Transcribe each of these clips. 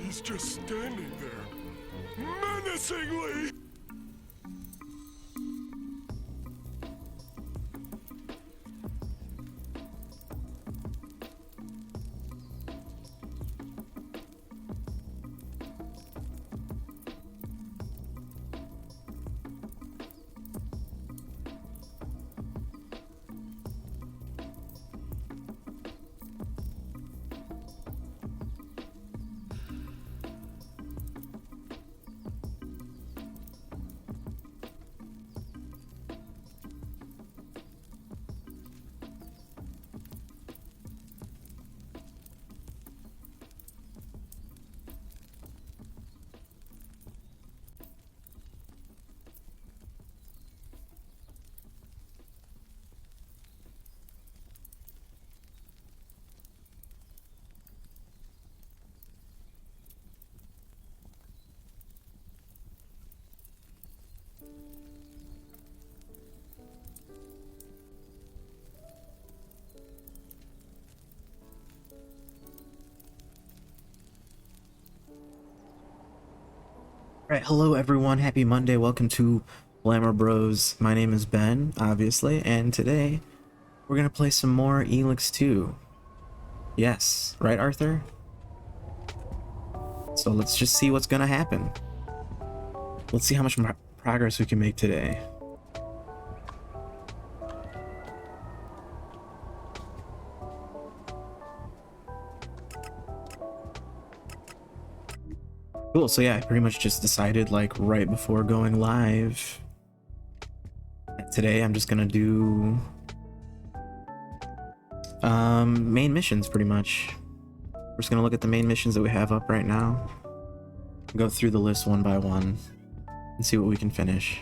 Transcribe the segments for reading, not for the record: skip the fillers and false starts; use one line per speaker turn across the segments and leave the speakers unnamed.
he's just standing there, menacingly!
Alright, hello everyone, happy Monday, welcome to Glamour Bros. My name is Ben, obviously, and today we're gonna play some more ELEX2. Yes, right Arthur? So let's just see what's gonna happen. Let's see how much progress we can make today. Cool, so yeah, I pretty much just decided like right before going live. Today I'm just gonna do main missions pretty much. We're just gonna look at the main missions that we have up right now. Go through the list one by one and see what we can finish.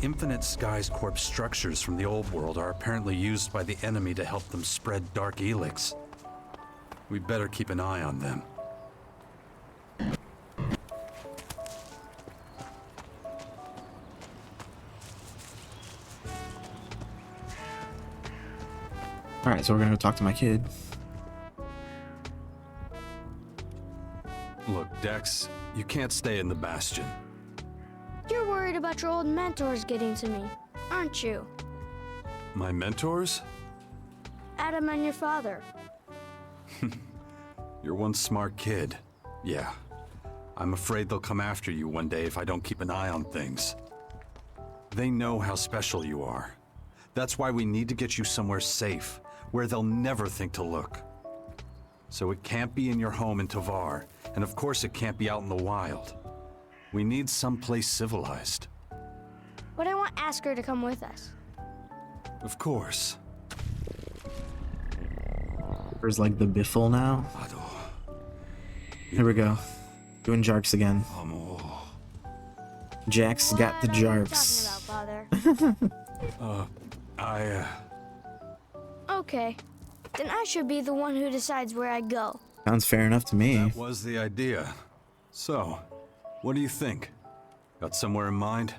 Infinite Skies Corp structures from the old world are apparently used by the enemy to help them spread dark Elix. We better keep an eye on them.
Alright, so we're gonna go talk to my kid.
Look, Dex, you can't stay in the Bastion.
You're worried about your old mentors getting to me, aren't you?
My mentors?
Adam and your father.
You're one smart kid. Yeah. I'm afraid they'll come after you one day if I don't keep an eye on things. They know how special you are. That's why we need to get you somewhere safe, where they'll never think to look. So it can't be in your home in Tavar, and of course it can't be out in the wild. We need someplace civilized.
But I want Asker to come with us.
Of course.
There's like the biffle now. Here we go. Doing jarks again. Jack's got the
What are you
jarks.
talking about,
Father?
Okay, then I should be the one who decides where I go.
Sounds fair enough to me.
That was the idea. So, what do you think? Got somewhere in mind?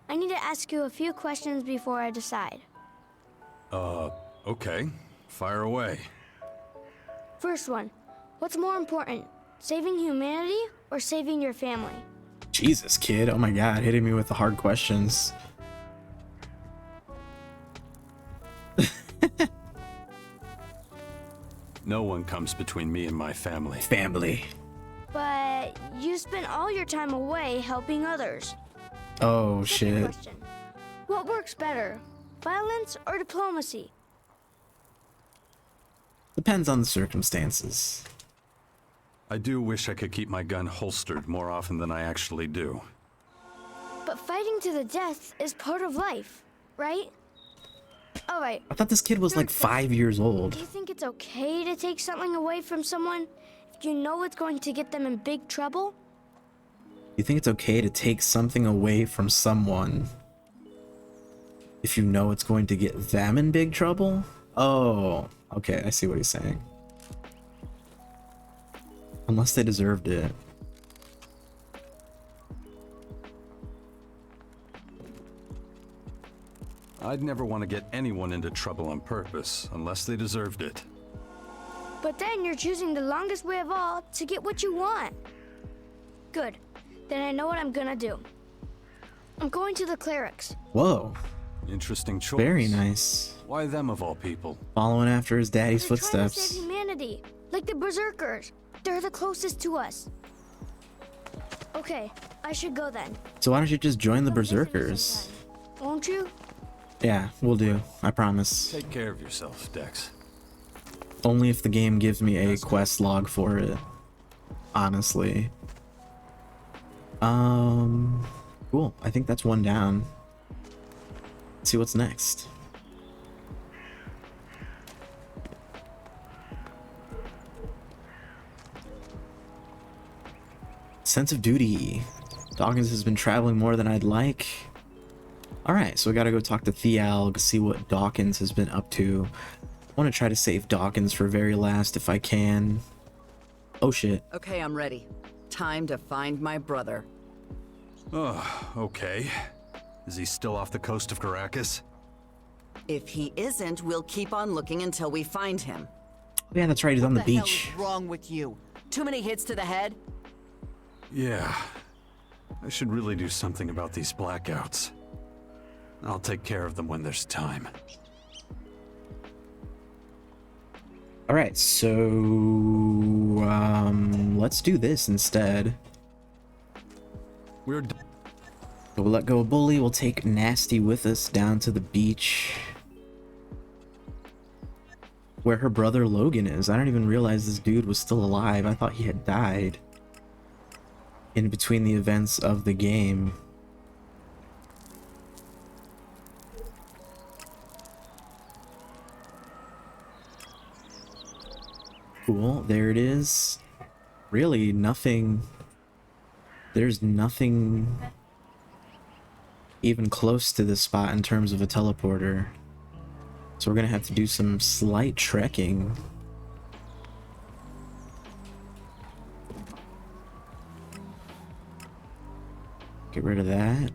I need to ask you a few questions before I decide.
Okay. Fire away.
First one, what's more important, saving humanity or saving your family?
Jesus, kid. Oh my god, hitting me with the hard questions.
No one comes between me and my family.
Family.
But you spend all your time away helping others.
Oh
Second
shit.
question, what works better, violence or diplomacy?
Depends on the circumstances.
I do wish I could keep my gun holstered more often than I actually do.
But fighting to the death is part of life, right? All right.
I thought this kid was like 5 years old.
Do you think it's okay to take something away from someone if you know it's going to get them in big trouble?
You think it's okay to take something away from someone if you know it's going to get them in big trouble? Oh, okay, I see what he's saying. Unless they deserved it.
I'd never want to get anyone into trouble on purpose, unless they deserved it.
But then you're choosing the longest way of all to get what you want. Good. Then I know what I'm gonna do. I'm going to the clerics.
Whoa.
Interesting choice.
Very nice.
Why them of all people?
Following after his daddy's
They're trying to
footsteps.
save humanity, like the berserkers. They're the closest to us. Okay, I should go then.
So why don't you just join the
Come visit me
berserkers?
sometime. Won't you?
Yeah, we'll do. I promise.
Take care of yourself, Dex.
Only if the game gives me a quest log for it. Honestly. Cool. I think that's one down. Let's see what's next. Sense of duty. Dawkins has been traveling more than I'd like. Alright, so we gotta go talk to Thealg, see what Dawkins has been up to. I want to try to save Dawkins for very last if I can. Oh shit.
Okay, I'm ready. Time to find my brother.
Oh, okay. Is he still off the coast of Caracas?
If he isn't, we'll keep on looking until we find him.
Yeah, that's right, he's on the
What the hell
beach.
is wrong with you? Too many hits to the head?
Yeah. I should really do something about these blackouts. I'll take care of them when there's time.
Alright, so let's do this instead.
We're
So we'll let go of Bully, we'll take Nasty with us down to the beach. Where her brother Logan is. I don't even realize this dude was still alive. I thought he had died. In between the events of the game. Cool, there it is. Really, nothing... There's nothing even close to this spot in terms of a teleporter. So we're gonna have to do some slight trekking. Get rid of that.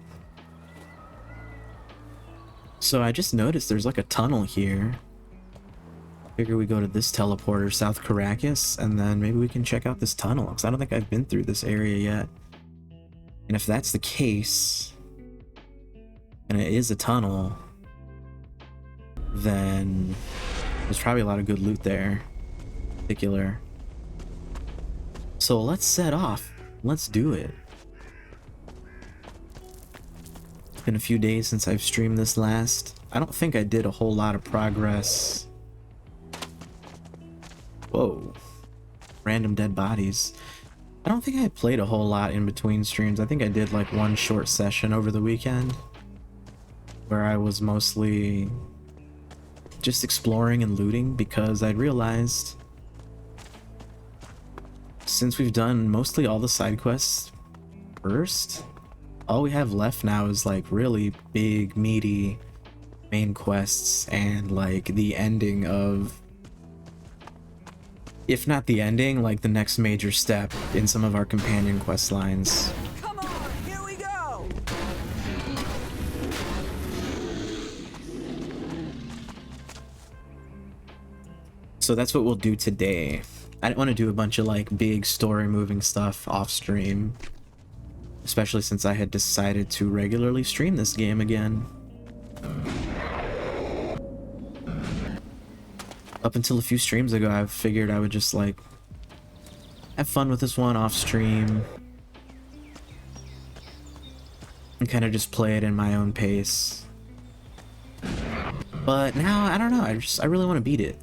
So I just noticed there's like a tunnel here. Figure we go to this teleporter, South Caracas, and then maybe we can check out this tunnel, because I don't think I've been through this area yet. And if that's the case, and it is a tunnel, then there's probably a lot of good loot there, in particular. So let's set off. Let's do it. It's been a few days since I've streamed this last. I don't think I did a whole lot of progress. Whoa. Random dead bodies. I don't think I played a whole lot in between streams. I think I did like one short session over the weekend where I was mostly just exploring and looting, because I'd realized since we've done mostly all the side quests first, all we have left now is like really big, meaty main quests and like the ending of, if not the ending, like the next major step in some of our companion quest lines.
Come on, here we go!
So that's what we'll do today. I didn't want to do a bunch of like big story moving stuff off stream, especially since I had decided to regularly stream this game again. Up until a few streams ago, I figured I would just like have fun with this one off stream and kind of just play it in my own pace. But now, I don't know, I really want to beat it.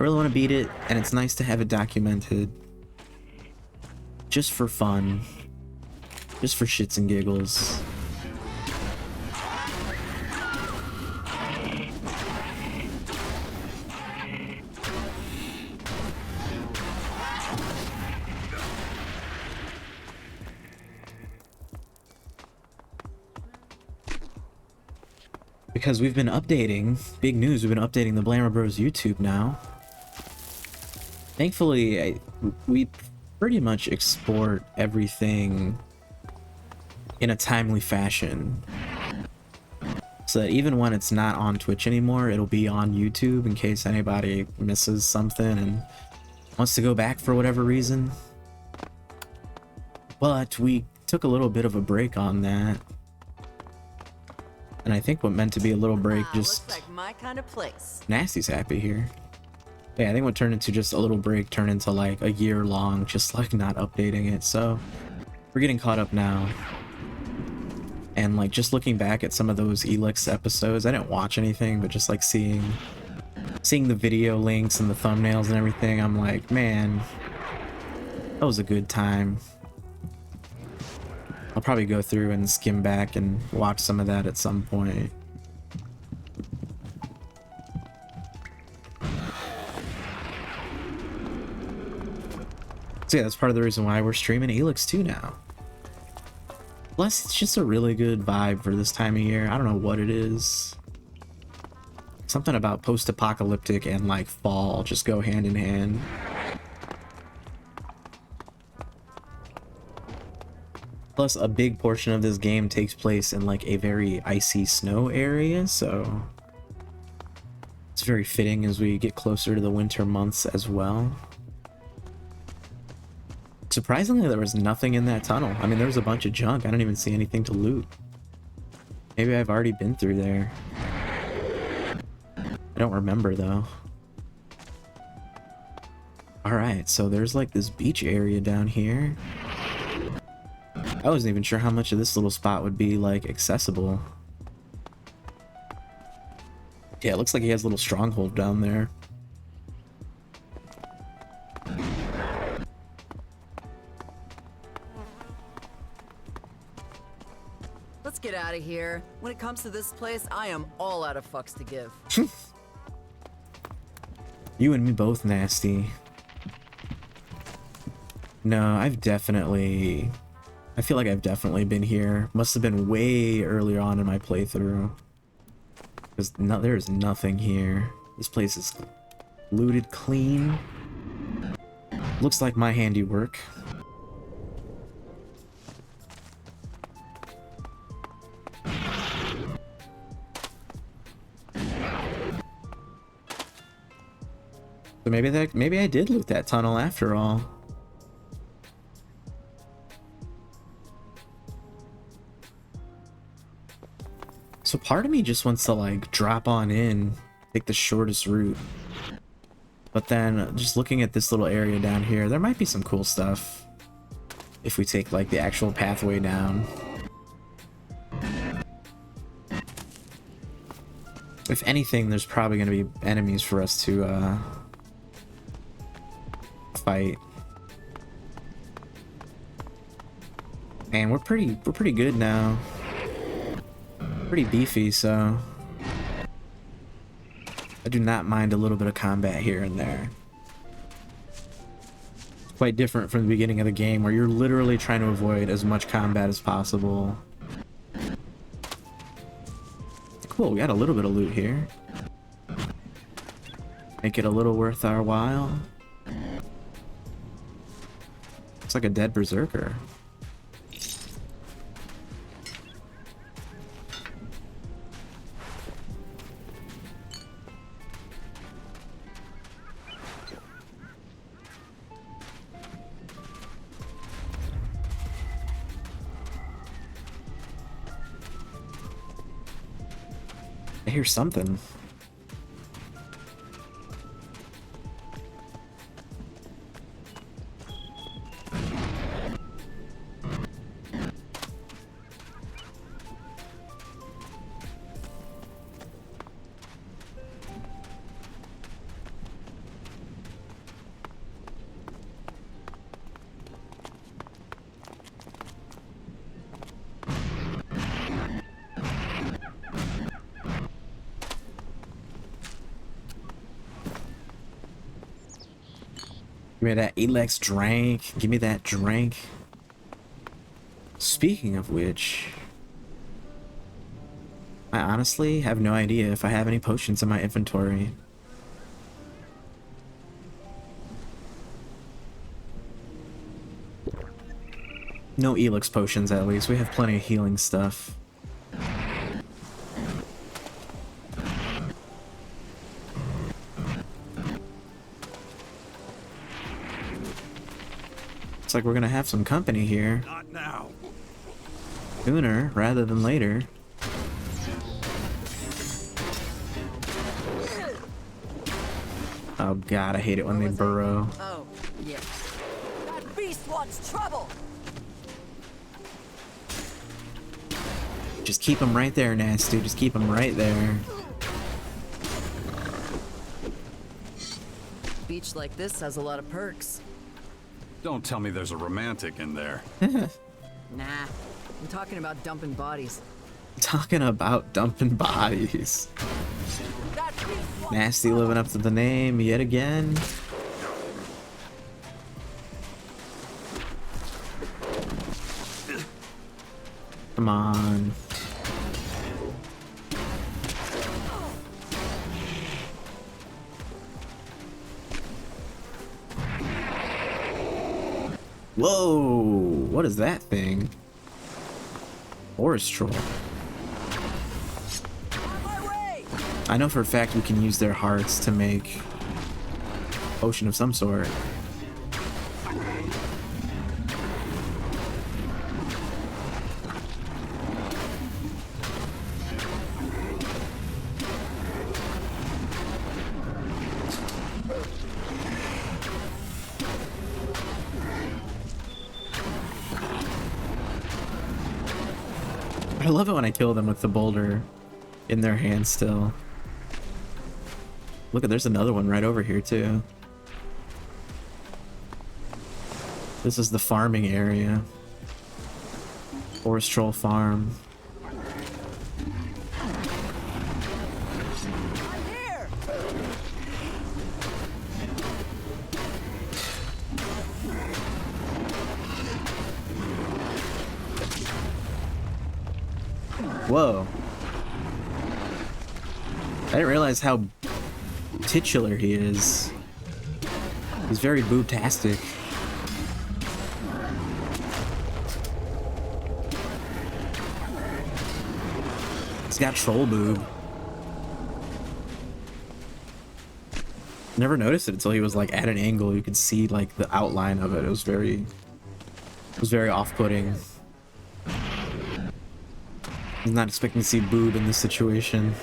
I really want to beat it, and it's nice to have it documented. Just for fun. Just for shits and giggles. Because we've been updating, big news, we've been updating the Blammer Bros YouTube now. Thankfully, we pretty much export everything in a timely fashion. so that even when it's not on Twitch anymore, it'll be on YouTube in case anybody misses something and wants to go back for whatever reason. But we took a little bit of a break on that. And I think what meant to be a little break just...
Looks like my kind of place.
Nasty's happy here. Yeah, I think what turned into just a little break turned into like a year long, just like not updating it. So we're getting caught up now. And like just looking back at some of those ELEX episodes, I didn't watch anything, but just like seeing the video links and the thumbnails and everything, I'm like, man, that was a good time. I'll probably go through and skim back and watch some of that at some point. So yeah, that's part of the reason why we're streaming ELEX2 now. Plus, it's just a really good vibe for this time of year. I don't know what it is. Something about post-apocalyptic and like fall just go hand in hand. Plus, a big portion of this game takes place in like a very icy snow area, so it's very fitting as we get closer to the winter months as well. Surprisingly, there was nothing in that tunnel. I mean, there was a bunch of junk. I didn't even see anything to loot. Maybe I've already been through there. I don't remember though. Alright, so there's like this beach area down here. I wasn't even sure how much of this little spot would be like accessible. Yeah, it looks like he has a little stronghold down there.
Let's get out of here. When it comes to this place, I am all out of fucks to give.
You and me both, Nasty. No, I feel like I've definitely been here. Must have been way earlier on in my playthrough. Because there's nothing here. This place is looted clean. Looks like my handiwork. So maybe I did loot that tunnel after all. So part of me just wants to like drop on in, take the shortest route. But then just looking at this little area down here, there might be some cool stuff if we take like the actual pathway down. If anything, there's probably going to be enemies for us to fight. And we're pretty good now. Pretty beefy, so I do not mind a little bit of combat here and there. It's quite different from the beginning of the game where you're literally trying to avoid as much combat as possible. Cool, we got a little bit of loot here. Make it a little worth our while. Looks like a dead berserker. I hear something. Give me that Elex drink. Give me that drink. Speaking of which, I honestly have no idea if I have any potions in my inventory. No Elex potions, at least. We have plenty of healing stuff. Looks like we're gonna have some company here.
Not now.
Sooner rather than later. Oh god, I hate it when they burrow.
Oh, yeah. That beast wants trouble!
Just keep them right there, Nasty. Just keep them right there.
Beach like this has a lot of perks.
Don't tell me there's a romantic in there.
Nah, I'm talking about dumping bodies.
Talking about dumping bodies.
That beast wants
Nasty living up to the name yet again. Come on. Whoa! What is that thing? Forest troll.
on my way!
I know for a fact we can use their hearts to make potion of some sort. I love it when I kill them with the boulder in their hand still. Look at, there's another one right over here too. This is the farming area. Forest Troll Farm.
I'm here!
Whoa. I didn't realize how titular he is. He's very boobtastic. He's got troll boob. Never noticed it until he was like at an angle. You could see like the outline of it. It was very off-putting. I'm not expecting to see boob in this situation.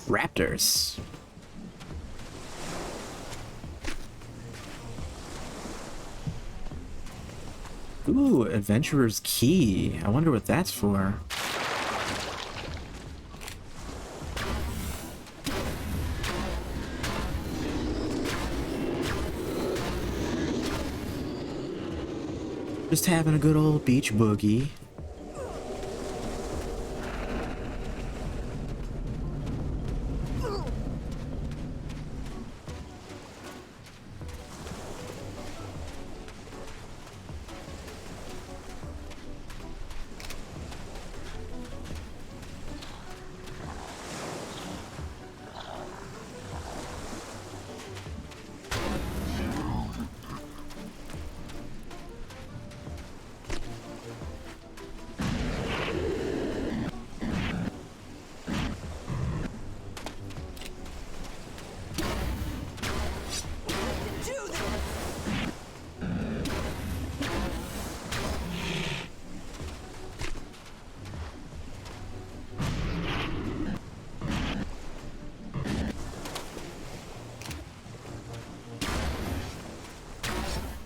Raptors. Ooh, Adventurer's Key. I wonder what that's for. Just having a good old beach boogie.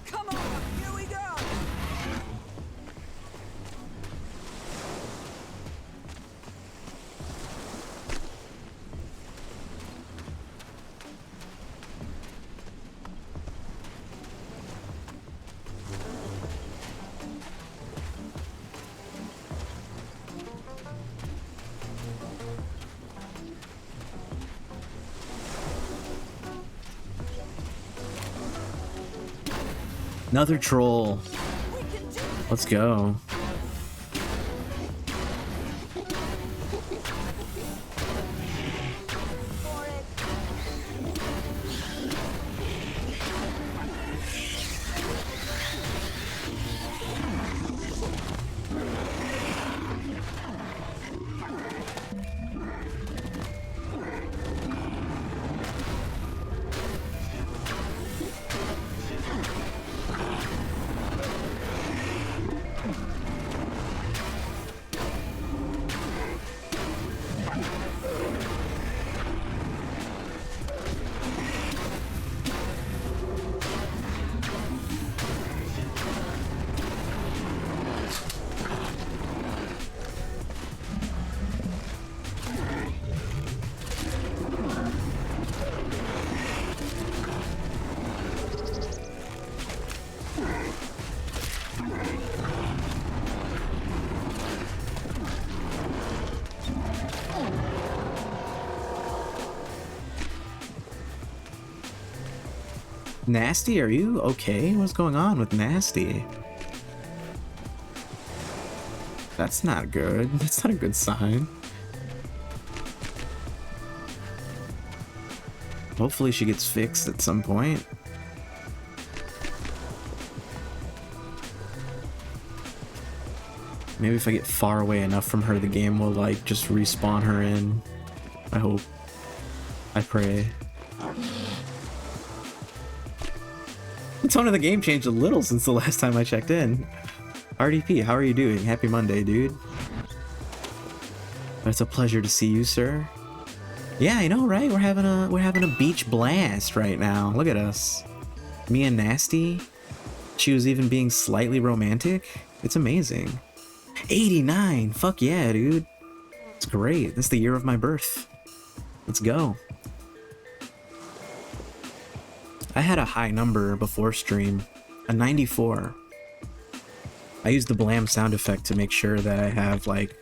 Come on, here we go!
Another troll. Let's go.
For it.
Nasty, are you okay? What's going on with Nasty? That's not good. That's not a good sign. Hopefully she gets fixed at some point. Maybe if I get far away enough from her, the game will like just respawn her in. I hope. I pray. The tone of the game changed a little since the last time I checked in. RDP, how are you doing? Happy Monday, dude. It's a pleasure to see you, sir. Yeah, I know, right? We're having a beach blast right now. Look at us. Me and Nasty. She was even being slightly romantic. It's amazing. 89. Fuck yeah, dude. It's great. This is the year of my birth. Let's go. I had a high number before stream. A 94. I used the blam sound effect to make sure that I have, like,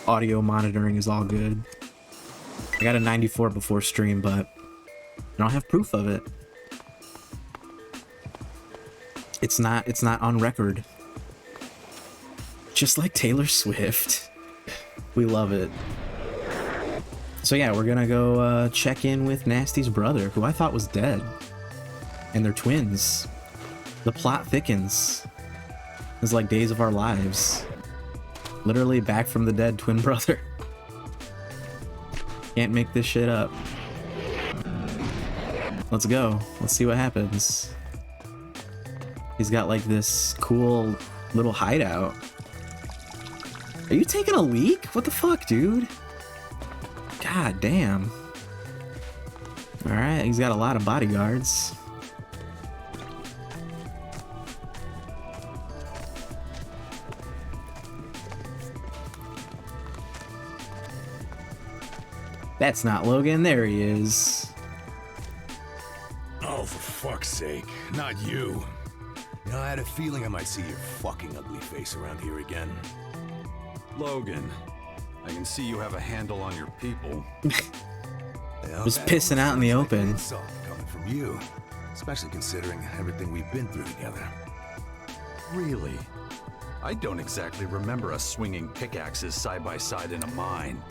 audio monitoring is all good. I got a 94 before stream, but I don't have proof of it. It's not on record. Just like Taylor Swift. We love it. So yeah, we're gonna go check in with Nasty's brother, who I thought was dead. And they're twins. The plot thickens. It's like Days of Our Lives. Literally back from the dead twin brother. Can't make this shit up. Let's go. Let's see what happens. He's got like this cool little hideout. Are you taking a leak? What the fuck, dude? God damn. Alright, he's got a lot of bodyguards. That's not Logan. There he is.
Oh, for fuck's sake. Not you. You know, I had a feeling I might see your fucking ugly face around here again.
Logan, I can see you have a handle on your people.
Was pissing out in the open.
Insult coming from you, especially considering everything we've been through together.
Really? I don't exactly remember us swinging pickaxes side by side in a mine.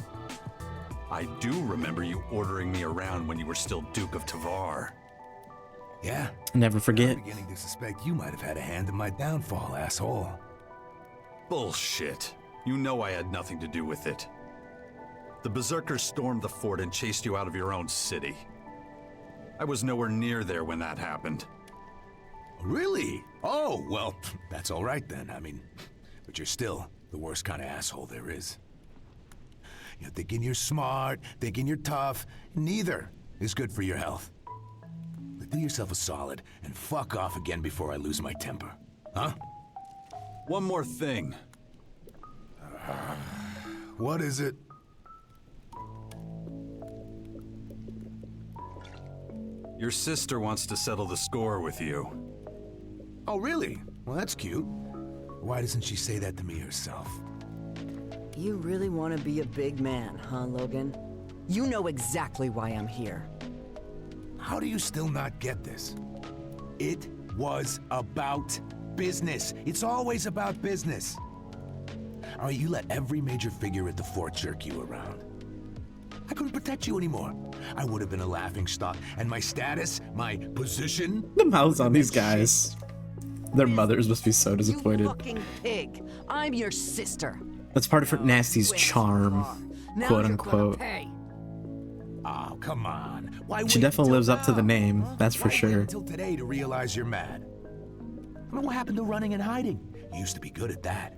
I do remember you ordering me around when you were still Duke of Tavar.
Yeah?
Never forget.
I'm beginning to suspect you might have had a hand in my downfall, asshole.
Bullshit. You know I had nothing to do with it. The Berserkers stormed the fort and chased you out of your own city. I was nowhere near there when that happened.
Really? Oh, well, that's all right then. I mean, but you're still the worst kind of asshole there is. You're thinking you're smart, thinking you're tough. Neither is good for your health. But do yourself a solid and fuck off again before I lose my temper. Huh?
One more thing.
What is it?
Your sister wants to settle the score with you.
Oh, really? Well, that's cute. Why doesn't she say that to me herself?
You really want to be a big man, huh, Logan? You know exactly why I'm here.
How do you still not get this? It was about business. It's always about business. All right, you let every major figure at the fort jerk you around. I couldn't protect you anymore. I would have been a laughingstock, and my status, my position...
The mouths on these guys. Their mothers must be so disappointed.
You fucking pig. I'm your sister.
That's part of her Nasty's charm, quote unquote.
Oh, come on. Why
She definitely lives up to the name, that's for sure.
Until today to realize you're mad. I mean, what happened to running and hiding? You used to be good at that.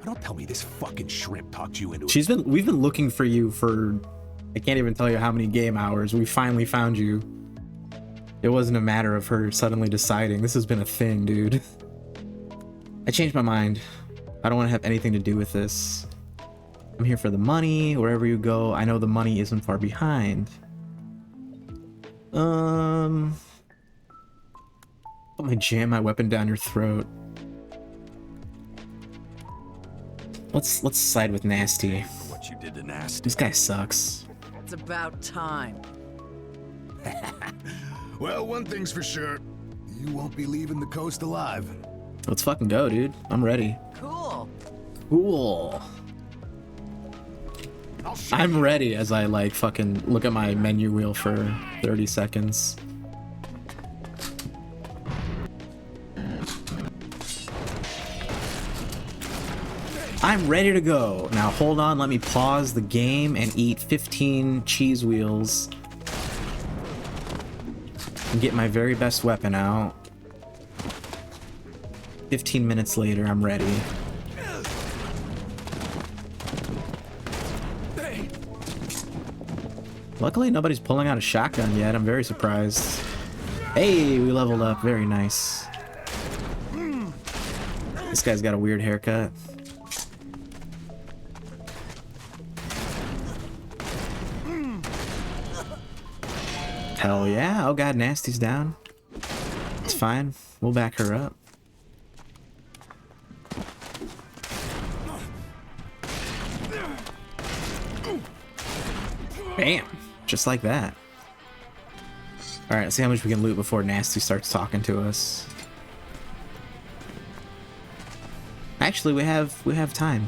Don't tell me this fucking shrimp talked you into it.
We've been looking for you for, I can't even tell you how many game hours. We finally found you. It wasn't a matter of her suddenly deciding. This has been a thing, dude. I changed my mind. I don't want to have anything to do with this. I'm here for the money. Wherever you go, I know the money isn't far behind. I'm gonna jam my weapon down your throat. Let's side with Nasty.
For what you did to Nasty.
This guy sucks.
It's about time.
Well, one thing's for sure. You won't be leaving the coast alive.
Let's fucking go, dude. I'm ready.
Cool.
Cool. I'm ready as I like fucking look at my menu wheel for 30 seconds. I'm ready to go. Now hold on, let me pause the game and eat 15 cheese wheels and get my very best weapon out. 15 minutes later, I'm ready. Luckily, nobody's pulling out a shotgun yet. I'm very surprised. Hey, we leveled up. Very nice. This guy's got a weird haircut. Hell yeah. Oh god, Nasty's down. It's fine. We'll back her up. Bam. Just like that. Alright, let's see how much we can loot before Nasty starts talking to us. Actually, we have time.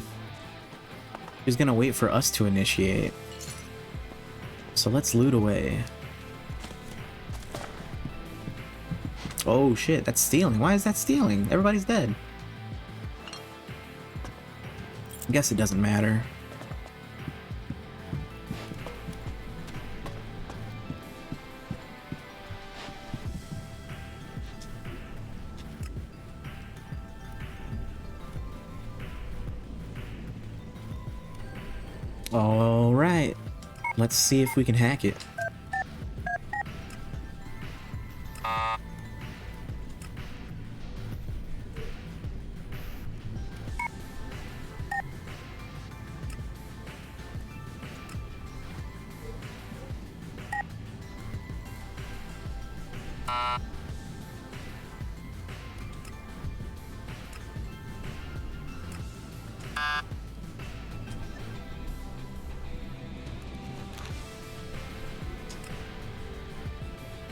He's gonna wait for us to initiate. So let's loot away. Oh shit, that's stealing. Why is that stealing? Everybody's dead. I guess it doesn't matter. All right, let's see if we can hack it.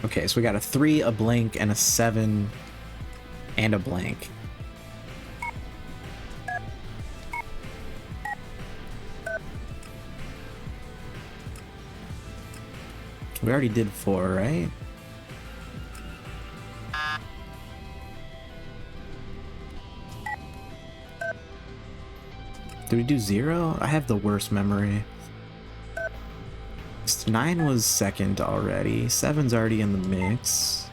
Okay, so we got a 3, a blank, and a 7, and a blank. We already did 4, right? Did we do 0? I have the worst memory. 9 was second already. 7's already in the mix.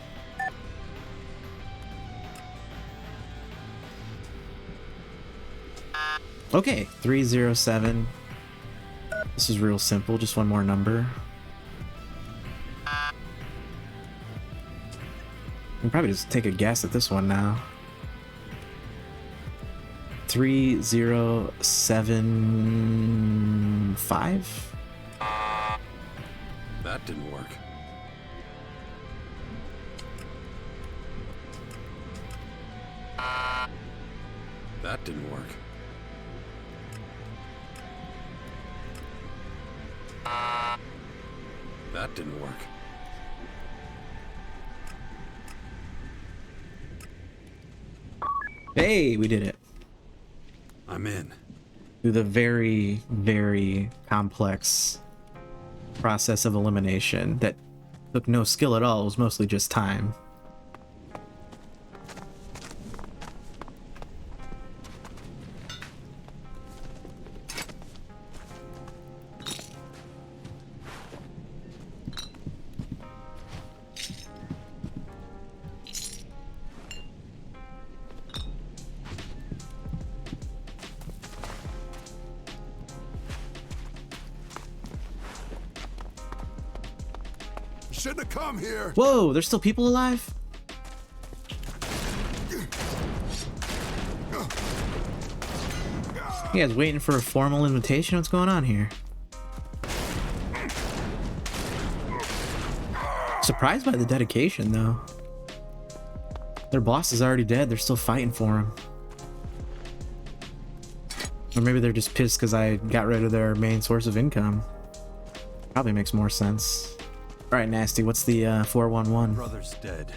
Okay, 307. This is real simple, just one more number. I can probably just take a guess at this one now. 3075?
That didn't work. That didn't work. That didn't work.
Hey, we did it.
I'm in.
Through the very, very complex process of elimination that took no skill at all. It was mostly just time.
Shouldn't have come here.
Whoa, there's still people alive? You guys waiting for a formal invitation? What's going on here? Surprised by the dedication, though. Their boss is already dead. They're still fighting for him. Or maybe they're just pissed because I got rid of their main source of income. Probably makes more sense. Alright, Nasty, what's the 411?
Brother's dead.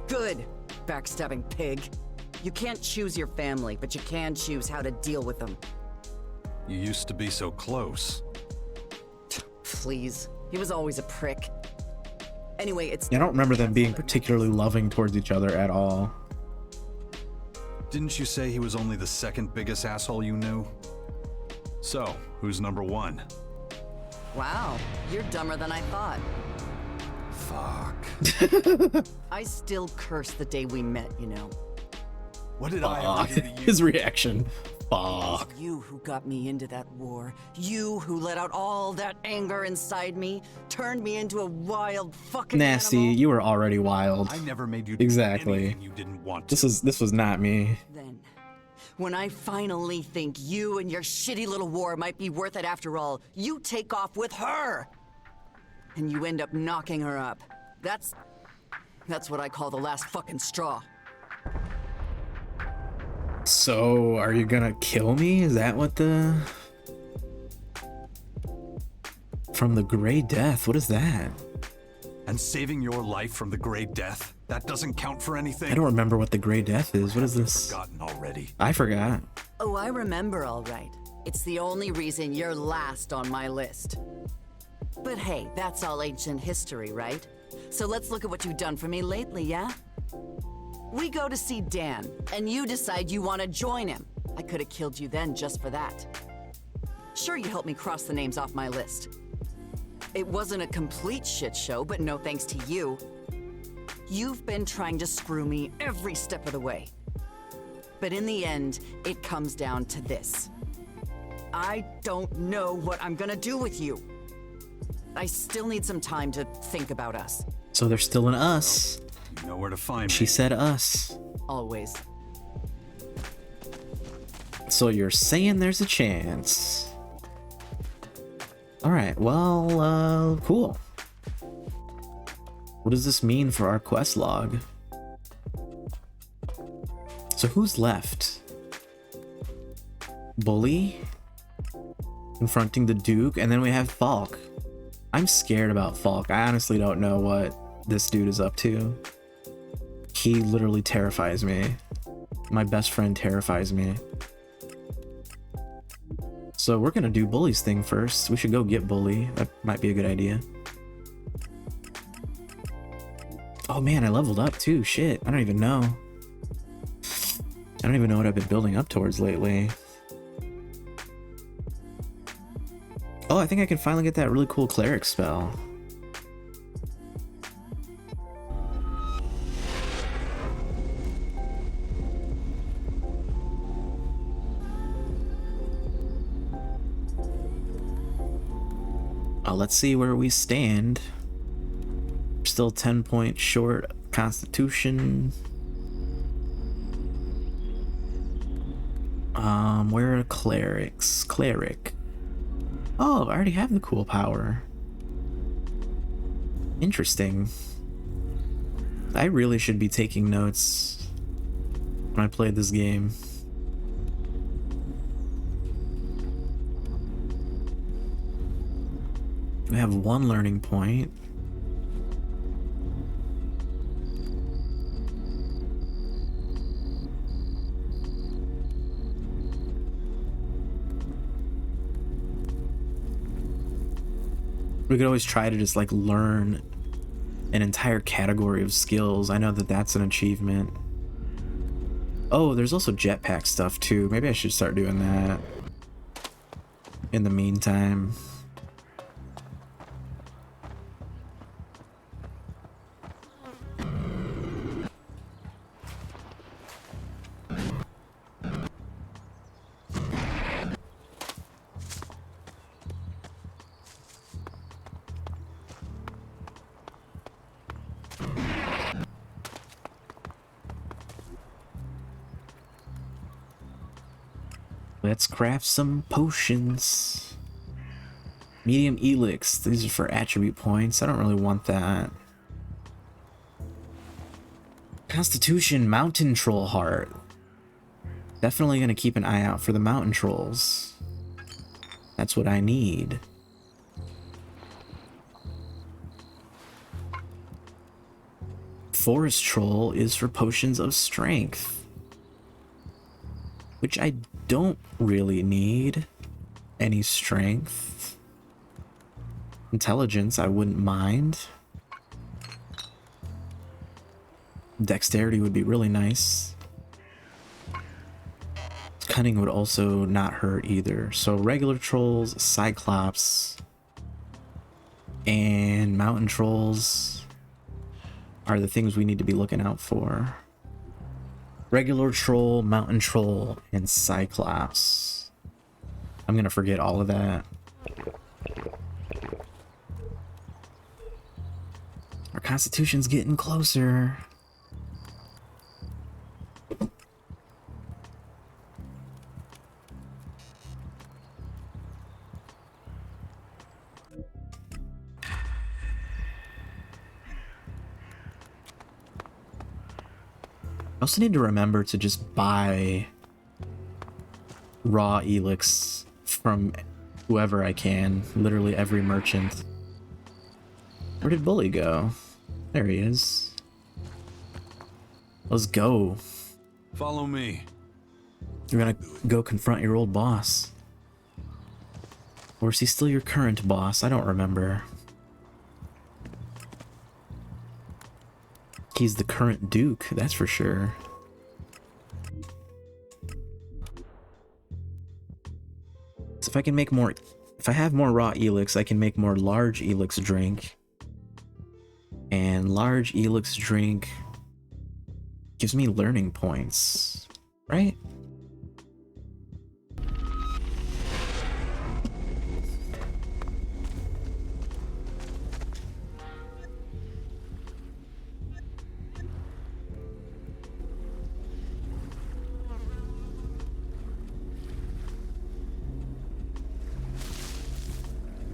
Good, backstabbing pig. You can't choose your family, but you can choose how to deal with them.
You used to be so close.
Please, he was always a prick. Anyway, it's...
I don't remember them being particularly loving towards each other at all.
Didn't you say he was only the second biggest asshole you knew? So, who's number one?
Wow, you're dumber than I thought.
Fuck.
I still curse the day we met, you know.
What did I ever do to you?
His reaction. Fuck.
You who got me into that war. You who let out all that anger inside me. Turned me into a wild fucking
Nasty,
animal.
you were already wild.
I never made you do
Exactly.
anything you didn't want to.
This was not me.
Then, when I finally think you and your shitty little war might be worth it after all, you take off with her! And you end up knocking her up. That's what I call the last fucking straw.
So, are you gonna kill me? Is that what the... From the Gray Death, what is that?
And saving your life from the Gray Death? That doesn't count for anything?
I don't remember what the Gray Death is. What is this?
Forgotten already.
I forgot.
Oh, I remember all right. It's the only reason you're last on my list. But hey, that's all ancient history, right? So let's look at what you've done for me lately, yeah? We go to see Dan, and you decide you want to join him. I could have killed you then just for that. Sure, you helped me cross the names off my list. It wasn't a complete shit show, but no thanks to you. You've been trying to screw me every step of the way. But in the end, it comes down to this. I don't know what I'm gonna do with you. I still need some time to think about us.
So they're still in us.
You know where to find
She
me.
said us.
Always.
So you're saying there's a chance. Alright, well, cool. What does this mean for our quest log? So who's left? Bully? Confronting the Duke, and then we have Falk. I'm scared about Falk. I honestly don't know what this dude is up to. He literally terrifies me. My best friend terrifies me. So we're gonna do Bully's thing first. We should go get Bully. That might be a good idea. Oh man, I leveled up too. Shit, I don't even know. I don't even know what I've been building up towards lately. Oh, I think I can finally get that really cool cleric spell. Let's see where we stand. Still 10 points short. Constitution. Where are clerics? Cleric. Oh, I already have the cool power. Interesting. I really should be taking notes when I play this game. We have one learning point. We could always try to just like learn an entire category of skills. I know that that's an achievement. Oh, there's also jetpack stuff too. Maybe I should start doing that in the meantime. Let's craft some potions. Medium Elix. These are for attribute points. I don't really want that. Constitution Mountain Troll Heart. Definitely gonna keep an eye out for the mountain trolls. That's what I need. Forest Troll is for potions of strength, which I don't really need any strength. Intelligence, I wouldn't mind. Dexterity would be really nice. Cunning would also not hurt either. So regular trolls, Cyclops, and mountain trolls are the things we need to be looking out for. Regular troll, mountain troll, and Cyclops. I'm gonna forget all of that. Our constitution's getting closer. I also need to remember to just buy raw Elix from whoever I can. Literally every merchant. Where did Bully go? There he is. Let's go.
Follow me.
You're gonna go confront your old boss. Or is he still your current boss? I don't remember. He's the current Duke, that's for sure. So if I can make more... If I have more raw Elix, I can make more large Elix drink. And large Elix drink gives me learning points, right?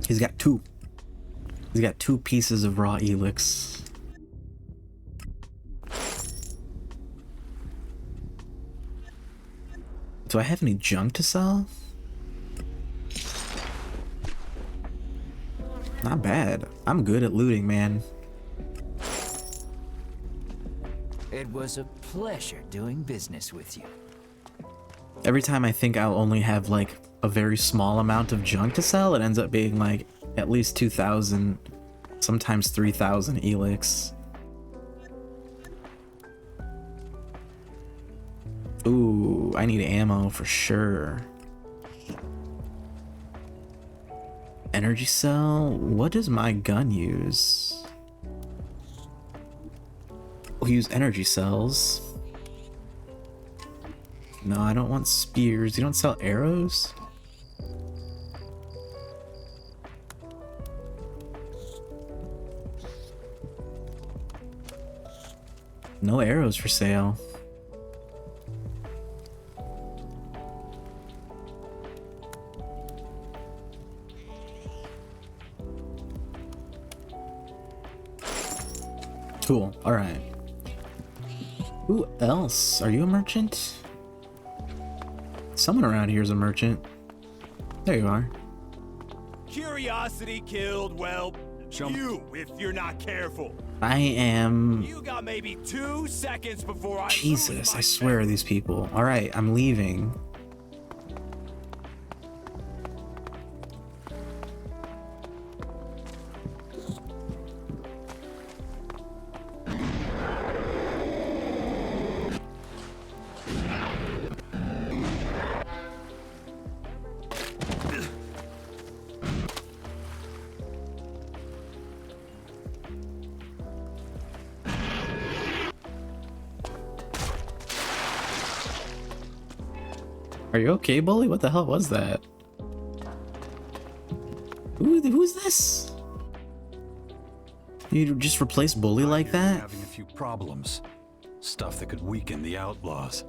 He's got two. He's got 2 pieces of raw Elix. Do I have any junk to sell? Not bad. I'm good at looting, man.
It was a pleasure doing business with you.
Every time I think I'll only have like a very small amount of junk to sell, it ends up being like at least 2,000, sometimes 3,000 Elix. Ooh, I need ammo for sure. Energy cell? What does my gun use? We'll use energy cells. No, I don't want spears. You don't sell arrows? No arrows for sale. Cool. All right. Who else? Are you a merchant? Someone around here is a merchant. There you are.
Curiosity killed, well, you if you're not careful.
I am...
You got maybe 2 seconds before I
Jesus, I swear these people. All right, I'm leaving. Are you okay, Bully? What the hell was that? Who's this? You just replace Bully like that?
Having a few problems. Stuff that could weaken the outlaws.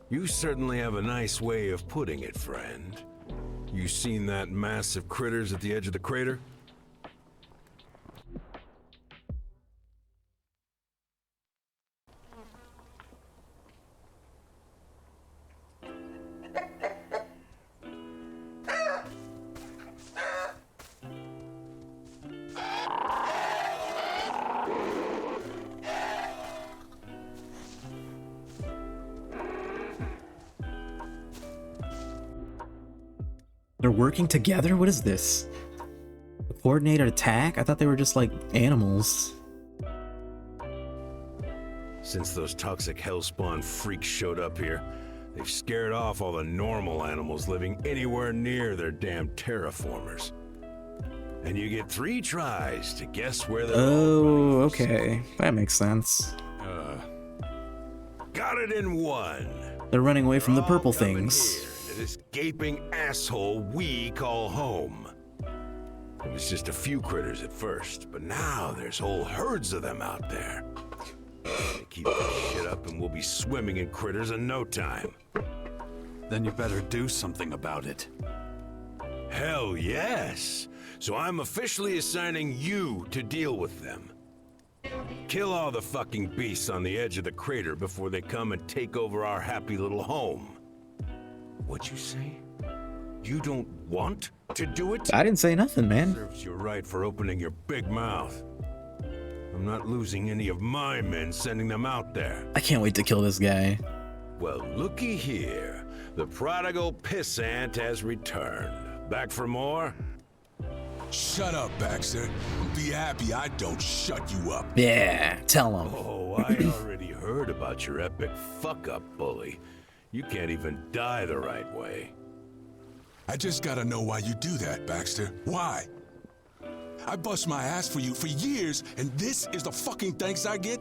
You certainly have a nice way of putting it, friend. You seen that mass of critters at the edge of the crater?
They're working together? What is this? A coordinated attack? I thought they were just like animals.
Since those toxic hellspawn freaks showed up here, they've scared off all the normal animals living anywhere near their damn terraformers. And you get 3 tries to guess where they're
Oh, okay. That makes sense.
Got it in 1.
They're running away from the
All
purple
coming
things.
here to this gaping asshole we call home. It was just a few critters at first, but now there's whole herds of them out there. Keep this shit up and we'll be swimming in critters in no time.
Then you better do something about it.
Hell yes! So I'm officially assigning you to deal with them. Kill all the fucking beasts on the edge of the crater before they come and take over our happy little home. What'd you say? You don't want to do it?
I didn't say nothing, man.
Serves you right for opening your big mouth. I'm not losing any of my men sending them out there.
I can't wait to kill this guy.
Well, looky here. The prodigal pissant has returned. Back for more?
Shut up, Baxter. Be happy I don't shut you up.
Yeah, tell him.
Oh, I already heard about your epic fuck-up, bully. You can't even die the right way.
I just gotta know why you do that, Baxter. Why? I bust my ass for you for years, and this is the fucking thanks I get?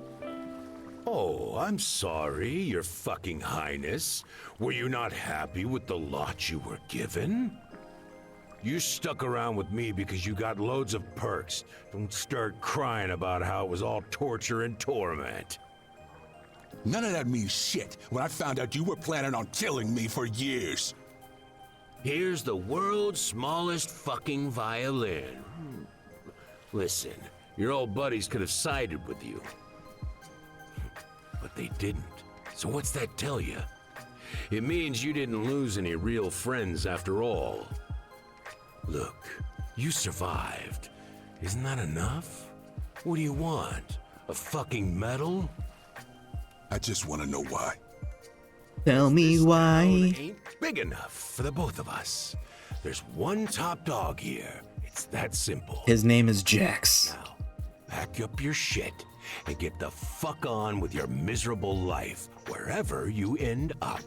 Oh, I'm sorry, your fucking highness. Were you not happy with the lot you were given? You stuck around with me because you got loads of perks. Don't start crying about how it was all torture and torment.
None of that means shit when I found out you were planning on killing me for years.
Here's the world's smallest fucking violin. Listen, your old buddies could have sided with you. But they didn't. So what's that tell you? It means you didn't lose any real friends after all. Look, you survived. Isn't that enough? What do you want? A fucking medal?
I just want to know why.
Tell me
This
why.
town ain't big enough for the both of us. There's one top dog here. It's that simple.
His name is Jax.
Now, pack up your shit and get the fuck on with your miserable life, wherever you end up.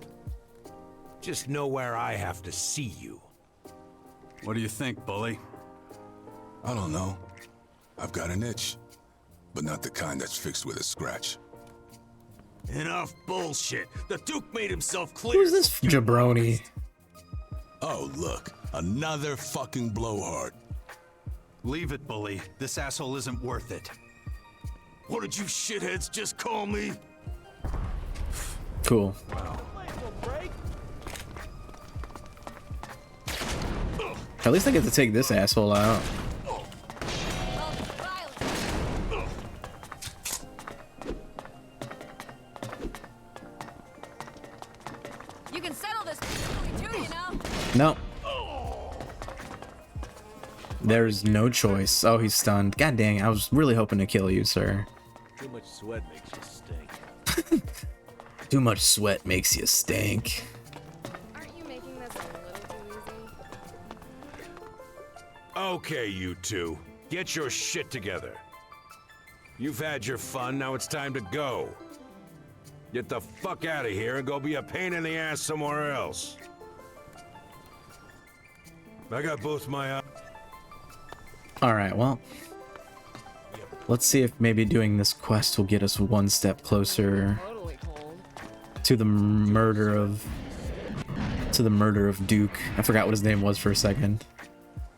Just know where I have to see you.
What do you think, bully?
I don't know. I've got an itch, but not the kind that's fixed with a scratch.
Enough bullshit. The Duke made himself clear.
Who's this jabroni?
Oh, look. Another fucking blowhard.
Leave it, bully. This asshole isn't worth it.
What did you shitheads just call me?
Cool. At least I get to take this asshole out.
You can settle this too, you know.
No. There's no choice. Oh, he's stunned. God dang, I was really hoping to kill you, sir.
Too much sweat makes you stink.
Too much sweat makes you stink.
Aren't you making this a little too easy?
Okay, you two. Get your shit together. You've had your fun, now it's time to go. Get the fuck out of here and go be a pain in the ass somewhere else. I got both my...
Alright, well. Let's see if maybe doing this quest will get us one step closer
Totally cold.
to the murder of... Duke. I forgot what his name was for a second.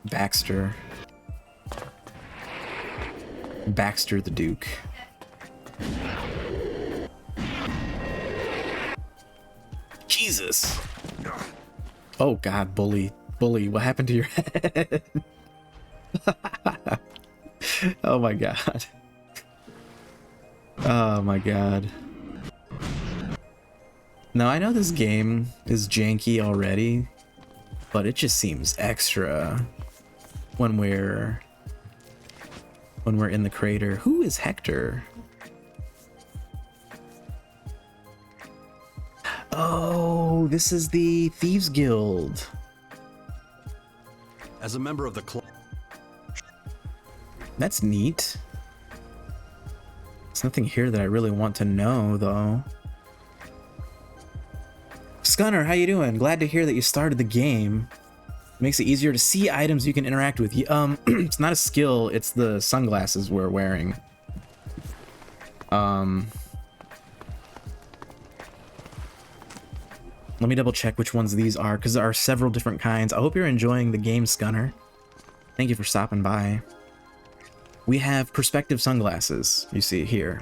Baxter. Baxter the Duke. Jesus. Oh god, bully. Bully, what happened to your head? Oh my god. Oh my god. Now I know this game is janky already, but it just seems extra when we're in the crater. Who is Hector? Oh, this is the Thieves Guild.
As a member of the club.
That's neat. There's nothing here that I really want to know, though. Scunner, how you doing? Glad to hear that you started the game. Makes it easier to see items you can interact with. It's not a skill, it's the sunglasses we're wearing. Let me double check which ones these are, because there are several different kinds. I hope you're enjoying the game, Scunner. Thank you for stopping by. We have perspective sunglasses, you see here.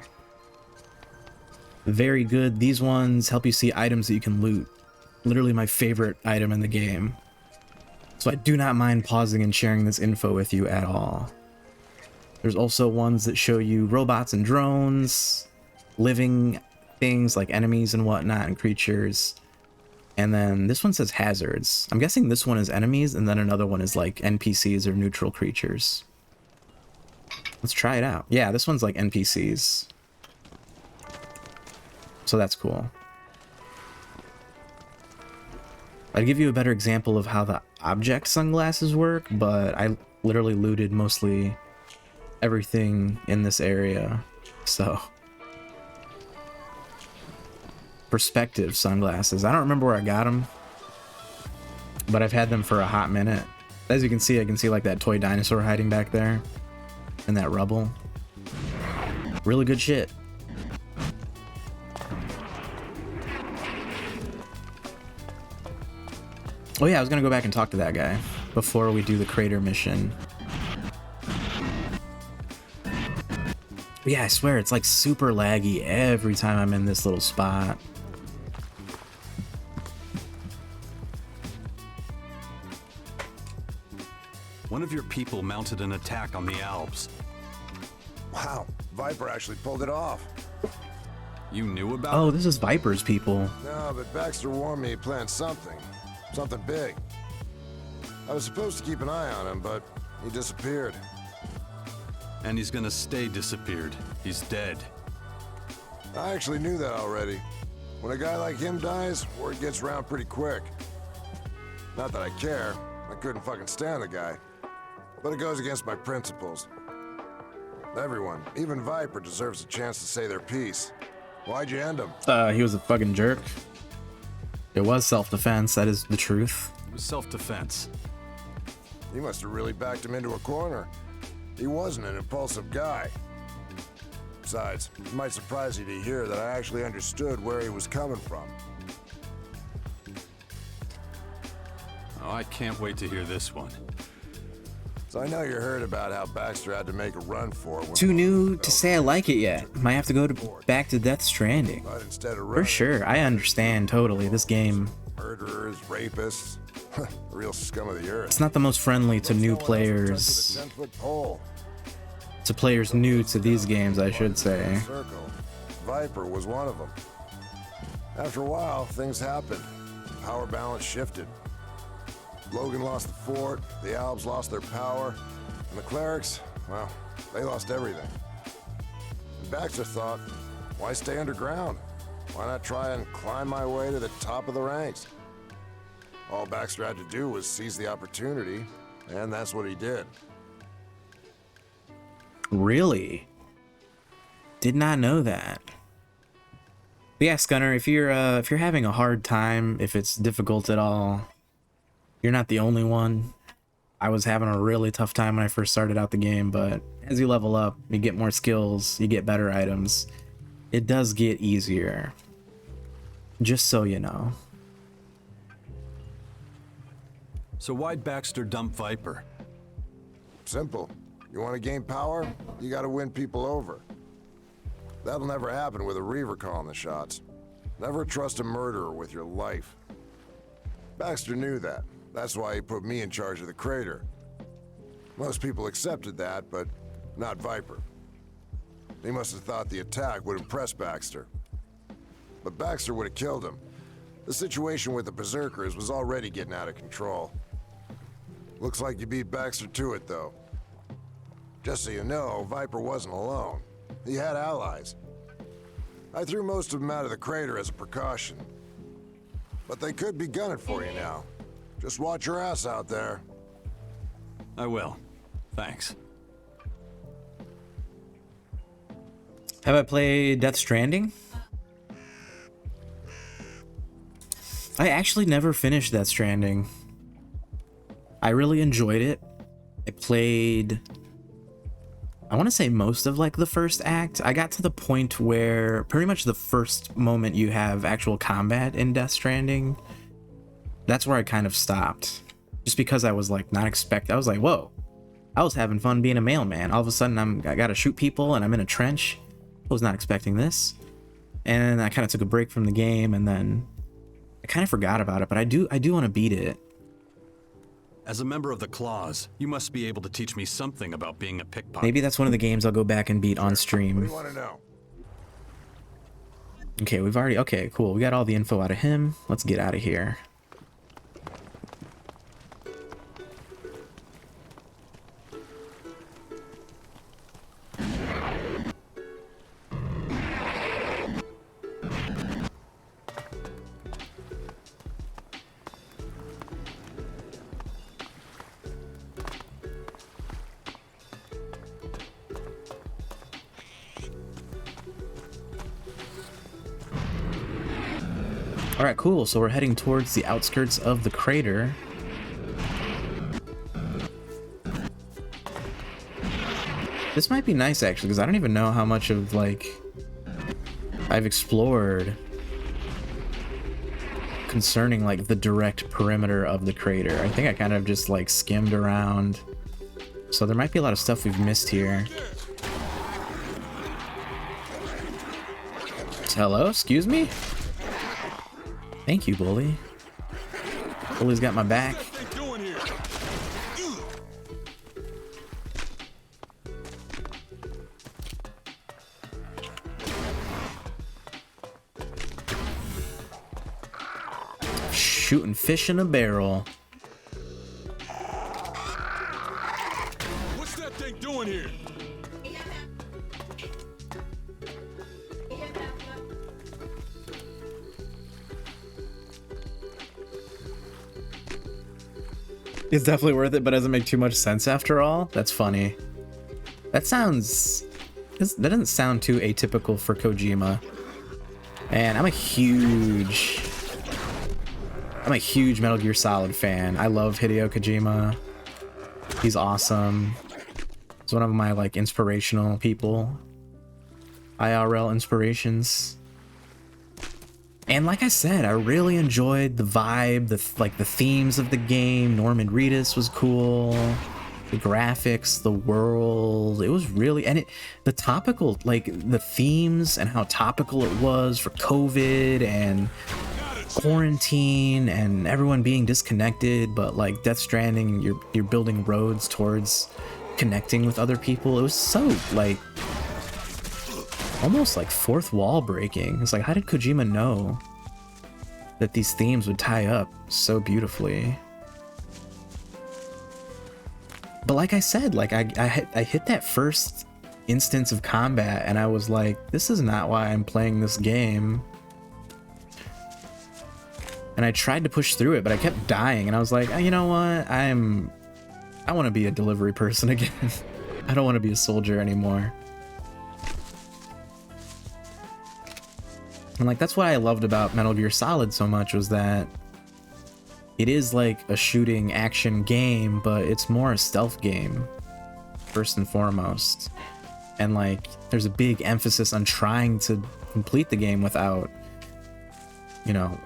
Very good. These ones help you see items that you can loot. Literally my favorite item in the game. So I do not mind pausing and sharing this info with you at all. There's also ones that show you robots and drones, living things like enemies and whatnot, and creatures. And then this one says hazards. I'm guessing this one is enemies, and then another one is like NPCs or neutral creatures. Let's try it out. Yeah, this one's like NPCs. So that's cool. I'd give you a better example of how the object sunglasses work, but I literally looted mostly everything in this area, so. Perspective sunglasses. I don't remember where I got them, but I've had them for a hot minute. As you can see, I can see like that toy dinosaur hiding back there in that rubble. Really good shit. Oh yeah, I was gonna go back and talk to that guy before we do the crater mission. But yeah, I swear it's like super laggy every time I'm in this little spot.
One of your people mounted an attack on the Alps.
Wow, Viper actually pulled it off.
You knew about
Oh,
it?
this is Viper's people.
No, but Baxter warned me he planned something. Something big. I was supposed to keep an eye on him, but he disappeared.
And he's gonna stay disappeared. He's dead.
I actually knew that already. When a guy like him dies, word gets around pretty quick. Not that I care. I couldn't fucking stand the guy. But it goes against my principles. Everyone, even Viper, deserves a chance to say their piece. Why'd you end him?
He was a fucking jerk. It was self-defense, that is the truth.
It was self-defense.
You must have really backed him into a corner. He wasn't an impulsive guy. Besides, it might surprise you to hear that I actually understood where he was coming from.
Oh, I can't wait to hear this one.
So I know you heard about how Baxter had to make a run for it.
Too new to say I like it yet. Might have to go back to Death Stranding.
But instead of
For
running,
sure, I understand totally. This game,
murderers, rapists, real scum of the earth.
it's not the most friendly to new
Someone else
players.
with a 10-foot pole.
To players new to these games, I should say.
Circle. Viper was one of them. After a while, things happened. Power balance shifted. Logan lost the fort, the Albs lost their power, and the clerics, well, they lost everything. And Baxter thought, why stay underground? Why not try and climb my way to the top of the ranks? All Baxter had to do was seize the opportunity, and that's what he did.
Really? Did not know that. But yeah, Scunner, if you're having a hard time, if it's difficult at all, you're not the only one. I was having a really tough time when I first started out the game, but as you level up, you get more skills, you get better items. It does get easier. Just so you know.
So why'd Baxter dump Viper?
Simple. You want to gain power, you gotta win people over. That'll never happen with a Reaver calling the shots. Never trust a murderer with your life. Baxter knew that. That's why he put me in charge of the crater. Most people accepted that, but not Viper. He must have thought the attack would impress Baxter. But Baxter would have killed him. The situation with the Berserkers was already getting out of control. Looks like you beat Baxter to it, though. Just so you know, Viper wasn't alone. He had allies. I threw most of them out of the crater as a precaution. But they could be gunning for you now. Just watch your ass out there.
I will. Thanks.
Have I played Death Stranding? I actually never finished Death Stranding. I really enjoyed it. I played, I want to say most of like the first act. I got to the point where pretty much the first moment you have actual combat in Death Stranding, that's where I kind of stopped. Just because I was like I was like, whoa, I was having fun being a mailman. All of a sudden I gotta shoot people and I'm in a trench. I was not expecting this. And I kind of took a break from the game and then I kind of forgot about it, but I do want to beat it.
As a member of the Claws, you must be able to teach me something about being a pickpocket.
Maybe that's one of the games I'll go back and beat on stream.
What do you want to know?
Okay, okay, cool. We got all the info out of him. Let's get out of here. Alright, cool. So we're heading towards the outskirts of the crater. This might be nice, actually, because I don't even know how much of, like, I've explored concerning, like, the direct perimeter of the crater. I think I kind of just, like, skimmed around. So there might be a lot of stuff we've missed here. Hello? Excuse me? Thank you, Bully. Bully's got my back. Shooting fish in a barrel.
What's that thing doing here?
It's definitely worth it, but doesn't make too much sense after all. That's funny. That doesn't sound too atypical for Kojima. And I'm a huge Metal Gear Solid fan. I love Hideo Kojima. He's awesome. He's one of my like inspirational people. IRL inspirations. And like I said, I really enjoyed the vibe, the themes of the game. Norman Reedus was cool. The graphics, the world, it was really, and the topical, like the themes and how topical it was for COVID and quarantine and everyone being disconnected, but like Death Stranding, you're building roads towards connecting with other people. It was so like almost like fourth wall breaking. It's like, how did Kojima know that these themes would tie up so beautifully? But like I said, like I hit that first instance of combat and I was like, this is not why I'm playing this game. And I tried to push through it, but I kept dying and I was like, you know what? I want to be a delivery person again. I don't want to be a soldier anymore. And like that's what I loved about Metal Gear Solid so much, was that it is like a shooting action game, but it's more a stealth game first and foremost. And like there's a big emphasis on trying to complete the game without, you know,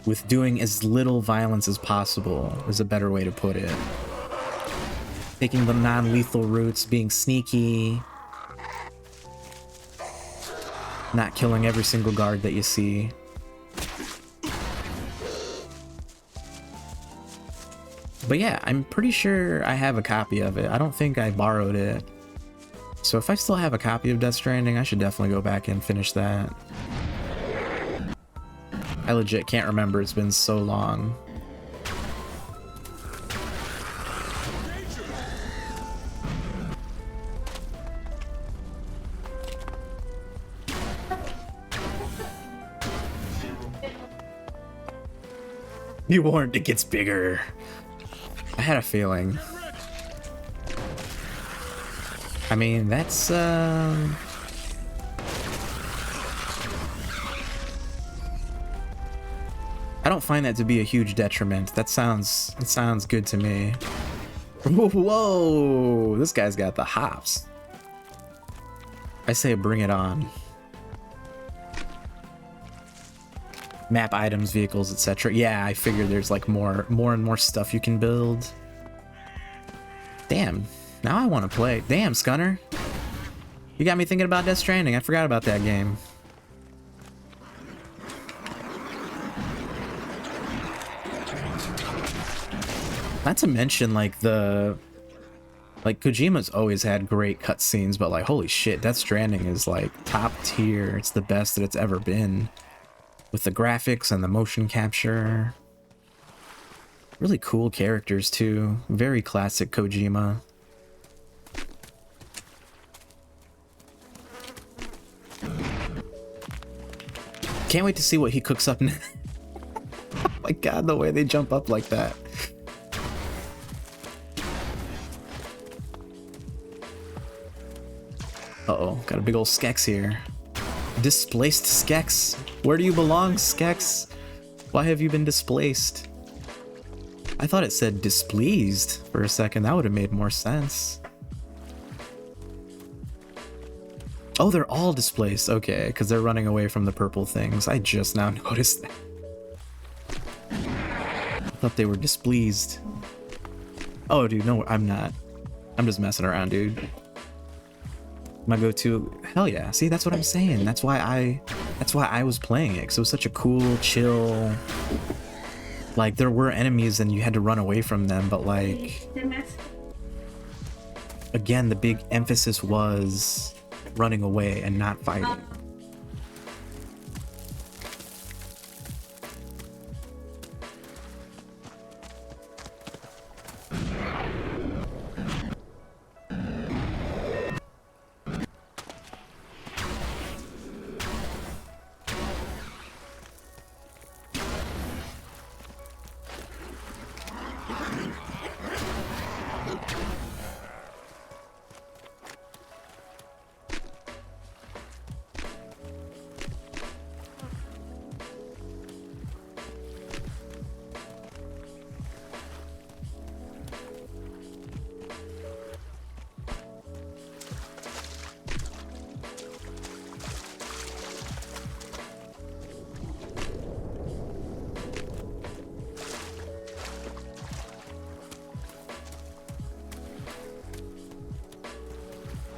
with doing as little violence as possible is a better way to put it. Taking the non-lethal routes, being sneaky, not killing every single guard that you see. But yeah, I'm pretty sure I have a copy of it. I don't think I borrowed it. So if I still have a copy of Death Stranding, I should definitely go back and finish that. I legit can't remember, it's been so long. You warned, it gets bigger. I had a feeling. I mean, that's I don't find that to be a huge detriment. It sounds good to me. Whoa, this guy's got the hops. I say bring it on. Map items, vehicles, etc. Yeah, I figured there's like more and more stuff you can build. Damn, now I want to play. Damn, Scunner. You got me thinking about Death Stranding. I forgot about that game. Not to mention, like, Kojima's always had great cutscenes, but like, holy shit, Death Stranding is like top tier. It's the best that it's ever been. With the graphics and the motion capture. Really cool characters too. Very classic Kojima. Can't wait to see what he cooks up now. Oh my god, the way they jump up like that. Uh-oh, got a big old Skex here. Displaced Skex. Where do you belong, Skex? Why have you been displaced? I thought it said displeased for a second. That would have made more sense. Oh, they're all displaced. Okay, because they're running away from the purple things. I just now noticed that. I thought they were displeased. Oh, dude, no, I'm not. I'm just messing around, dude. My go-to, hell yeah. See, that's what I'm saying. That's why I was playing it, because it was such a cool, chill. Like, there were enemies and you had to run away from them, but like, again, the big emphasis was running away and not fighting.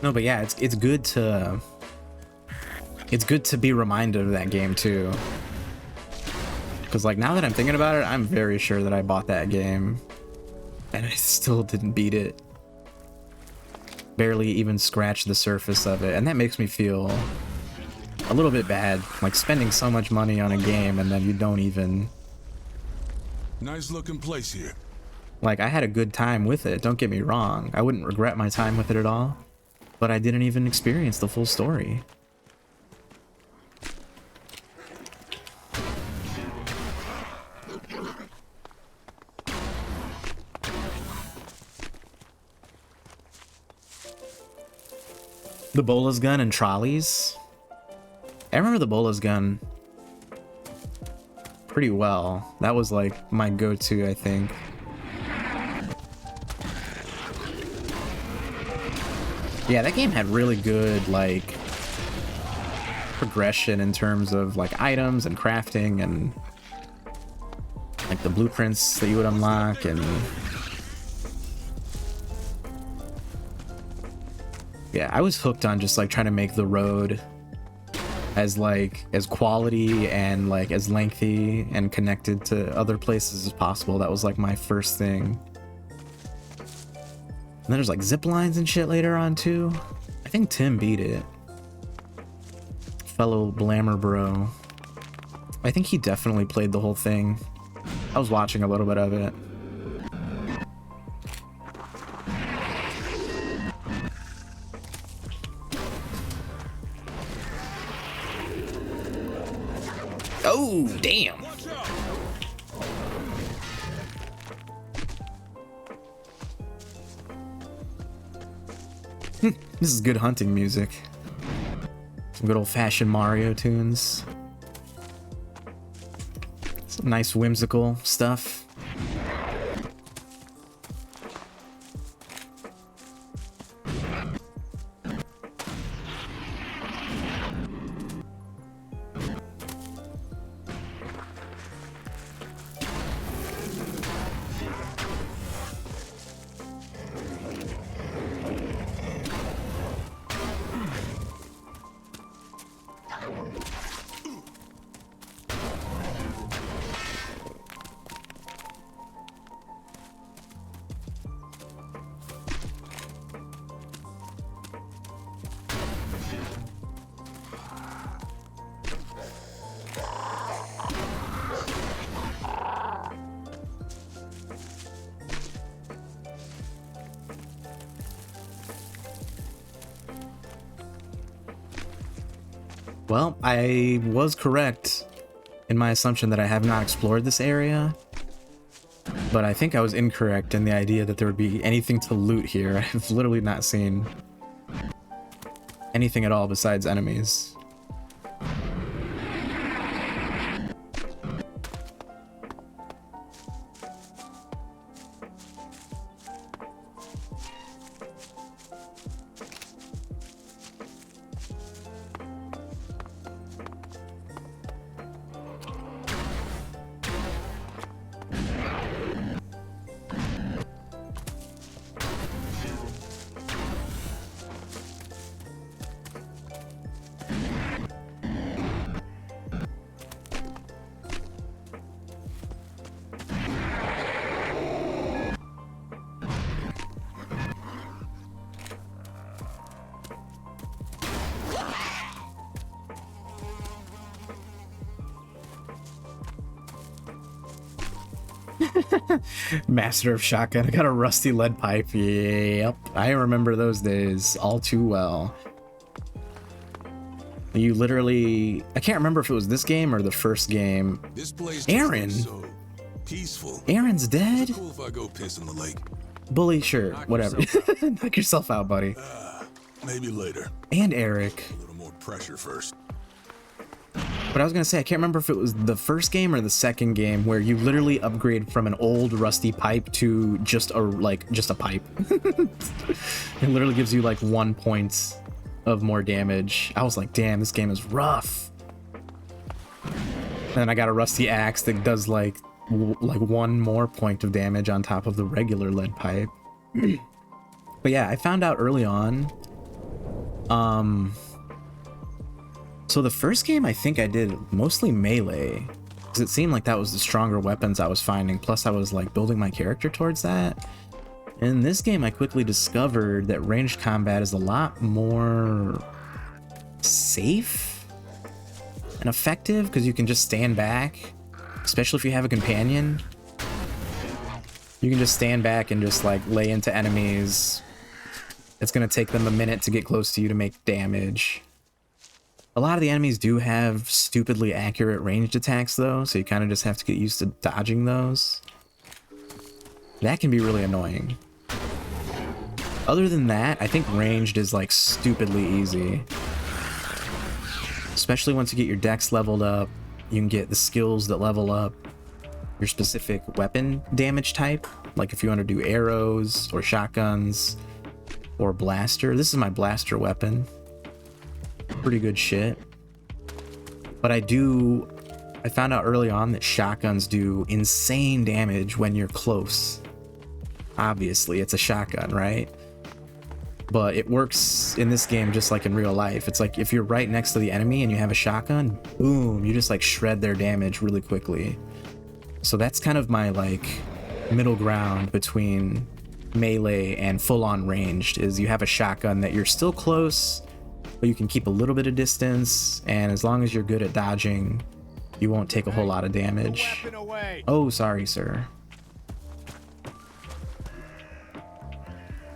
No, but yeah, it's good to be reminded of that game too. Because like, now that I'm thinking about it, I'm very sure that I bought that game and I still didn't beat it. Barely even scratched the surface of it, and that makes me feel a little bit bad, like spending so much money on a game and then you don't even...
Nice looking place here.
Like, I had a good time with it, don't get me wrong. I wouldn't regret my time with it at all. But I didn't even experience the full story. The Bolas gun and trolleys. I remember the Bolas gun pretty well. That was like my go-to, I think. Yeah, that game had really good, like, progression in terms of, like, items and crafting and, like, the blueprints that you would unlock and... Yeah, I was hooked on just, like, trying to make the road as, like, as quality and, like, as lengthy and connected to other places as possible. That was, like, my first thing. And then there's like zip lines and shit later on too. I think Tim beat it. Fellow Blammer bro. I think he definitely played the whole thing. I was watching a little bit of it. Oh, damn. This is good hunting music. Some good old-fashioned Mario tunes. Some nice whimsical stuff. Well, I was correct in my assumption that I have not explored this area, but I think I was incorrect in the idea that there would be anything to loot here. I've literally not seen anything at all besides enemies. Master of Shotgun. I got a rusty lead pipe. Yep, I remember those days all too well. You literally... I can't remember if it was this game or the first game.
This place
Aaron!
so peaceful.
Aaron's dead?
Cool if I go piss in the lake.
Bully, sure. Whatever. Knock yourself out, buddy.
Maybe later.
And Eric.
A little more pressure first.
But I was gonna say, I can't remember if it was the first game or the second game where you literally upgrade from an old rusty pipe to just a pipe. It literally gives you like 1 point of more damage. I was like, damn, this game is rough. And then I got a rusty axe that does like 1 more point of damage on top of the regular lead pipe. But yeah, I found out early on. So the first game, I think I did mostly melee, because it seemed like that was the stronger weapons I was finding, plus I was like building my character towards that. In this game, I quickly discovered that ranged combat is a lot more safe and effective, because you can just stand back, especially if you have a companion. You can just stand back and just like lay into enemies. It's going to take them a minute to get close to you to make damage. A lot of the enemies do have stupidly accurate ranged attacks though, so you kind of just have to get used to dodging those. That can be really annoying. Other than that, I think ranged is like stupidly easy. Especially once you get your dex leveled up, you can get the skills that level up your specific weapon damage type. Like if you want to do arrows or shotguns or blaster. This is my blaster weapon. Pretty good shit. But I found out early on that shotguns do insane damage when you're close. Obviously, it's a shotgun, right? But it works in this game just like in real life. It's like if you're right next to the enemy and you have a shotgun, boom, you just like shred their damage really quickly. So that's kind of my like middle ground between melee and full-on ranged, is you have a shotgun that you're still close, but you can keep a little bit of distance, and as long as you're good at dodging, you won't take a whole lot of damage. Oh, sorry, sir.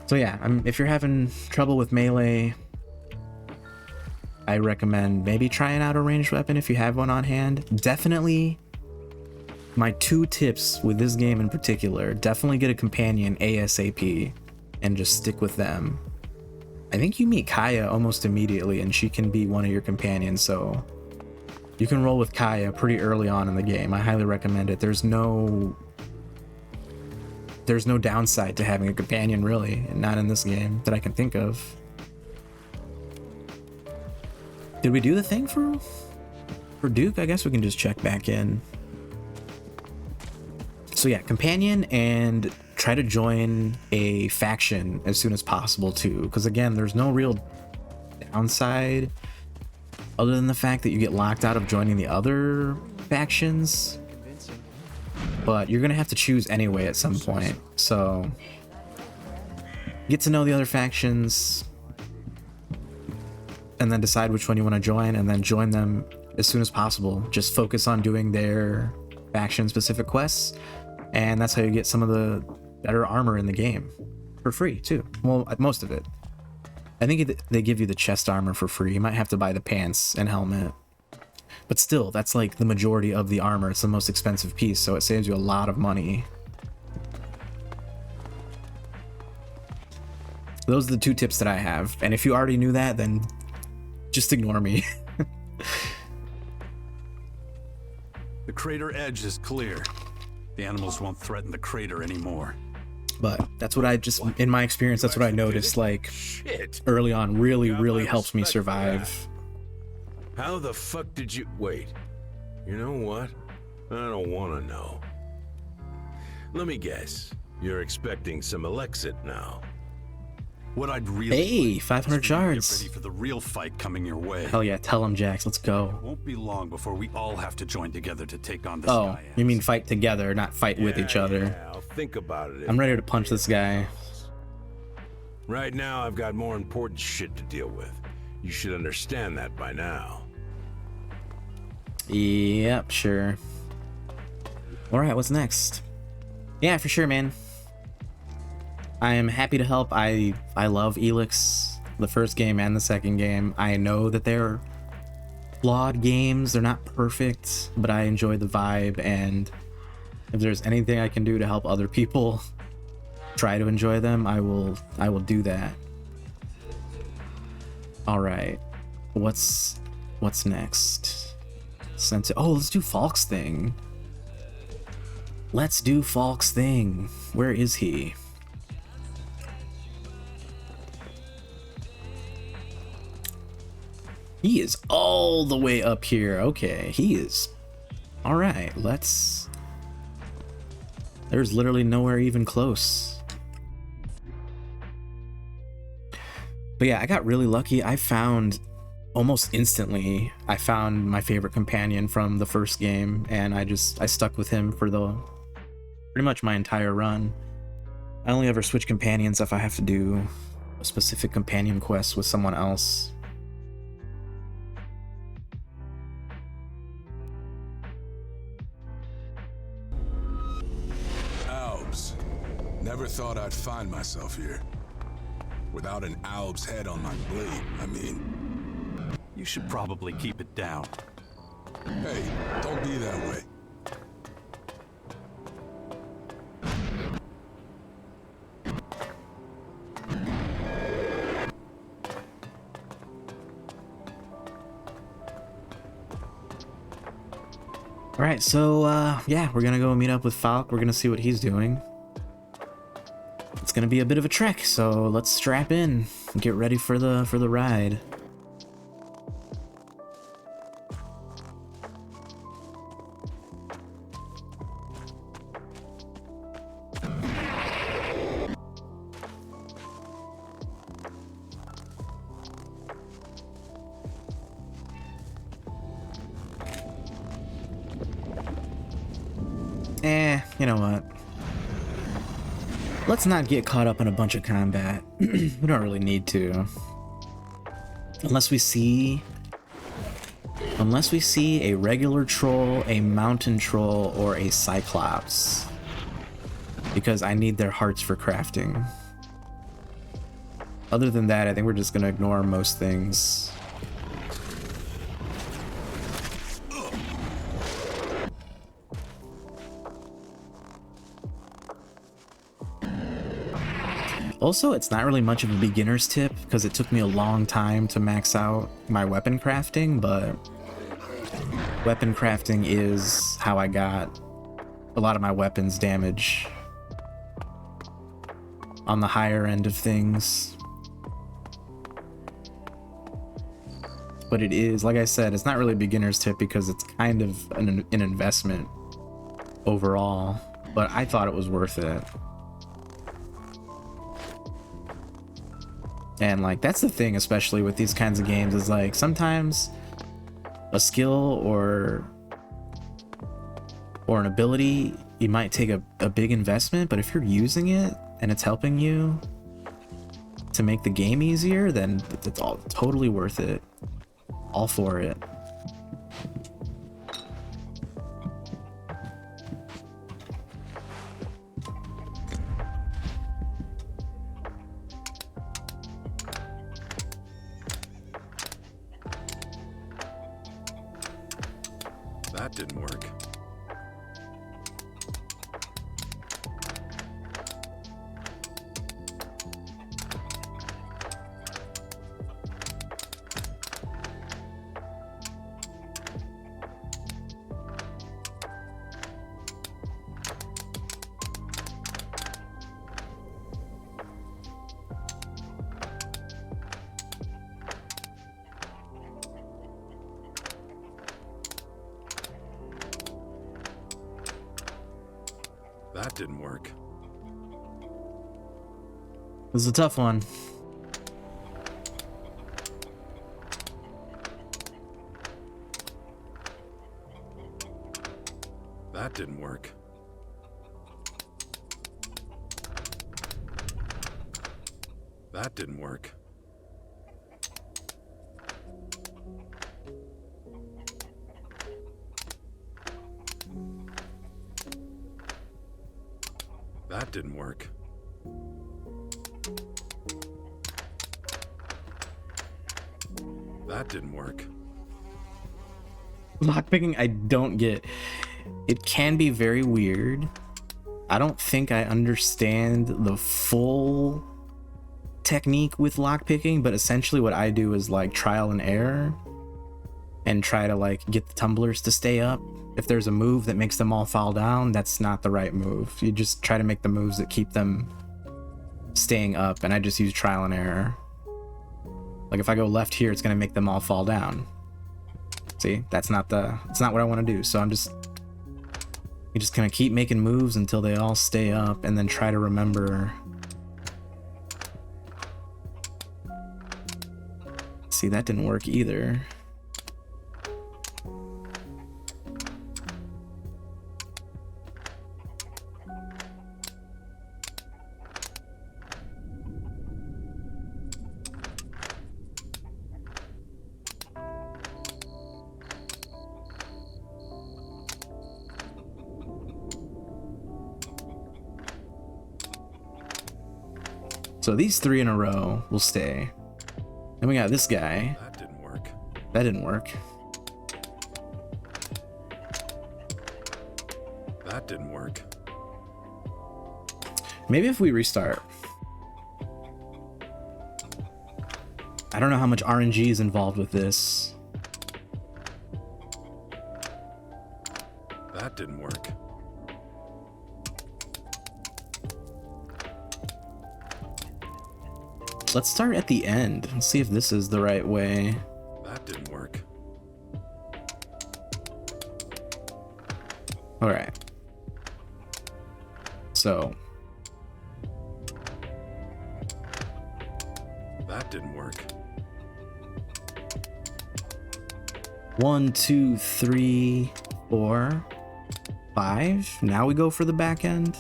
So yeah, if you're having trouble with melee, I recommend maybe trying out a ranged weapon if you have one on hand. Definitely, my 2 tips with this game in particular, definitely get a companion ASAP and just stick with them. I think you meet Kaya almost immediately, and she can be one of your companions, so you can roll with Kaya pretty early on in the game. I highly recommend it. There's no downside to having a companion, really, and not in this game that I can think of. Did we do the thing for Duke? I guess we can just check back in. So yeah, companion, and try to join a faction as soon as possible too, because again, there's no real downside other than the fact that you get locked out of joining the other factions, but you're gonna have to choose anyway at some point. So get to know the other factions and then decide which one you want to join, and then join them as soon as possible. Just focus on doing their faction specific quests, and that's how you get some of the better armor in the game for free too. Well, most of it. I think they give you the chest armor for free. You might have to buy the pants and helmet, but still, that's like the majority of the armor. It's the most expensive piece, so it saves you a lot of money. Those are the 2 tips that I have, and if you already knew that, then just ignore me.
The crater edge is clear. The animals won't threaten the crater anymore.
But that's what I just, in my experience, that's what I noticed, like, early on, really helps me survive.
How the fuck did you... Wait. You know what? I don't want to know. Let me guess. You're expecting some Elexit now.
What I'd really...
Hey, 500 shards.
Get ready for the real fight coming your way.
Hell yeah, tell him, Jax. Let's go.
It won't be long before we all have to join together to take on the
Oh,
Skyans.
you mean fight together, not fight with each other.
Yeah, I'll think about it.
I'm ready to punch this guy.
Right now, I've got more important shit to deal with. You should understand that by now.
Yep, sure. Alright, what's next? Yeah, for sure, man. I am happy to help. I love Elex, the first game and the second game. I know that they're flawed games. They're not perfect, but I enjoy the vibe, and if there's anything I can do to help other people try to enjoy them, I will do that. Alright. What's next? Oh, let's do Falk's thing. Let's do Falk's thing. Where is he? He is all the way up here. Okay, he is. All right, let's... There's literally nowhere even close. But yeah, I got really lucky. I found, almost instantly, I found my favorite companion from the first game, and I stuck with him for pretty much my entire run. I only ever switch companions if I have to do a specific companion quest with someone else.
Never thought I'd find myself here. Without an Alb's head on my blade, I mean.
You should probably keep it down.
Hey, don't be that way.
Alright, so, yeah, we're gonna go meet up with Falk. We're gonna see what he's doing. It's gonna be a bit of a trek, so let's strap in and get ready for the ride. You know what? Let's not get caught up in a bunch of combat. We don't really need to. Unless we see a regular troll, a mountain troll, or a cyclops. Because I need their hearts for crafting. Other than that, I think we're just gonna ignore most things. Also, it's not really much of a beginner's tip because it took me a long time to max out my weapon crafting, but weapon crafting is how I got a lot of my weapons damage on the higher end of things. But it is, like I said, it's not really a beginner's tip because it's kind of an investment overall, but I thought it was worth it. And like, that's the thing, especially with these kinds of games, is like sometimes a skill or an ability, you might take a big investment, but if you're using it and it's helping you to make the game easier, then it's all totally worth it. All for it.
That didn't work. That didn't work.
This is a tough one.
That didn't work. That didn't work. That didn't work. That didn't work.
Lockpicking, I don't get. It can be very weird. I don't think I understand the full technique with lockpicking, but essentially what I do is like trial and error and try to like get the tumblers to stay up. If there's a move that makes them all fall down, that's not the right move. You just try to make the moves that keep them staying up, and I just use trial and error. Like if I go left here, it's gonna make them all fall down. See, it's not what I want to do. So you're just gonna keep making moves until they all stay up, and then try to remember. See, that didn't work either. So these 3 in a row will stay. Then we got this guy.
That didn't work.
That didn't work.
That didn't work.
Maybe if we restart. I don't know how much RNG is involved with this.
That didn't work.
Let's start at the end and see if this is the right way.
That didn't work.
All right. So.
That didn't work.
1, 2, 3, 4, 5. Now we go for the back end.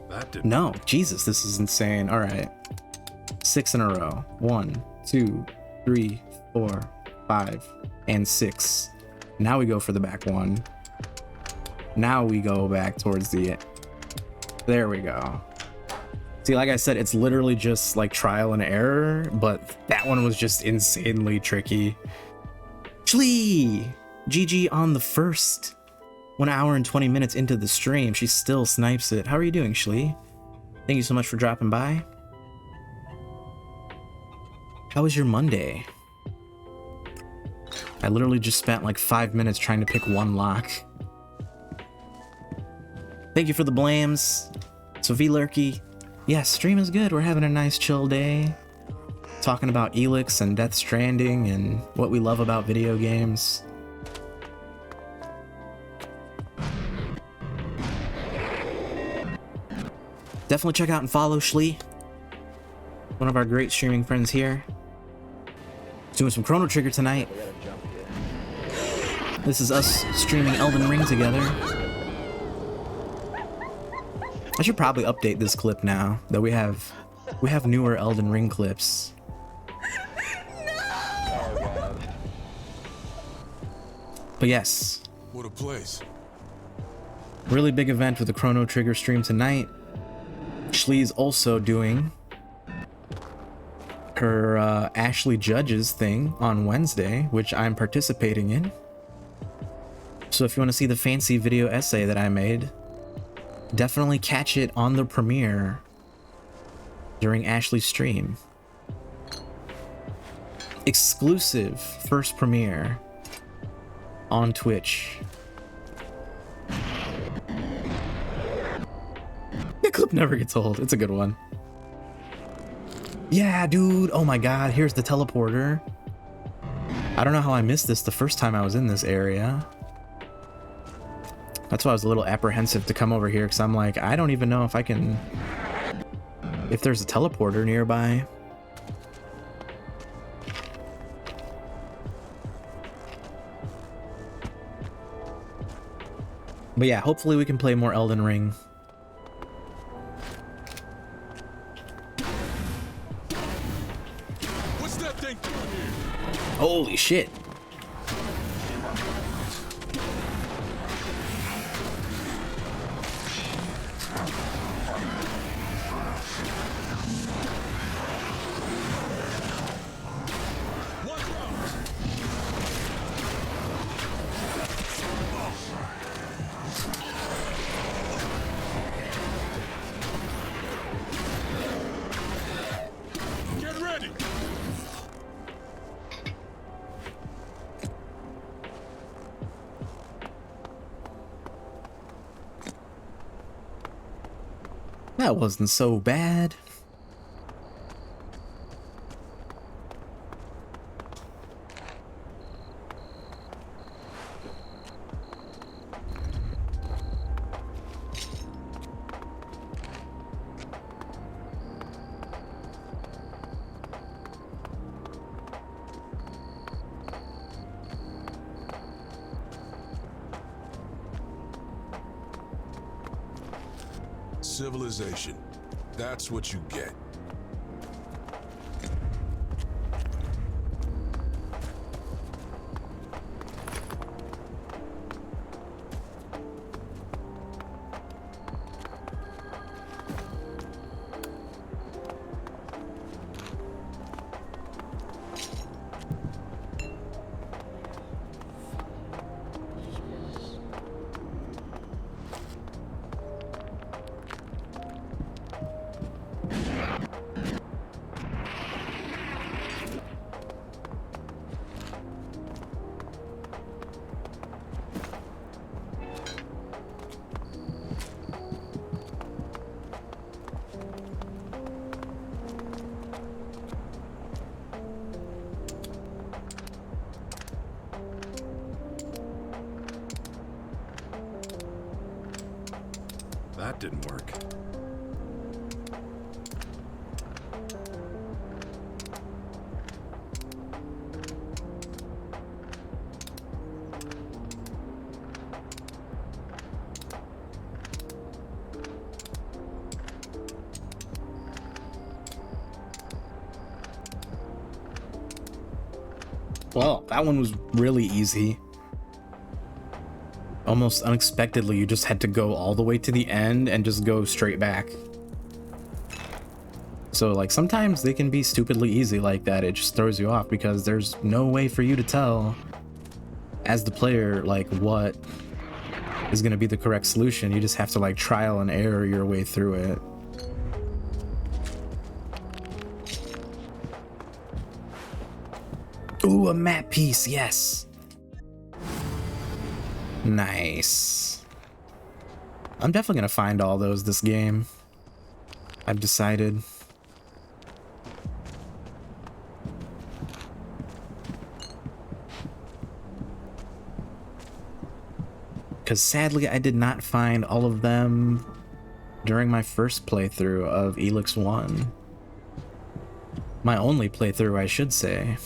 That didn't.
No, Jesus, this is insane. All right. 6 in a row. 1, 2, 3, 4, 5, and 6. Now we go for the back one. Now we go back towards the. There we go. See, like I said, it's literally just like trial and error, but that one was just insanely tricky. Shlee! GG on the first 1 hour and 20 minutes into the stream. She still snipes it. How are you doing, Shlee? Thank you so much for dropping by. How was your Monday? I literally just spent like 5 minutes trying to pick one lock. Thank you for the blames. Sophie Lurky. Yeah, stream is good. We're having a nice chill day. Talking about Elix and Death Stranding and what we love about video games. Definitely check out and follow Shlee, one of our great streaming friends here. Doing some Chrono Trigger tonight. This is us streaming Elden Ring together. I should probably update this clip now that we have newer Elden Ring clips. But yes.
What a place.
Really big event with the Chrono Trigger stream tonight. Shlee's also doing her Ashley Judges thing on Wednesday, which I'm participating in. So if you want to see the fancy video essay that I made, definitely catch it on the premiere during Ashley's stream. Exclusive first premiere on Twitch. The clip never gets old. It's a good one. Yeah, dude. Oh my god, here's the teleporter. I don't know how I missed this the first time I was in this area. That's why I was a little apprehensive to come over here, because I'm like, I don't even know if I can... if there's a teleporter nearby. But yeah, hopefully we can play more Elden Ring.
What's that thing doing here?
Holy shit.
Get ready.
That wasn't so bad.
Civilization. That's what you get.
That didn't work.
Well, that one was really easy. Almost unexpectedly, you just had to go all the way to the end and just go straight back. So, like, sometimes they can be stupidly easy like that. It just throws you off because there's no way for you to tell as the player, like, what is going to be the correct solution. You just have to, like, trial and error your way through it. Ooh, a map piece, yes. Nice. I'm definitely gonna find all those this game. I've decided. Because sadly, I did not find all of them during my first playthrough of ELEX-1. My only playthrough, I should say.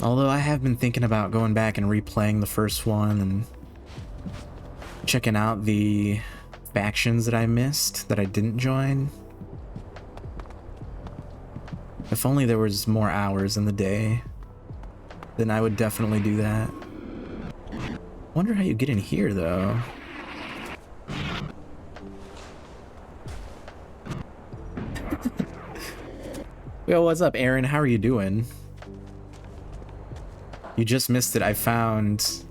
Although I have been thinking about going back and replaying the first one and checking out the factions that I missed, that I didn't join. If only there was more hours in the day, then I would definitely do that. Wonder how you get in here, though. Yo, what's up, Aaron? How are you doing? You just missed it. I found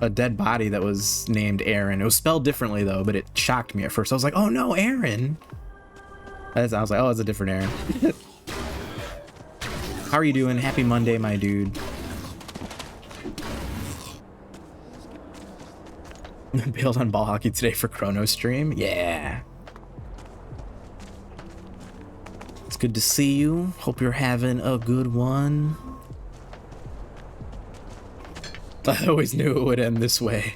a dead body that was named Aaron. It was spelled differently, though, but it shocked me at first. I was like, oh no, Aaron! I was like, oh, it's a different Aaron. How are you doing? Happy Monday, my dude. Bailed on ball hockey today for Chrono stream? Yeah. It's good to see you. Hope you're having a good one. I always knew it would end this way.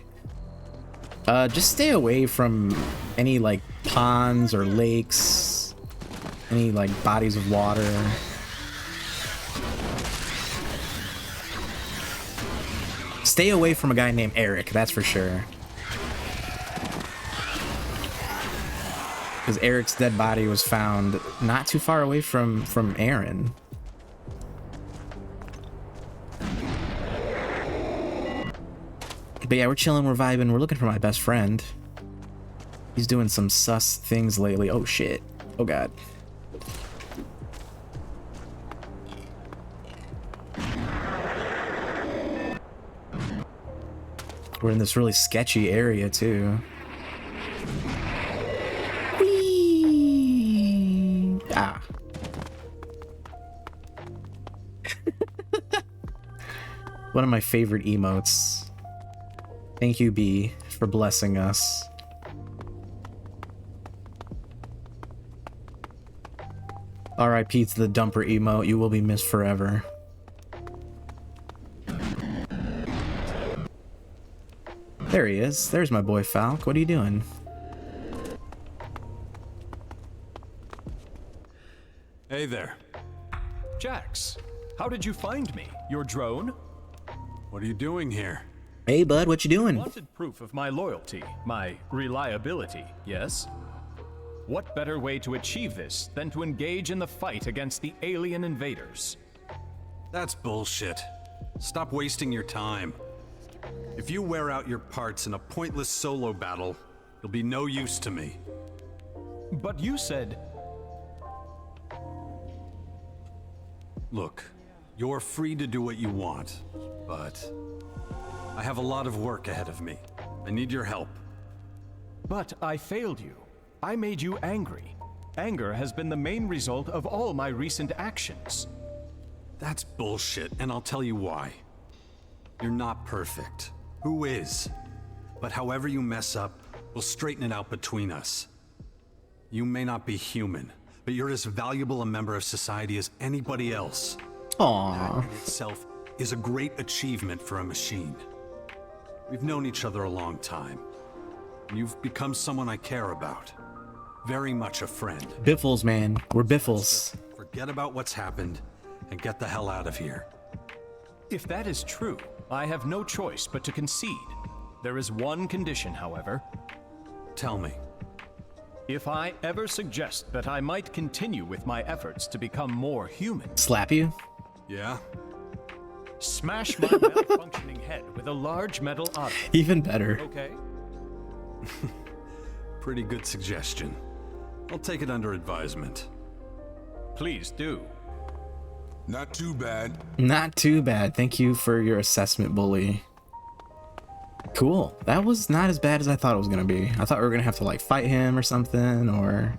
Just stay away from any, like, ponds or lakes. Any, like, bodies of water. Stay away from a guy named Eric, that's for sure. Because Eric's dead body was found not too far away from Aaron. But yeah, we're chilling, we're vibing, we're looking for my best friend. He's doing some sus things lately. Oh shit. Oh god. We're in this really sketchy area too. Whee! Ah. One of my favorite emotes. Thank you, B, for blessing us. R.I.P. to the dumper emote. You will be missed forever. There he is. There's my boy Falk. What are you doing?
Hey there.
Jax, how did you find me? Your drone?
What are you doing here?
Hey, bud, what you doing?
Wanted proof of my loyalty, my reliability, yes? What better way to achieve this than to engage in the fight against the alien invaders?
That's bullshit. Stop wasting your time. If you wear out your parts in a pointless solo battle, you'll be no use to me.
But you said...
Look, you're free to do what you want, but I have a lot of work ahead of me. I need your help.
But I failed you. I made you angry. Anger has been the main result of all my recent actions.
That's bullshit, and I'll tell you why. You're not perfect. Who is? But however you mess up, we'll straighten it out between us. You may not be human, but you're as valuable a member of society as anybody else.
Aww.
That in itself is a great achievement for a machine. We've known each other a long time. And you've become someone I care about. Very much a friend.
Biffles, man. We're Biffles.
Forget about what's happened and get the hell out of here.
If that is true, I have no choice but to concede. There is one condition, however.
Tell me.
If I ever suggest that I might continue with my efforts to become more human...
Slap you?
Yeah?
Smash my malfunctioning head with a large metal object.
Even better.
Okay?
Pretty good suggestion. I'll take it under advisement.
Please do.
Not too bad.
Not too bad. Thank you for your assessment, bully. Cool. That was not as bad as I thought it was gonna be. I thought we were gonna have to like fight him or something, or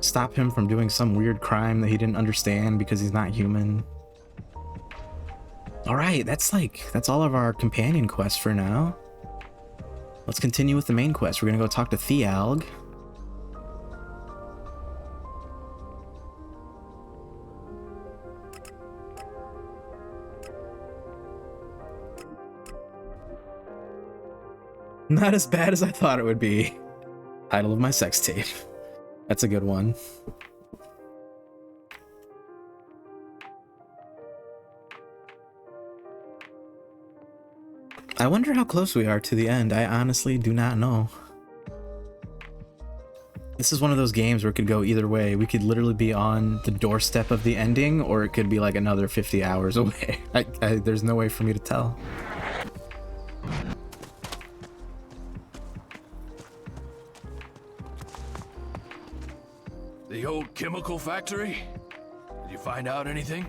stop him from doing some weird crime that he didn't understand because he's not human. All right, that's all of our companion quests for now. Let's continue with the main quest. We're gonna go talk to Thialg. Not as bad as I thought it would be. Title of my sex tape. That's a good one. I wonder how close we are to the end. I honestly do not know. This is one of those games where it could go either way. We could literally be on the doorstep of the ending, or it could be like another 50 hours away. There's no way for me to tell.
The old chemical factory? Did you find out anything?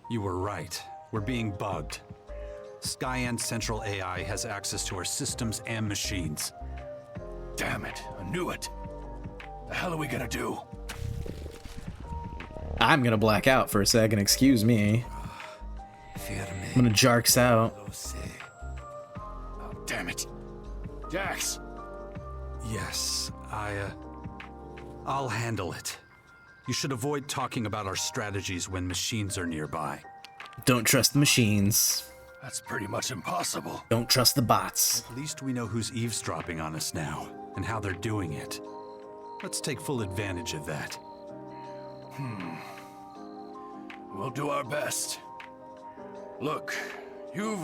You were right. We're being bugged. Skyend's central AI has access to our systems and machines.
Damn it, I knew it. The hell are we gonna do?
I'm gonna black out for a second, excuse me. I'm gonna jarks out.
Oh, damn it. Jax!
Yes, I'll handle it. You should avoid talking about our strategies when machines are nearby.
Don't trust the machines.
That's pretty much impossible.
Don't trust the bots.
At least we know who's eavesdropping on us now, and how they're doing it. Let's take full advantage of that.
We'll do our best. Look, you've,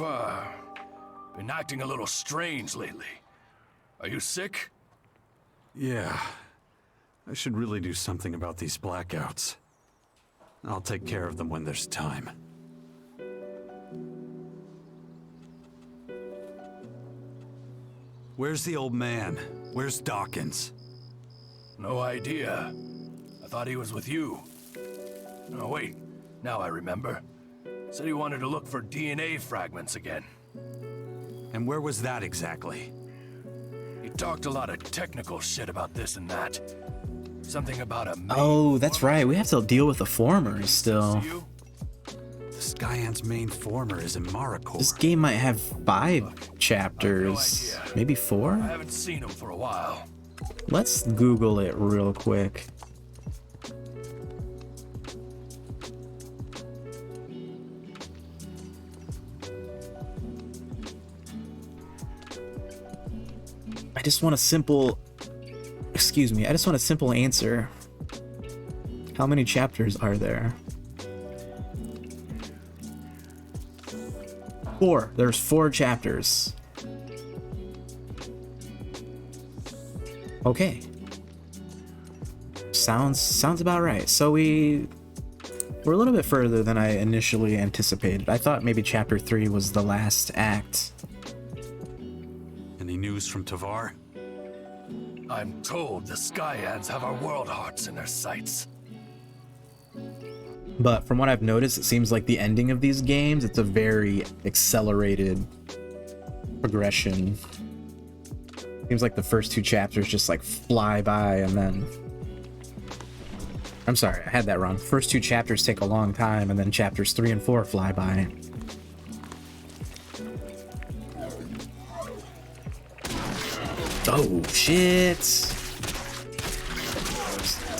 been acting a little strange lately. Are you sick?
Yeah. I should really do something about these blackouts. I'll take care of them when there's time. Where's the old man? Where's Dawkins?
No idea. I thought he was with you. Oh, wait. Now I remember. Said he wanted to look for DNA fragments again.
And where was that exactly?
He talked a lot of technical shit about this and that. Something about a...
Oh, that's right. We have to deal with the formers still.
Skyend's main former is in Maricor.
This game might have 5 chapters, maybe 4?
I haven't seen him for a while.
Let's Google it real quick. I just want a simple... Excuse me, I just want a simple answer. How many chapters are there? 4. There's 4 chapters. Okay. Sounds about right. So we're a little bit further than I initially anticipated. I thought maybe chapter 3 was the last act.
Any news from Tavar?
I'm told the Skyends have our world hearts in their sights.
But from what I've noticed, it seems like the ending of these games, it's a very accelerated progression. Seems like the first 2 chapters just like fly by, and then... I'm sorry, I had that wrong. First 2 chapters take a long time, and then chapters 3 and 4 fly by. Oh, shit! It's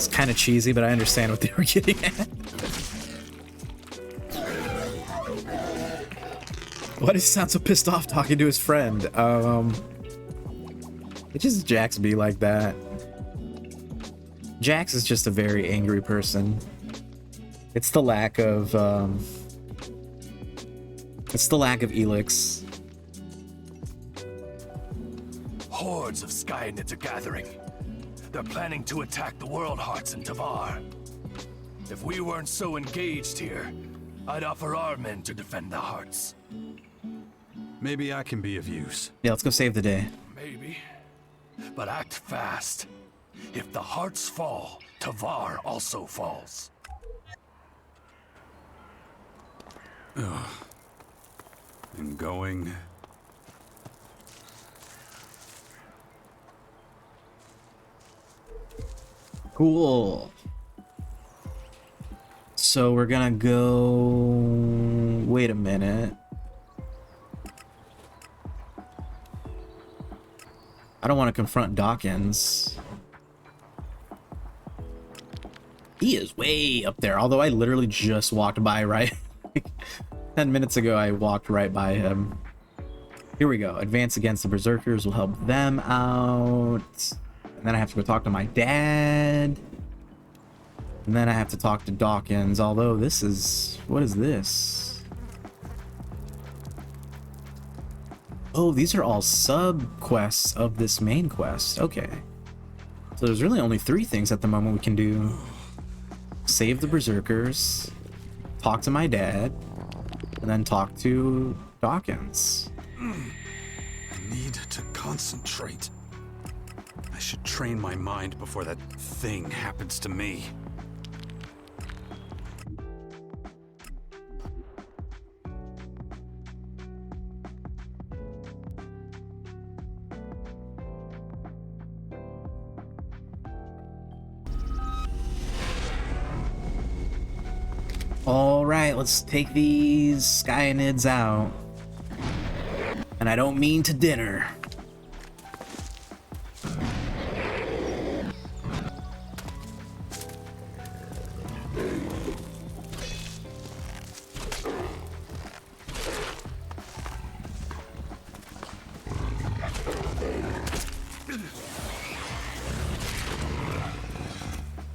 kind of cheesy, but I understand what they were getting at. Why does he sound so pissed off talking to his friend? It just Jax be like that. Jax is just a very angry person. It's the lack of Elix.
Hordes of Skyenids are gathering. They're planning to attack the World Hearts in Tavar. If we weren't so engaged here, I'd offer our men to defend the Hearts.
Maybe I can be of use.
Yeah, let's go save the day.
Maybe. But act fast. If the Hearts fall, Tavar also falls.
Ugh. And going
Cool. So we're gonna go... Wait a minute. I don't want to confront Dawkins. He is way up there, although I literally just walked by right... 10 minutes ago, I walked right by him. Here we go. Advance against the Berserkers will help them out. And then I have to go talk to my dad. And then I have to talk to Dawkins, although this is... What is this? Oh, these are all sub-quests of this main quest. Okay. So there's really only 3 things at the moment we can do. Save the Berserkers, talk to my dad, and then talk to Dawkins.
I need to concentrate. I should train my mind before that thing happens to me.
Alright, let's take these Skyanids out. And I don't mean to dinner.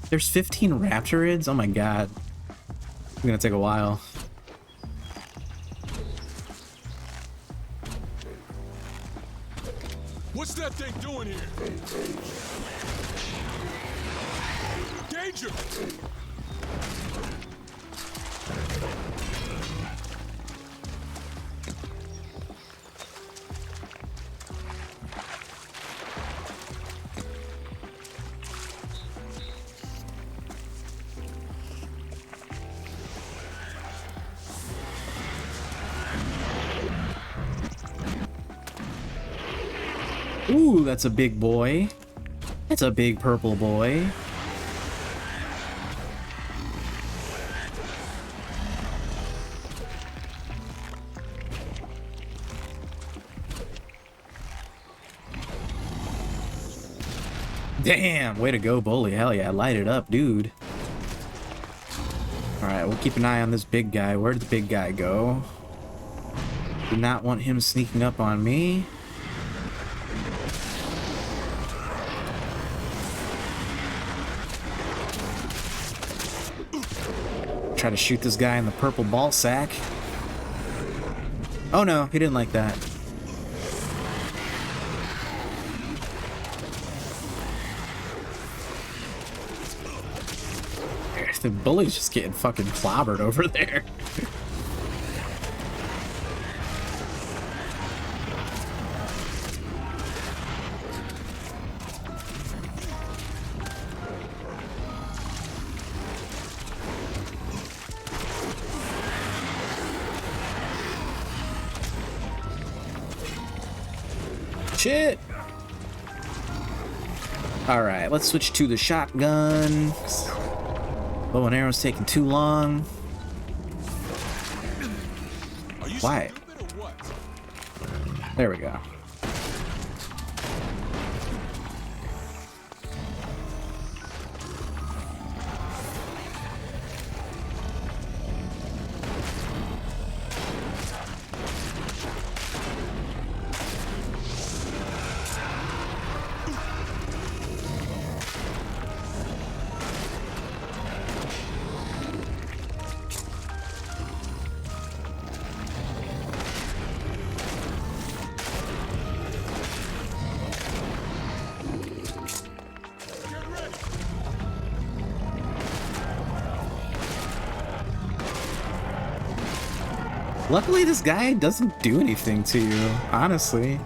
There's 15 Raptorids? Oh my god. It's gonna take a while.
What's that thing doing here? Danger!
Ooh, that's a big boy. That's a big purple boy. Damn, way to go, Bully. Hell yeah, light it up, dude. Alright, we'll keep an eye on this big guy. Where did the big guy go? Do not want him sneaking up on me. Try to shoot this guy in the purple ball sack. Oh no, he didn't like that. The bully's just getting fucking clobbered over there. Shit. Alright, let's switch to the shotgun. Bow and arrow's taking too long. Why? There we go. Luckily, this guy doesn't do anything to you, honestly.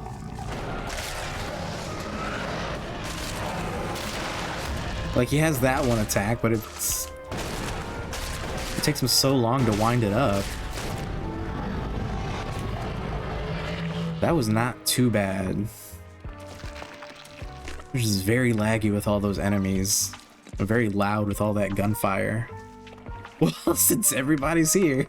Like, he has that one attack, but it takes him so long to wind it up. That was not too bad. It's just very laggy with all those enemies. Very loud with all that gunfire. Well, since everybody's here.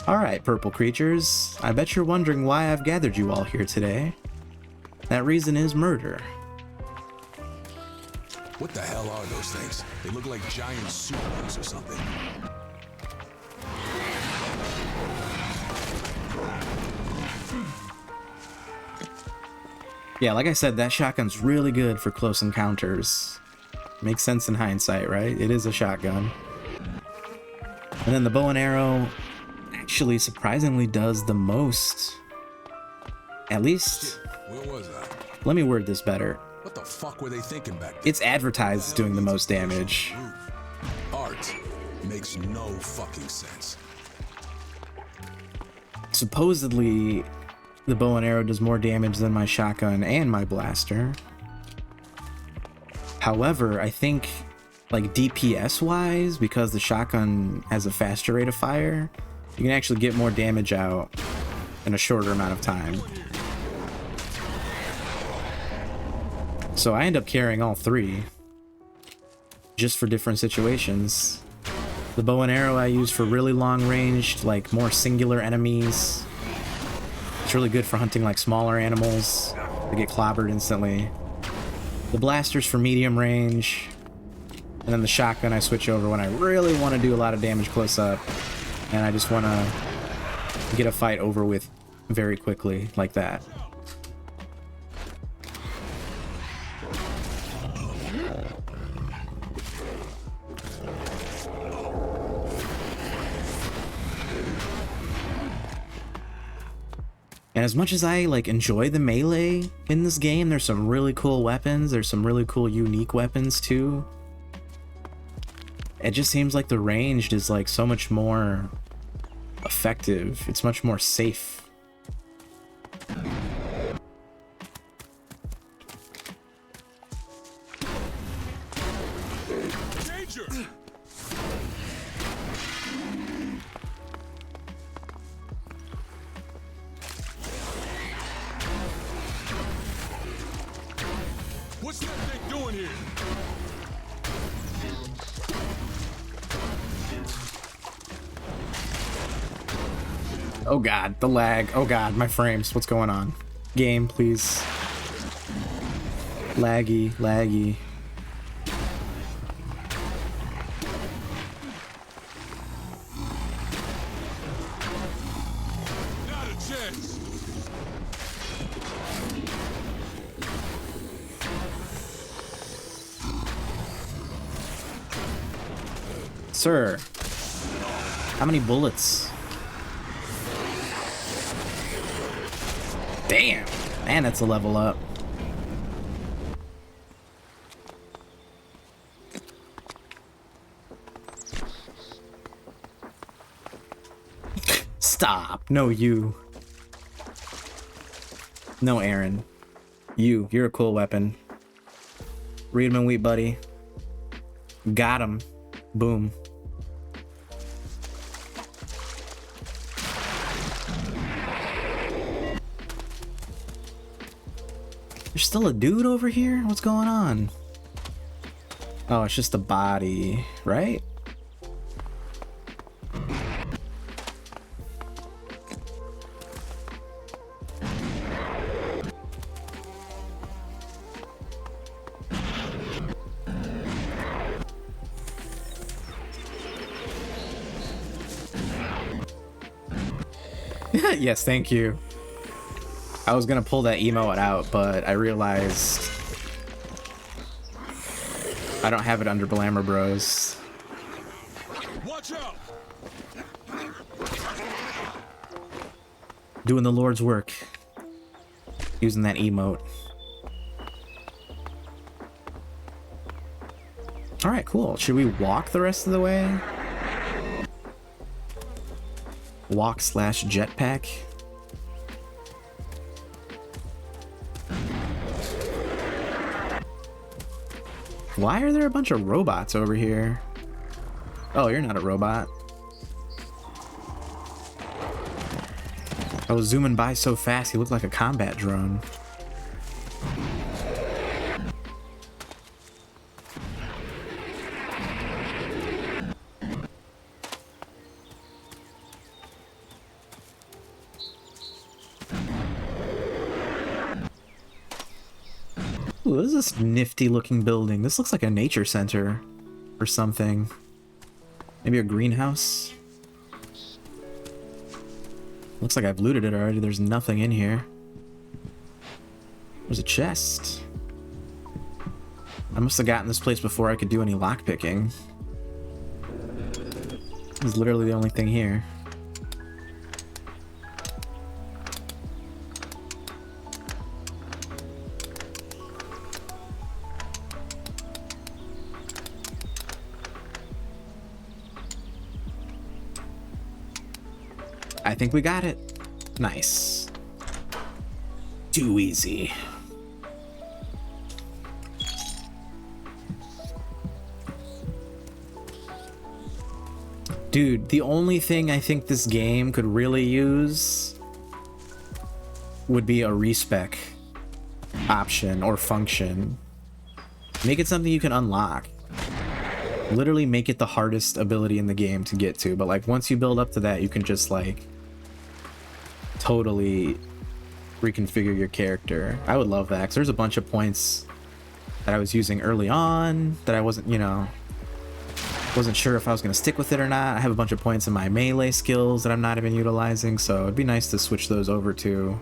Alright, purple creatures. I bet you're wondering why I've gathered you all here today. That reason is murder.
What the hell are those things? They look like giant soup bugs or something.
Yeah, like I said, that shotgun's really good for close encounters. Makes sense in hindsight, right? It is a shotgun. And then the bow and arrow actually surprisingly does the most. At least...
Where was I?
Let me word this better.
What the fuck were they thinking back then?
It's advertised as doing the most damage.
Art makes no fucking sense.
Supposedly, the bow and arrow does more damage than my shotgun and my blaster. However, I think, like DPS-wise, because the shotgun has a faster rate of fire, you can actually get more damage out in a shorter amount of time. So I end up carrying all three, just for different situations. The bow and arrow I use for really long ranged, like more singular enemies. It's really good for hunting like smaller animals that get clobbered instantly. The blaster's for medium range. And then the shotgun I switch over when I really want to do a lot of damage close up. And I just want to get a fight over with very quickly, like that. And as much as I like enjoy the melee in this game, there's some really cool weapons. There's some really cool unique weapons too. It just seems like the ranged is like so much more effective. It's much more safe.
Danger! What's that thing doing here?
Oh god, the lag. Oh god, my frames. What's going on? Game, please. Laggy, laggy.
Not a chance.
Sir, how many bullets? Damn! Man, that's a level up. Stop. No, you. No, Aaron. You're a cool weapon. Read him and wheat, buddy. Got him. Boom. There's still a dude over here? What's going on? Oh, it's just a body, right? Yes, thank you. I was gonna pull that emote out, but I realized I don't have it under Glamour Bros.
Watch out!
Doing the Lord's work. Using that emote. Alright, cool. Should we walk the rest of the way? Walk/jetpack. Why are there a bunch of robots over here? Oh, you're not a robot. I was zooming by so fast, he looked like a combat drone. Ooh, this is this nifty looking building. This looks like a nature center or something. Maybe a greenhouse. Looks like I've looted it already. There's nothing in here. There's a chest. I must have gotten this place before I could do any lockpicking. This is literally the only thing here. I think we got it. Nice. Too easy. Dude, the only thing I think this game could really use would be a respec option or function. Make it something you can unlock. Literally make it the hardest ability in the game to get to, but like once you build up to that, you can just like totally reconfigure your character. I would love that, because there's a bunch of points that I was using early on that I wasn't, you know, wasn't sure if I was going to stick with it or not. I have a bunch of points in my melee skills that I'm not even utilizing, so it'd be nice to switch those over to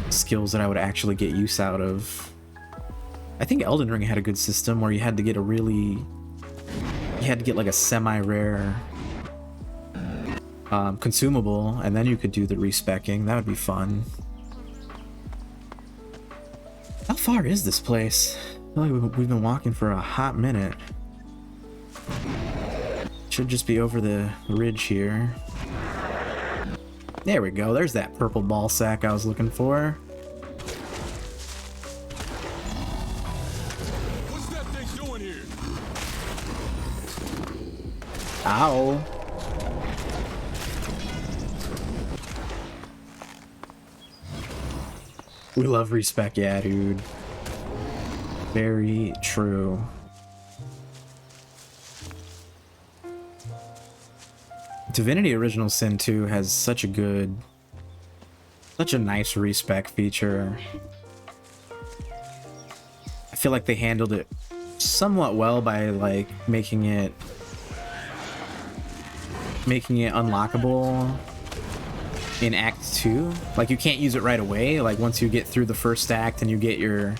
skills that I would actually get use out of. I think Elden Ring had a good system where you had to get a really... You had to get like a semi-rare consumable, and then you could do the respecking. That would be fun. How far is this place? I feel like we've been walking for a hot minute. Should just be over the ridge here. There we go. There's that purple ball sack I was looking for.
What's that thing doing here?
Ow. We love respec, yeah, dude. Very true. Divinity Original Sin 2 has such a nice respec feature. I feel like they handled it somewhat well by like making it unlockable in Act 2. Like you can't use it right away. Like once you get through the first act and you get your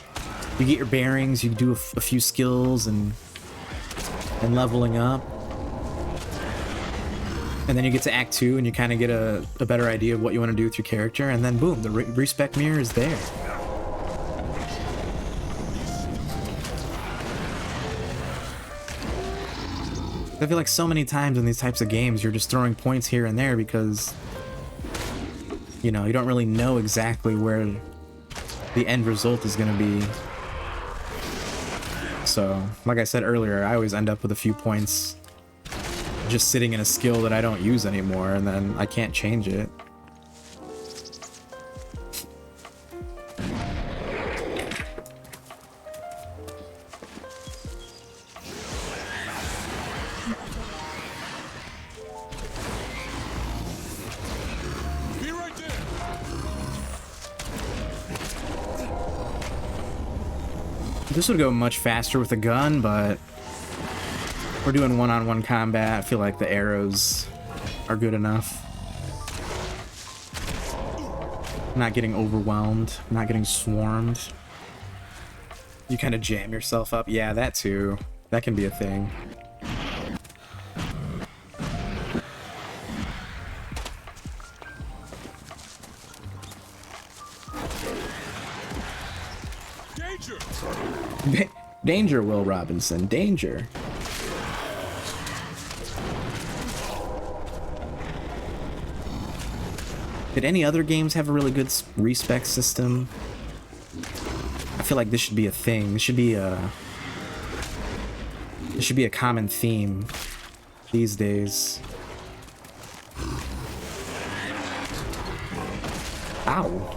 bearings, you do a few skills and leveling up. And then you get to Act 2 and you kind of get a better idea of what you want to do with your character, and then boom, the respec mirror is there. I feel like so many times in these types of games you're just throwing points here and there because, you know, you don't really know exactly where the end result is going to be. So, like I said earlier, I always end up with a few points just sitting in a skill that I don't use anymore, and then I can't change it.
Be right there.
This would go much faster with a gun, but we're doing one-on-one combat. I feel like the arrows are good enough. I'm not getting overwhelmed. I'm not getting swarmed. You kind of jam yourself up. Yeah, that too. That can be a thing.
Danger!
Danger, Will Robinson. Danger. Did any other games have a really good respec system? I feel like this should be a thing. This should be a common theme these days. Ow.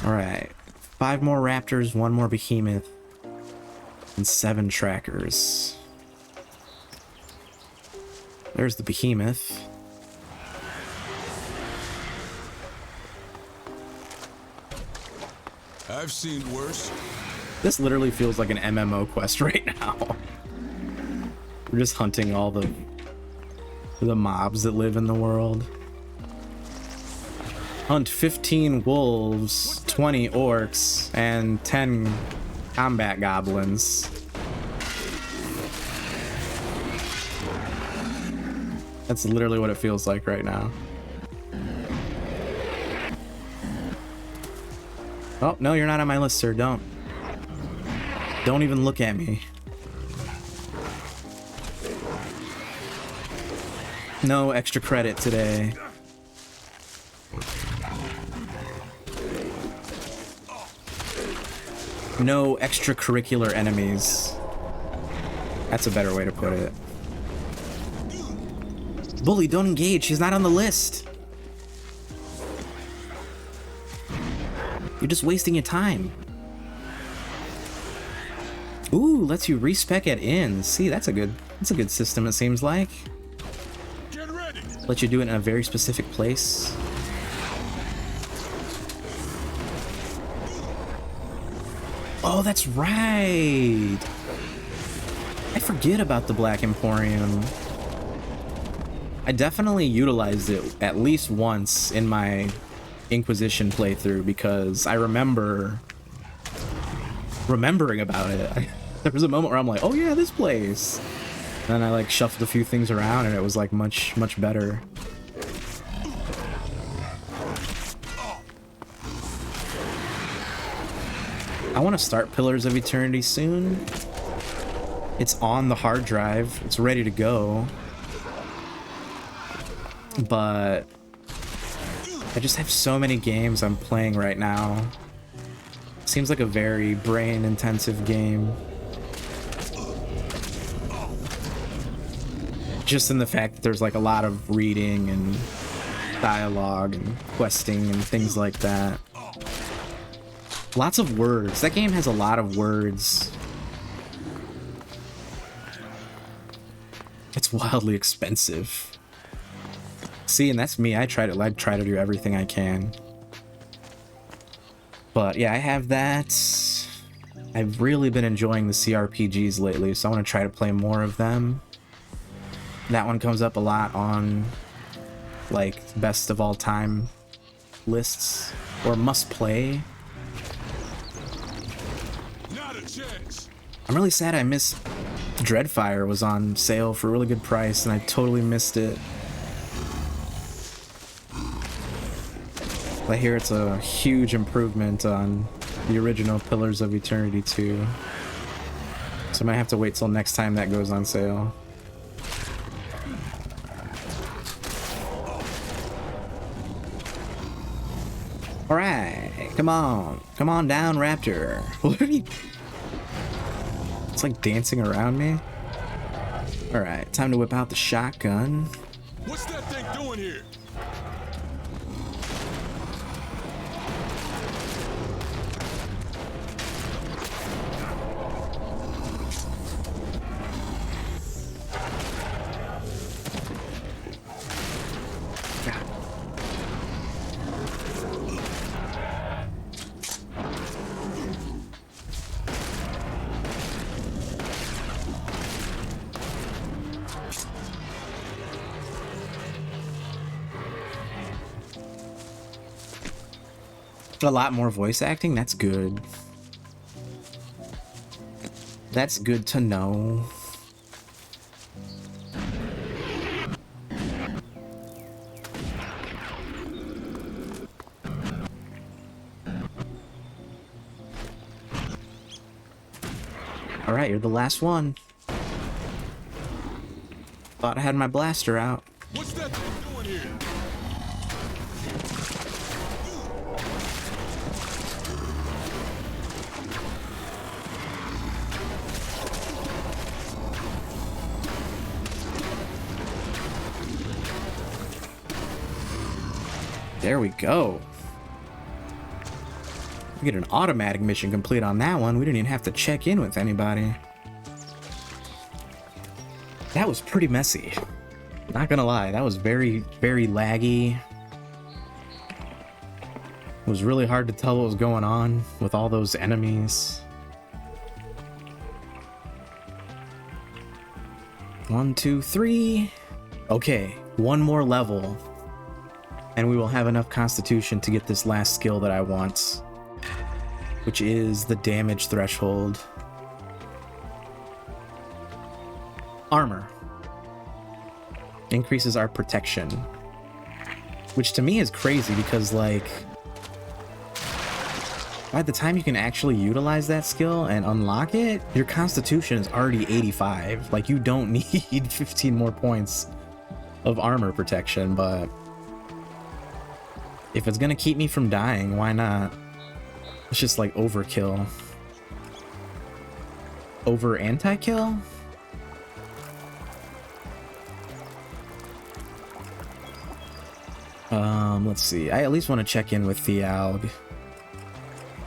Alright. 5 more raptors, 1 more behemoth, and 7 trackers. There's the behemoth.
I've seen worse.
This literally feels like an MMO quest right now. We're just hunting all the mobs that live in the world. Hunt 15 wolves, 20 orcs, and 10 combat goblins. That's literally what it feels like right now. Oh, no, you're not on my list, sir. Don't even look at me. No extra credit today. No extracurricular enemies. That's a better way to put it. Bully, don't engage. She's not on the list. You're just wasting your time. Ooh, lets you respec at inns. See, that's a good system, it seems like.
Get ready.
Let you do it in a very specific place. Oh, that's right. I forget about the Black Emporium. I definitely utilized it at least once in my Inquisition playthrough because I remembering about it. There was a moment where I'm like, oh yeah, this place. And then I like shuffled a few things around and it was like much better. I want to start Pillars of Eternity soon. It's on the hard drive. It's ready to go. But I just have so many games I'm playing right now. Seems like a very brain-intensive game. Just in the fact that there's like a lot of reading and dialogue and questing and things like that. Lots of words. That game has a lot of words. It's wildly expensive. See, and that's me. I try to do everything I can. But yeah, I have that. I've really been enjoying the CRPGs lately, so I want to try to play more of them. That one comes up a lot on like best of all time lists or must play.
Not a chance.
I'm really sad I missed Dreadfire. Was on sale for a really good price and I totally missed it. I hear it's a huge improvement on the original Pillars of Eternity 2. So I might have to wait till next time that goes on sale. Alright, come on down, Raptor. What are you... It's like dancing around me. Alright, time to whip out the shotgun.
What's that thing doing here?
A lot more voice acting? That's good. That's good to know. Alright, you're the last one. Thought I had my blaster out.
What's that thing doing here?
There we go. We get an automatic mission complete on that one. We didn't even have to check in with anybody. That was pretty messy. Not gonna lie, that was very, very laggy. was really hard to tell what was going on with all those enemies. 1, 2, 3. Okay, one more level, and we will have enough constitution to get this last skill that I want, which is the damage threshold. Armor. Increases our protection. Which to me is crazy because, like, by the time you can actually utilize that skill and unlock it, your constitution is already 85. Like, you don't need 15 more points of armor protection, but if it's gonna keep me from dying, why not? It's just like overkill. Over anti-kill? Let's see. I at least want to check in with the Alg.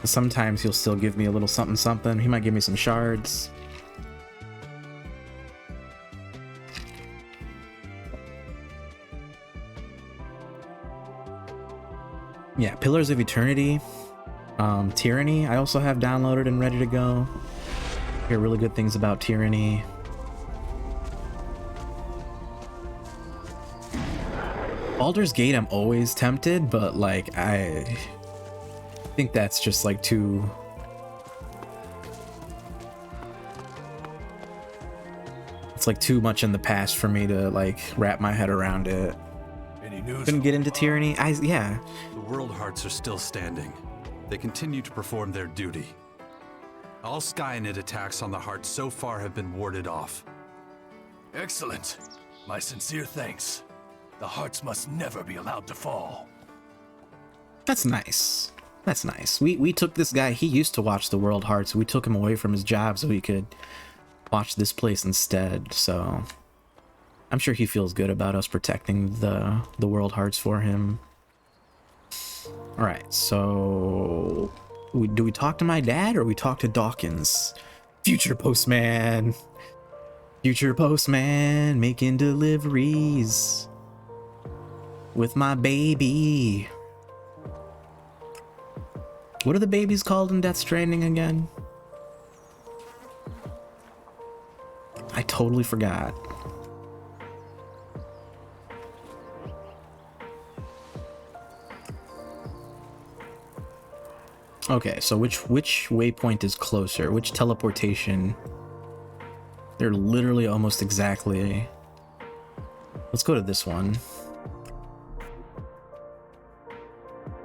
Sometimes he'll still give me a little something something. He might give me some shards. Yeah, Pillars of Eternity. Tyranny, I also have downloaded and ready to go. Hear really good things about Tyranny. Baldur's Gate, I'm always tempted, but like I think that's just like too... It's like too much in the past for me to like wrap my head around it. Couldn't get into Tyranny. Yeah.
The World Hearts are still standing. They continue to perform their duty. All Skynet attacks on the Heart so far have been warded off.
Excellent. My sincere thanks. The Hearts must never be allowed to fall.
That's nice. That's nice. We took this guy, he used to watch the World Hearts. We took him away from his job so he could watch this place instead. So I'm sure he feels good about us protecting the World Hearts for him. All right, so do we talk to my dad or we talk to Dawkins? Future Postman. Future Postman making deliveries with my baby. What are the babies called in Death Stranding again? I totally forgot. Okay, so which waypoint is closer? Which teleportation? They're literally almost exactly. Let's go to this one.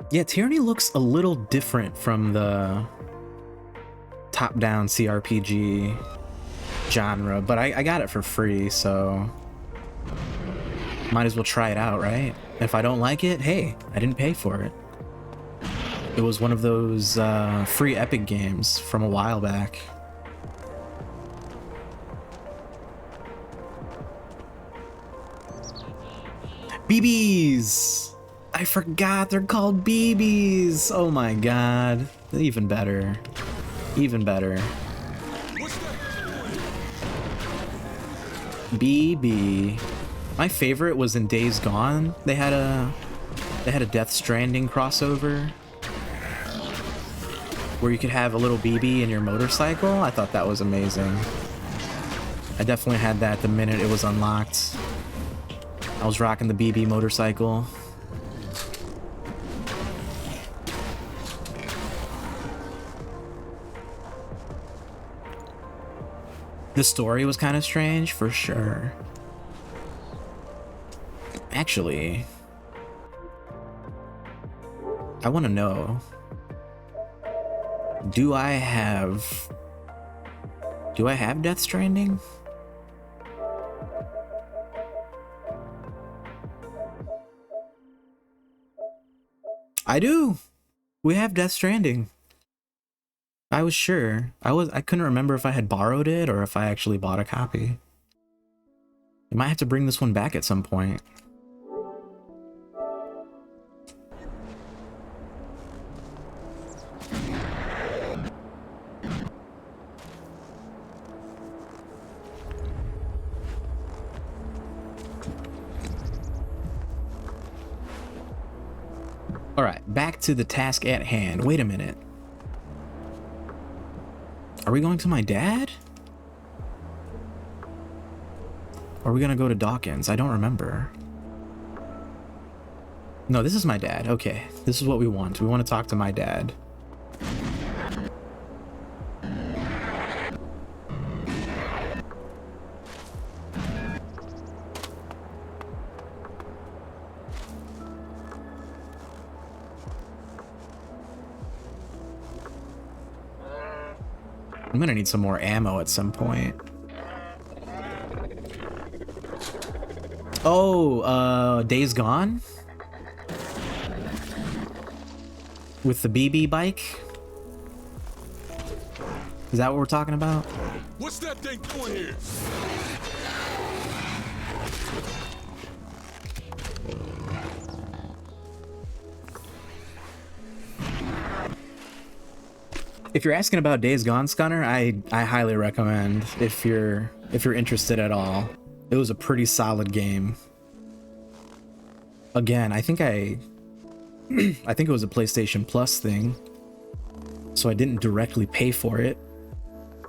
Yeah, Tyranny looks a little different from the top-down CRPG genre, but I got it for free, so might as well try it out, right? If I don't like it, hey, I didn't pay for it. It was one of those free Epic games from a while back. BBs! I forgot they're called BBs! Oh my god. Even better. Even better. BB. My favorite was in Days Gone. They had a Death Stranding crossover where you could have a little BB in your motorcycle. I thought that was amazing. I definitely had that the minute it was unlocked. I was rocking the BB motorcycle. The story was kind of strange, for sure. Actually, I want to know, do I have Death Stranding? I do. We have Death Stranding. I was sure. I couldn't remember if I had borrowed it or if I actually bought a copy. I might have to bring this one back at some point. Alright, back to the task at hand. Wait a minute. Are we going to my dad? Or are we gonna go to Dawkins? I don't remember. No, this is my dad. Okay, this is what we want. We want to talk to my dad. I'm gonna need some more ammo at some point. Oh, Days Gone? With the BB bike? Is that what we're talking about?
What's that thing doing here?
If you're asking about Days Gone, Scunner, I highly recommend if you're interested at all. It was a pretty solid game. Again, I think it was a PlayStation Plus thing, so I didn't directly pay for it.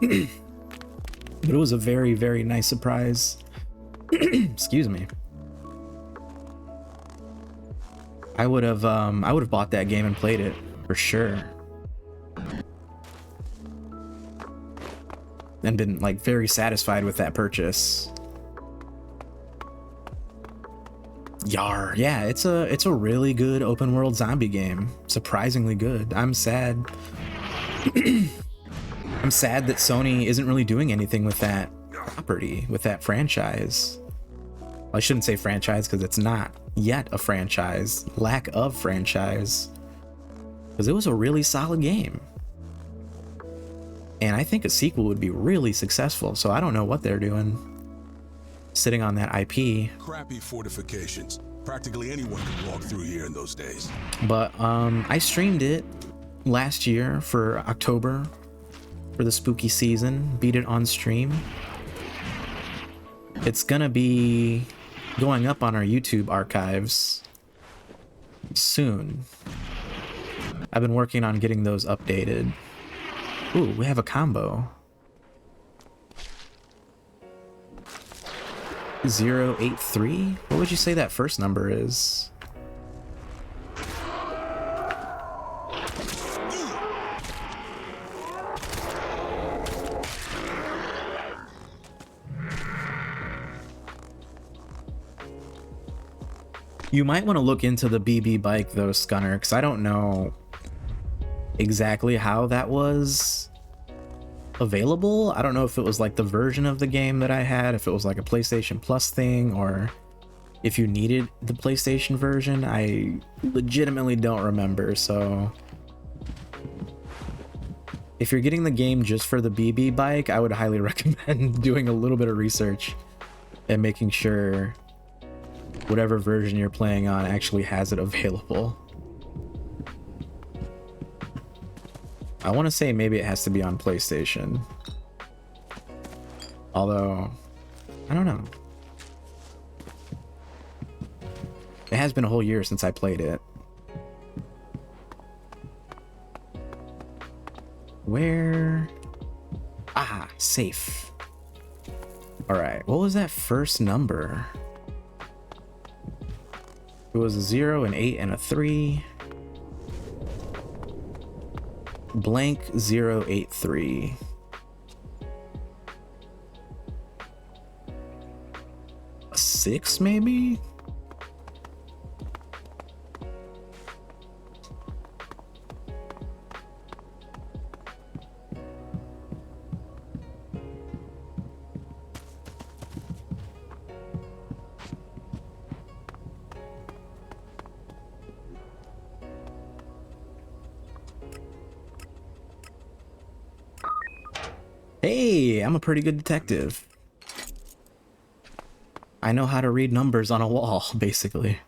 But it was a very, very nice surprise. Excuse me. I would have bought that game and played it for sure. And been like very satisfied with that purchase. Yar, yeah, it's a really good open world zombie game. Surprisingly good. I'm sad. I'm sad that Sony isn't really doing anything with that property, with that franchise. Well, I shouldn't say franchise because it's not yet a franchise. Lack of franchise. Because it was a really solid game. And I think a sequel would be really successful, so I don't know what they're doing. Sitting on that IP.
Crappy fortifications. Practically anyone could walk through here in those days.
But I streamed it last year for October for the spooky season. Beat it on stream. It's gonna be going up on our YouTube archives soon. I've been working on getting those updated. Ooh, we have a combo. 083? What would you say that first number is? You might want to look into the BB bike though, Scunner, because I don't know exactly how that was available. I don't know if it was like the version of the game that I had, if it was like a PlayStation Plus thing, or if you needed the PlayStation version. I legitimately don't remember, so if you're getting the game just for the BB bike, I would highly recommend doing a little bit of research and making sure whatever version you're playing on actually has it available. I want to say maybe it has to be on PlayStation. Although, I don't know. It has been a whole year since I played it. Where? Ah, safe. Alright, what was that first number? It was a 0, an 8, and a 3. Blank 083. A 6 maybe? Hey, I'm a pretty good detective. I know how to read numbers on a wall, basically.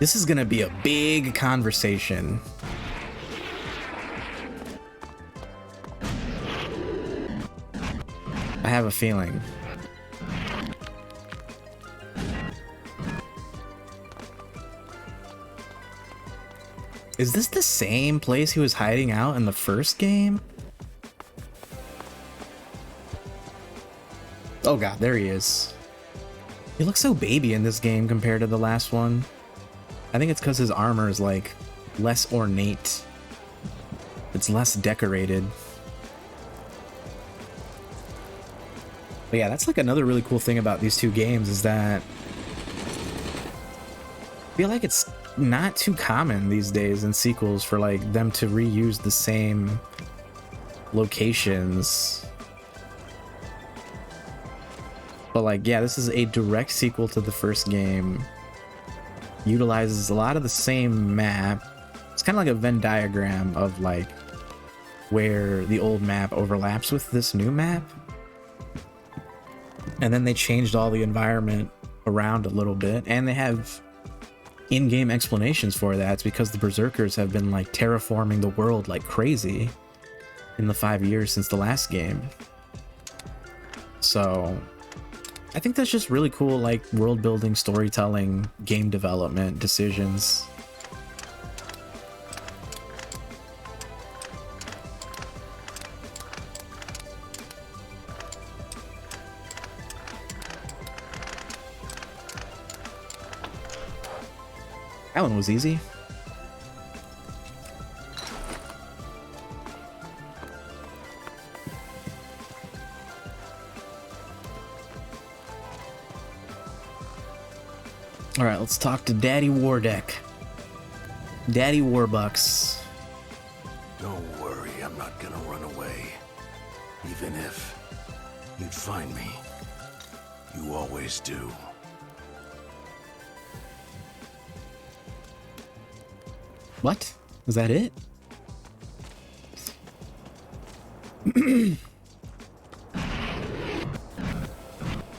This is gonna be a big conversation. I have a feeling. Is this the same place he was hiding out in the first game? Oh god, there he is. He looks so baby in this game compared to the last one. I think it's because his armor is like less ornate. It's less decorated. But yeah, that's like another really cool thing about these two games is that I feel like it's not too common these days in sequels for like them to reuse the same locations. But like, yeah, this is a direct sequel to the first game. Utilizes a lot of the same map. It's kind of like a Venn diagram of like where the old map overlaps with this new map. And then they changed all the environment around a little bit, and they have in-game explanations for that. It's because the Berserkers have been like terraforming the world like crazy in the 5 years since the last game. So I think that's just really cool, like world building, storytelling, game development decisions. That one was easy. All right, let's talk to Daddy Wardeck. Daddy Warbucks.
Don't worry, I'm not gonna run away. Even if you'd find me. You always do.
What? Is that it?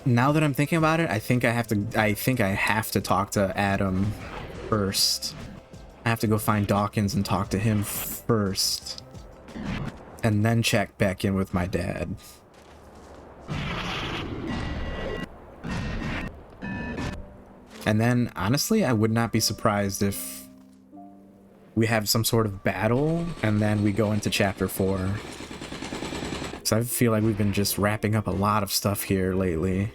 Now that I'm thinking about it, I think I have to talk to Adam first. I have to go find Dawkins and talk to him first. And then check back in with my dad. And then, honestly, I would not be surprised if we have some sort of battle and then we go into chapter 4. So I feel like we've been just wrapping up a lot of stuff here lately.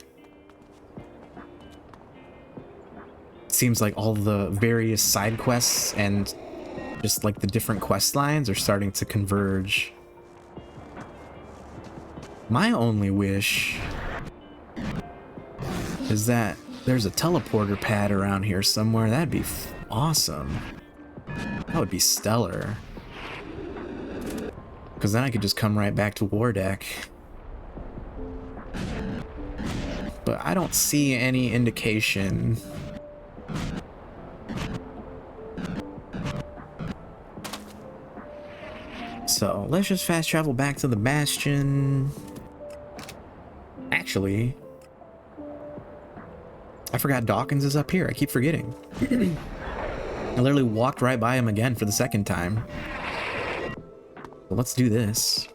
It seems like all the various side quests and just like the different quest lines are starting to converge. My only wish is that there's a teleporter pad around here somewhere. That'd be awesome. That would be stellar. Because then I could just come right back to Wardeck. But I don't see any indication. So let's just fast travel back to the Bastion. Actually, I forgot Dawkins is up here. I keep forgetting. I literally walked right by him again for the second time. So let's do this.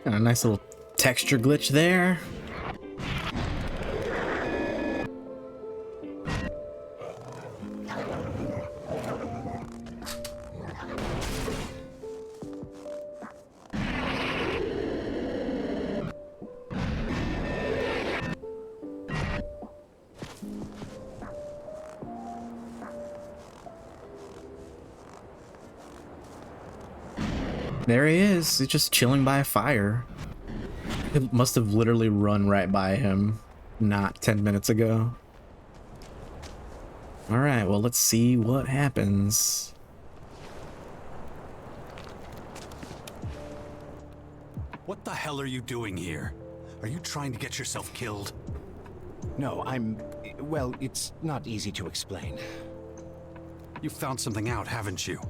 And a nice little texture glitch there. There he is. He's just chilling by a fire. It must have literally run right by him not 10 minutes ago. Alright, well, let's see what happens.
What the hell are you doing here? Are you trying to get yourself killed?
No, well, it's not easy to explain.
You found something out, haven't you?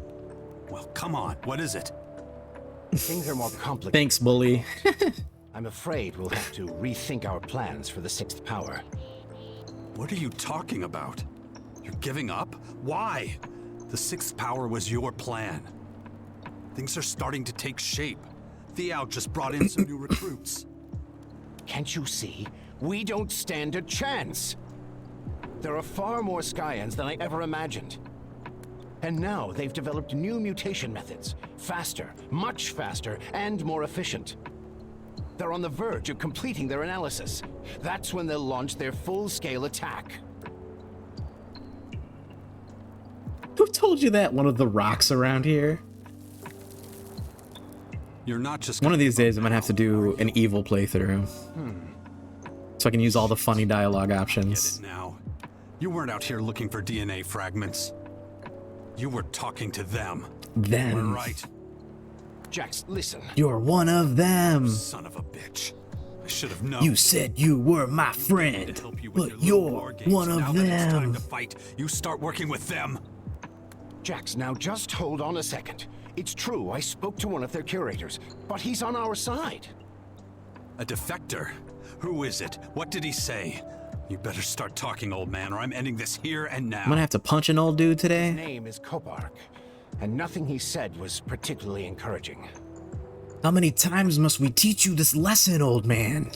Well, come on, what is it?
Things are more complicated.
Thanks, bully.
I'm afraid we'll have to rethink our plans for the sixth power.
What are you talking about? You're giving up? Why? The sixth power was your plan. Things are starting to take shape. Thiao just brought in some new recruits.
Can't you see? We don't stand a chance! There are far more Skyans than I ever imagined. And now they've developed new mutation methods. Faster, much faster, and more efficient. They're on the verge of completing their analysis. That's when they'll launch their full-scale attack.
Who told you that? One of the rocks around here?
You're not just
one of these days I'm gonna have to do an evil playthrough. So I can use all the funny dialogue options.
Get it now. You weren't out here looking for DNA fragments. You were talking to them.
Them.
We're right.
Jax, listen.
You're one of them.
Son of a bitch. I should have known.
You said you were my friend, but you're one of them.
It's time to fight. You start working with them.
Jax, now just hold on a second. It's true, I spoke to one of their curators, but he's on our side.
A defector? Who is it? What did he say? You better start talking, old man, or I'm ending this here and now.
I'm gonna have to punch an old dude today.
His name is Kopark, and nothing he said was particularly encouraging.
How many times must we teach you this lesson, old man?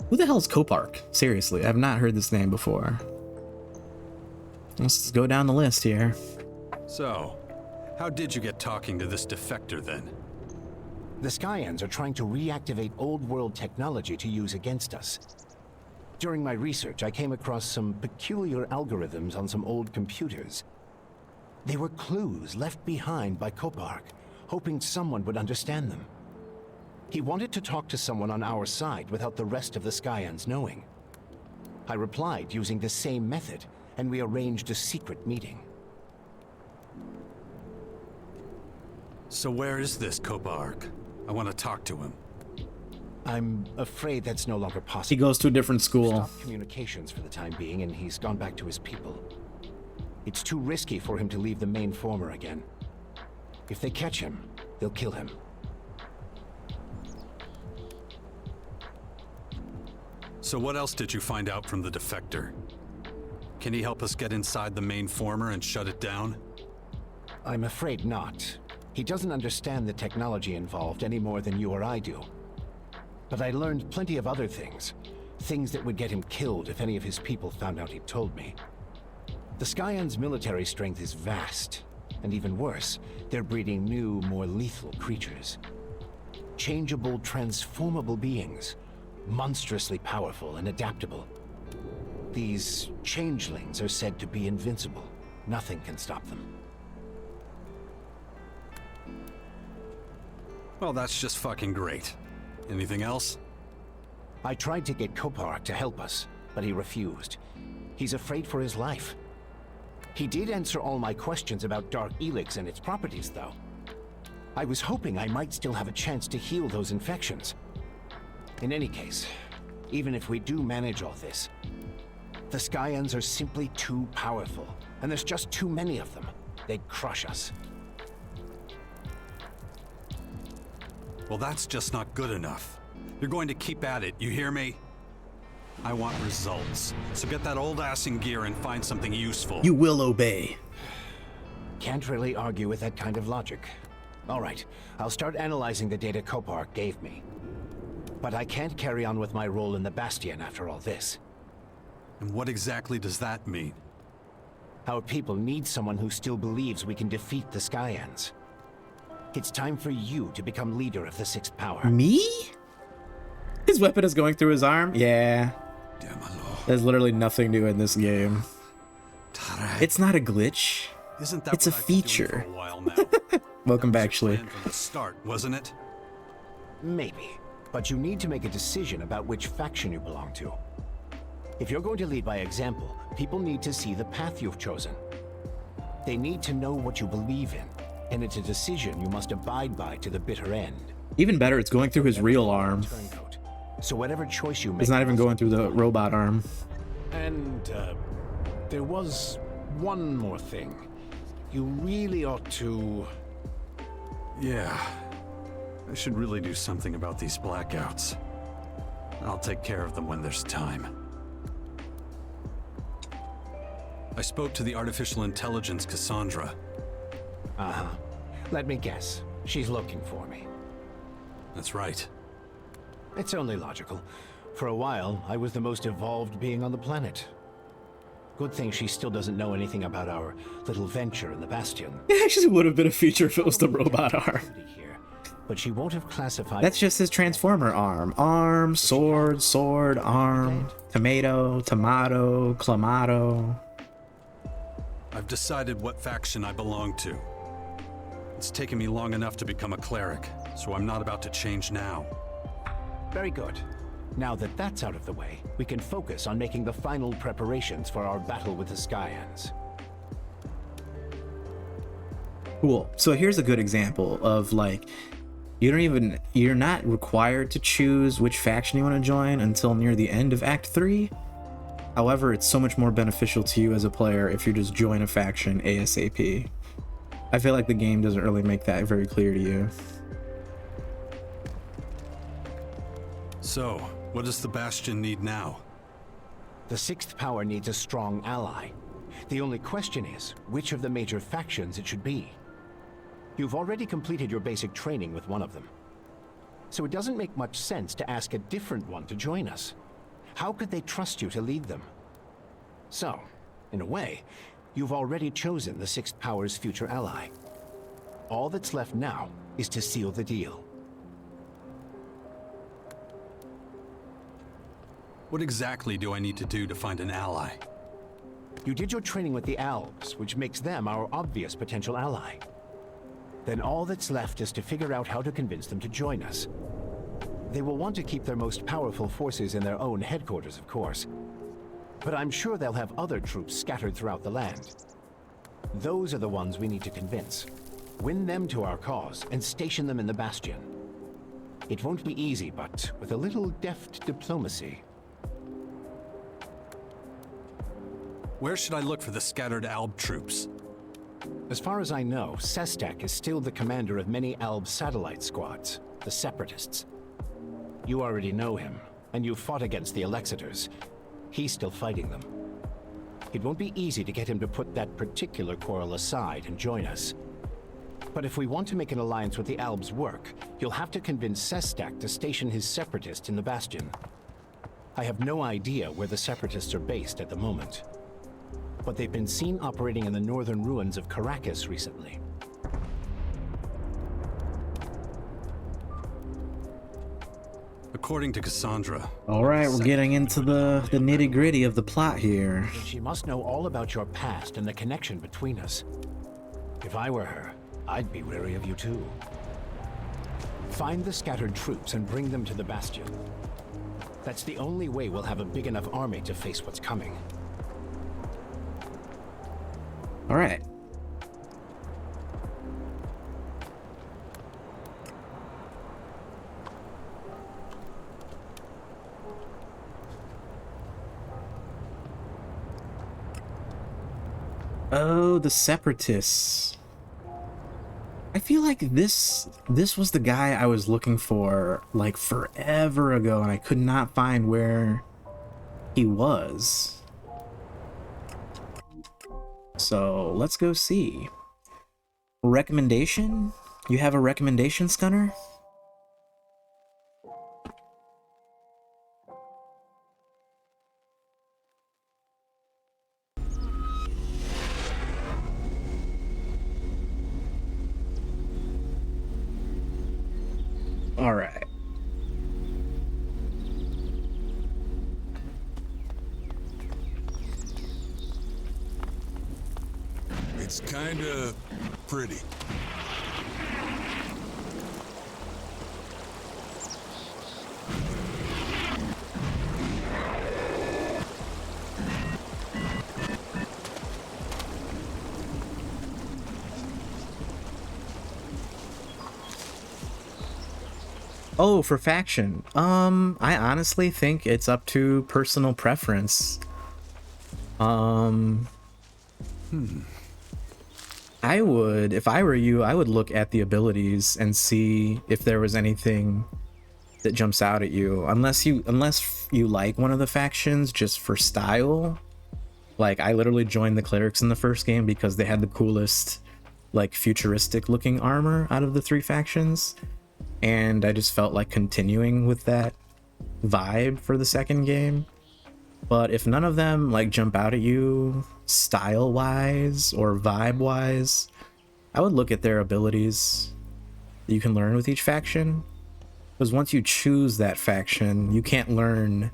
Who the hell's Kopark? Seriously, I've not heard this name before. Let's go down the list here.
So, how did you get talking to this defector then?
The Skyans are trying to reactivate old-world technology to use against us. During my research, I came across some peculiar algorithms on some old computers. They were clues left behind by Kopark, hoping someone would understand them. He wanted to talk to someone on our side without the rest of the Skyans knowing. I replied using the same method, and we arranged a secret meeting.
So where is this Kopark? I want to talk to him.
I'm afraid that's no longer possible.
He goes to a different school.
Stopped communications for the time being, and he's gone back to his people. It's too risky for him to leave the main former again. If they catch him, they'll kill him.
So what else did you find out from the defector? Can he help us get inside the main former and shut it down?
I'm afraid not. He doesn't understand the technology involved any more than you or I do. But I learned plenty of other things. Things that would get him killed if any of his people found out he'd told me. The Skyans' military strength is vast. And even worse, they're breeding new, more lethal creatures. Changeable, transformable beings. Monstrously powerful and adaptable. These changelings are said to be invincible. Nothing can stop them.
Well, that's just fucking great. Anything else?
I tried to get Kopark to help us, but he refused. He's afraid for his life. He did answer all my questions about Dark Elix and its properties, though. I was hoping I might still have a chance to heal those infections. In any case, even if we do manage all this, the Skyans are simply too powerful, and there's just too many of them. They'd crush us.
Well, that's just not good enough. You're going to keep at it, you hear me? I want results. So get that old ass in gear and find something useful.
You will obey.
Can't really argue with that kind of logic. All right, I'll start analyzing the data Kopark gave me. But I can't carry on with my role in the Bastion after all this.
And what exactly does that mean?
Our people need someone who still believes we can defeat the Skyans. It's time for you to become leader of the Sixth Power.
Me? His weapon is going through his arm? Yeah. There's literally nothing new in this game. It's not a glitch.
Isn't that
it's a
what I've been doing
feature.
for a while now?
Welcome back,
That was your
Schley.
plan from the start, wasn't it?
Maybe. But you need to make a decision about which faction you belong to. If you're going to lead by example, people need to see the path you've chosen. They need to know what you believe in, and it's a decision you must abide by to the bitter end.
Even better, it's going through his real arm.
Turncoat. So whatever choice you make...
It's not even going through the robot arm.
And, there was one more thing. You really ought to...
Yeah. I should really do something about these blackouts. I'll take care of them when there's time. I spoke to the artificial intelligence Cassandra.
Uh-huh. Let me guess. She's looking for me.
That's right.
It's only logical. For a while, I was the most evolved being on the planet. Good thing she still doesn't know anything about our little venture in the Bastion.
It actually would have been a feature if it was the robot arm.
But she won't have classified...
That's just his Transformer arm. Arm, sword, sword, arm, tomato, tomato, clamato.
I've decided what faction I belong to. It's taken me long enough to become a cleric, so I'm not about to change now.
Very good. Now that that's out of the way, we can focus on making the final preparations for our battle with the Skyans.
Cool. So here's a good example of like, you're not required to choose which faction you want to join until near the end of Act 3. However, it's so much more beneficial to you as a player if you just join a faction ASAP. I feel like the game doesn't really make that very clear to you.
So, what does the Bastion need now?
The Sixth Power needs a strong ally. The only question is, which of the major factions it should be. You've already completed your basic training with one of them. So it doesn't make much sense to ask a different one to join us. How could they trust you to lead them? So, in a way, you've already chosen the Sixth Power's future ally. All that's left now is to seal the deal.
What exactly do I need to do to find an ally?
You did your training with the Albs, which makes them our obvious potential ally. Then all that's left is to figure out how to convince them to join us. They will want to keep their most powerful forces in their own headquarters, of course. But I'm sure they'll have other troops scattered throughout the land. Those are the ones we need to convince. Win them to our cause and station them in the Bastion. It won't be easy, but with a little deft diplomacy...
Where should I look for the scattered Alb troops?
As far as I know, Sestak is still the commander of many Alb satellite squads, the Separatists. You already know him, and you fought against the Elexiters. He's still fighting them. It won't be easy to get him to put that particular quarrel aside and join us. But if we want to make an alliance with the Albs work, you'll have to convince Sestak to station his Separatists in the Bastion. I have no idea where the Separatists are based at the moment. But they've been seen operating in the northern ruins of Caracas recently.
According to Cassandra...
All right, we're getting into the nitty-gritty of the plot here.
She must know all about your past and the connection between us. If I were her, I'd be wary of you too. Find the scattered troops and bring them to the Bastion. That's the only way we'll have a big enough army to face what's coming.
All right. Oh, the Separatists. I feel like this was the guy I was looking for like forever ago, and I could not find where he was. So let's go see. Recommendation? You have a recommendation, Scunner? All right.
It's kinda pretty.
Oh, for faction. I honestly think it's up to personal preference. I would, if I were you, I would look at the abilities and see if there was anything that jumps out at you. Unless you like one of the factions just for style. Like, I literally joined the clerics in the first game because they had the coolest, like, futuristic looking armor out of the 3 factions. And I just felt like continuing with that vibe for the second game. But if none of them like jump out at you style wise or vibe wise, I would look at their abilities that you can learn with each faction. Because once you choose that faction, you can't learn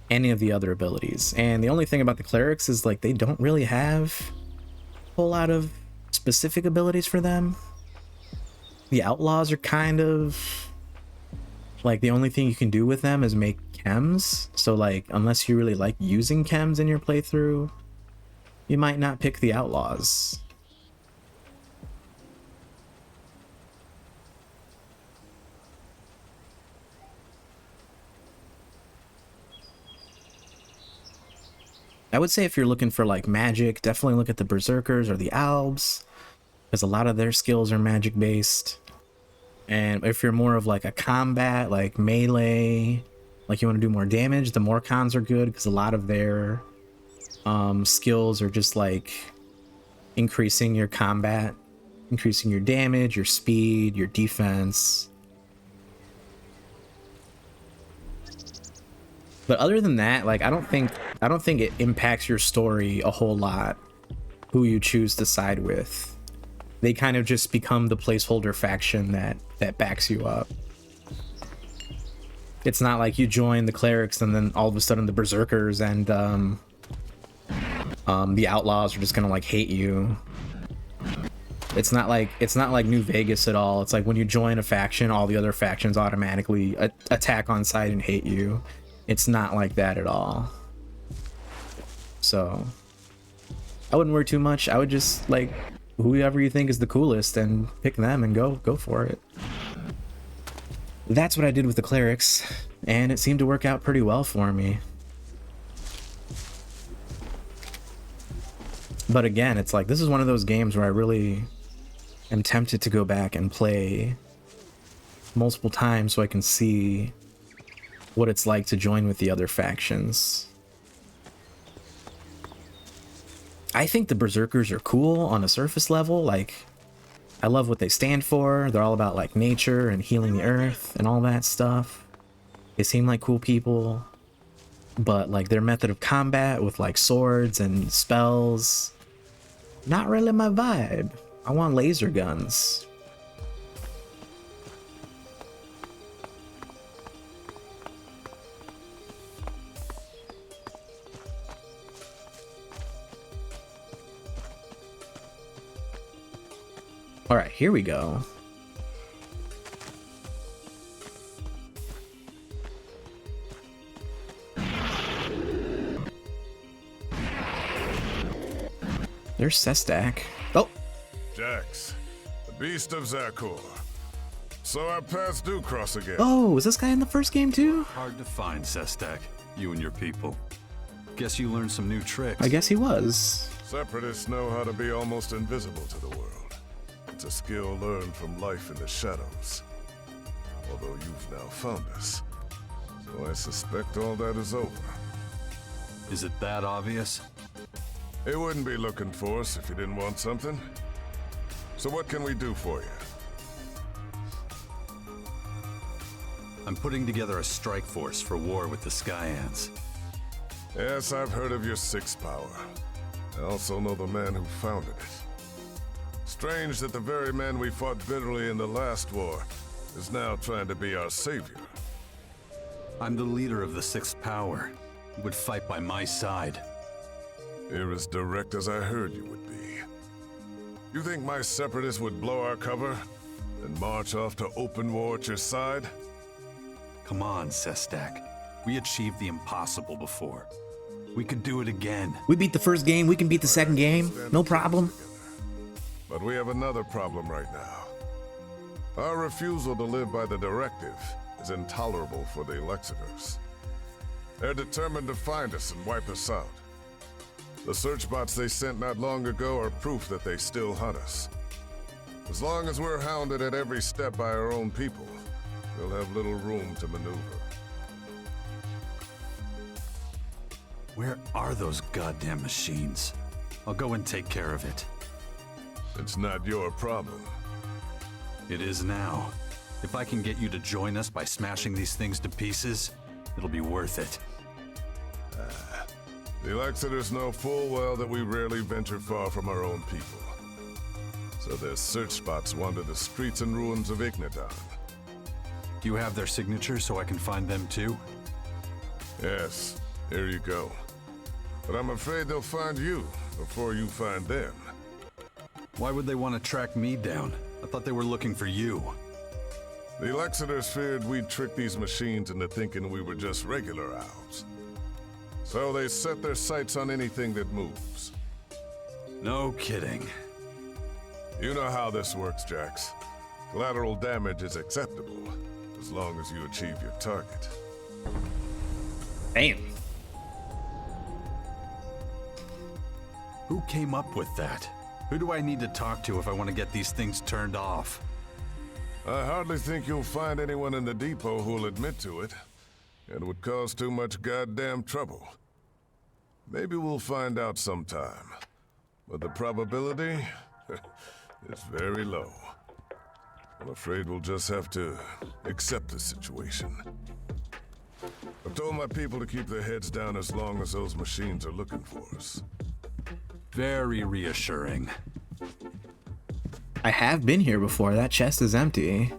any of the other abilities. And the only thing about the clerics is like they don't really have a whole lot of specific abilities for them. The outlaws are kind of like the only thing you can do with them is make chems. So like unless you really like using chems in your playthrough, you might not pick the outlaws. I would say if you're looking for like magic, definitely look at the berserkers or the albs, because a lot of their skills are magic based. And if you're more of like a combat, like melee, like you want to do more damage, the Morcons are good because a lot of their skills are just like increasing your combat, increasing your damage, your speed, your defense. But other than that, like I don't think it impacts your story a whole lot who you choose to side with. They kind of just become the placeholder faction that backs you up. It's not like you join the clerics and then all of a sudden the berserkers and the outlaws are just gonna like hate you. It's not like New Vegas at all. It's like when you join a faction, all the other factions automatically attack on sight and hate you. It's not like that at all. So I wouldn't worry too much. I would just like whoever you think is the coolest and pick them and go for it. That's what I did with the clerics, and it seemed to work out pretty well for me. But again, it's like this is one of those games where I really am tempted to go back and play multiple times so I can see what it's like to join with the other factions. I think the berserkers are cool on a surface level. Like, I love what they stand for. They're all about like nature and healing the earth and all that stuff. They seem like cool people, but like their method of combat with like swords and spells, not really my vibe. I want laser guns. All right, here we go. There's Sestak. Oh!
Jax, the beast of Zakor. So our paths do cross again.
Oh, was this guy in the first game too?
Hard to find, Sestak. You and your people. Guess you learned some new tricks.
I guess he was.
Separatists know how to be almost invisible to the world. It's a skill learned from life in the shadows. Although you've now found us. So I suspect all that is over.
Is it that obvious?
It wouldn't be looking for us if you didn't want something. So what can we do for you?
I'm putting together a strike force for war with the Sky Ants.
Yes, I've heard of your sixth power. I also know the man who founded it. Strange that the very man we fought bitterly in the last war is now trying to be our savior.
I'm the leader of the sixth power. You would fight by my side.
You're as direct as I heard you would be. You think my separatists would blow our cover and march off to open war at your side?
Come on, Sestak. We achieved the impossible before. We could do it again.
We beat the first game, we can beat the second game, no problem.
But we have another problem right now. Our refusal to live by the directive is intolerable for the Elexitors. They're determined to find us and wipe us out. The search bots they sent not long ago are proof that they still hunt us. As long as we're hounded at every step by our own people, we'll have little room to maneuver.
Where are those goddamn machines? I'll go and take care of it.
It's not your problem.
It is now. If I can get you to join us by smashing these things to pieces, it'll be worth it.
The Elexitors know full well that we rarely venture far from our own people. So their search spots wander the streets and ruins of Ignadon.
Do you have their signature so I can find them too?
Yes, here you go. But I'm afraid they'll find you before you find them.
Why would they want to track me down? I thought they were looking for you.
The Elexitors feared we'd trick these machines into thinking we were just regular owls. So they set their sights on anything that moves.
No kidding.
You know how this works, Jax. Collateral damage is acceptable, as long as you achieve your target.
Damn.
Who came up with that? Who do I need to talk to if I want to get these things turned off?
I hardly think you'll find anyone in the depot who'll admit to it. It would cause too much goddamn trouble. Maybe we'll find out sometime. But the probability is very low. I'm afraid we'll just have to accept the situation. I've told my people to keep their heads down as long as those machines are looking for us.
Very reassuring.
I have been here before. That chest is empty.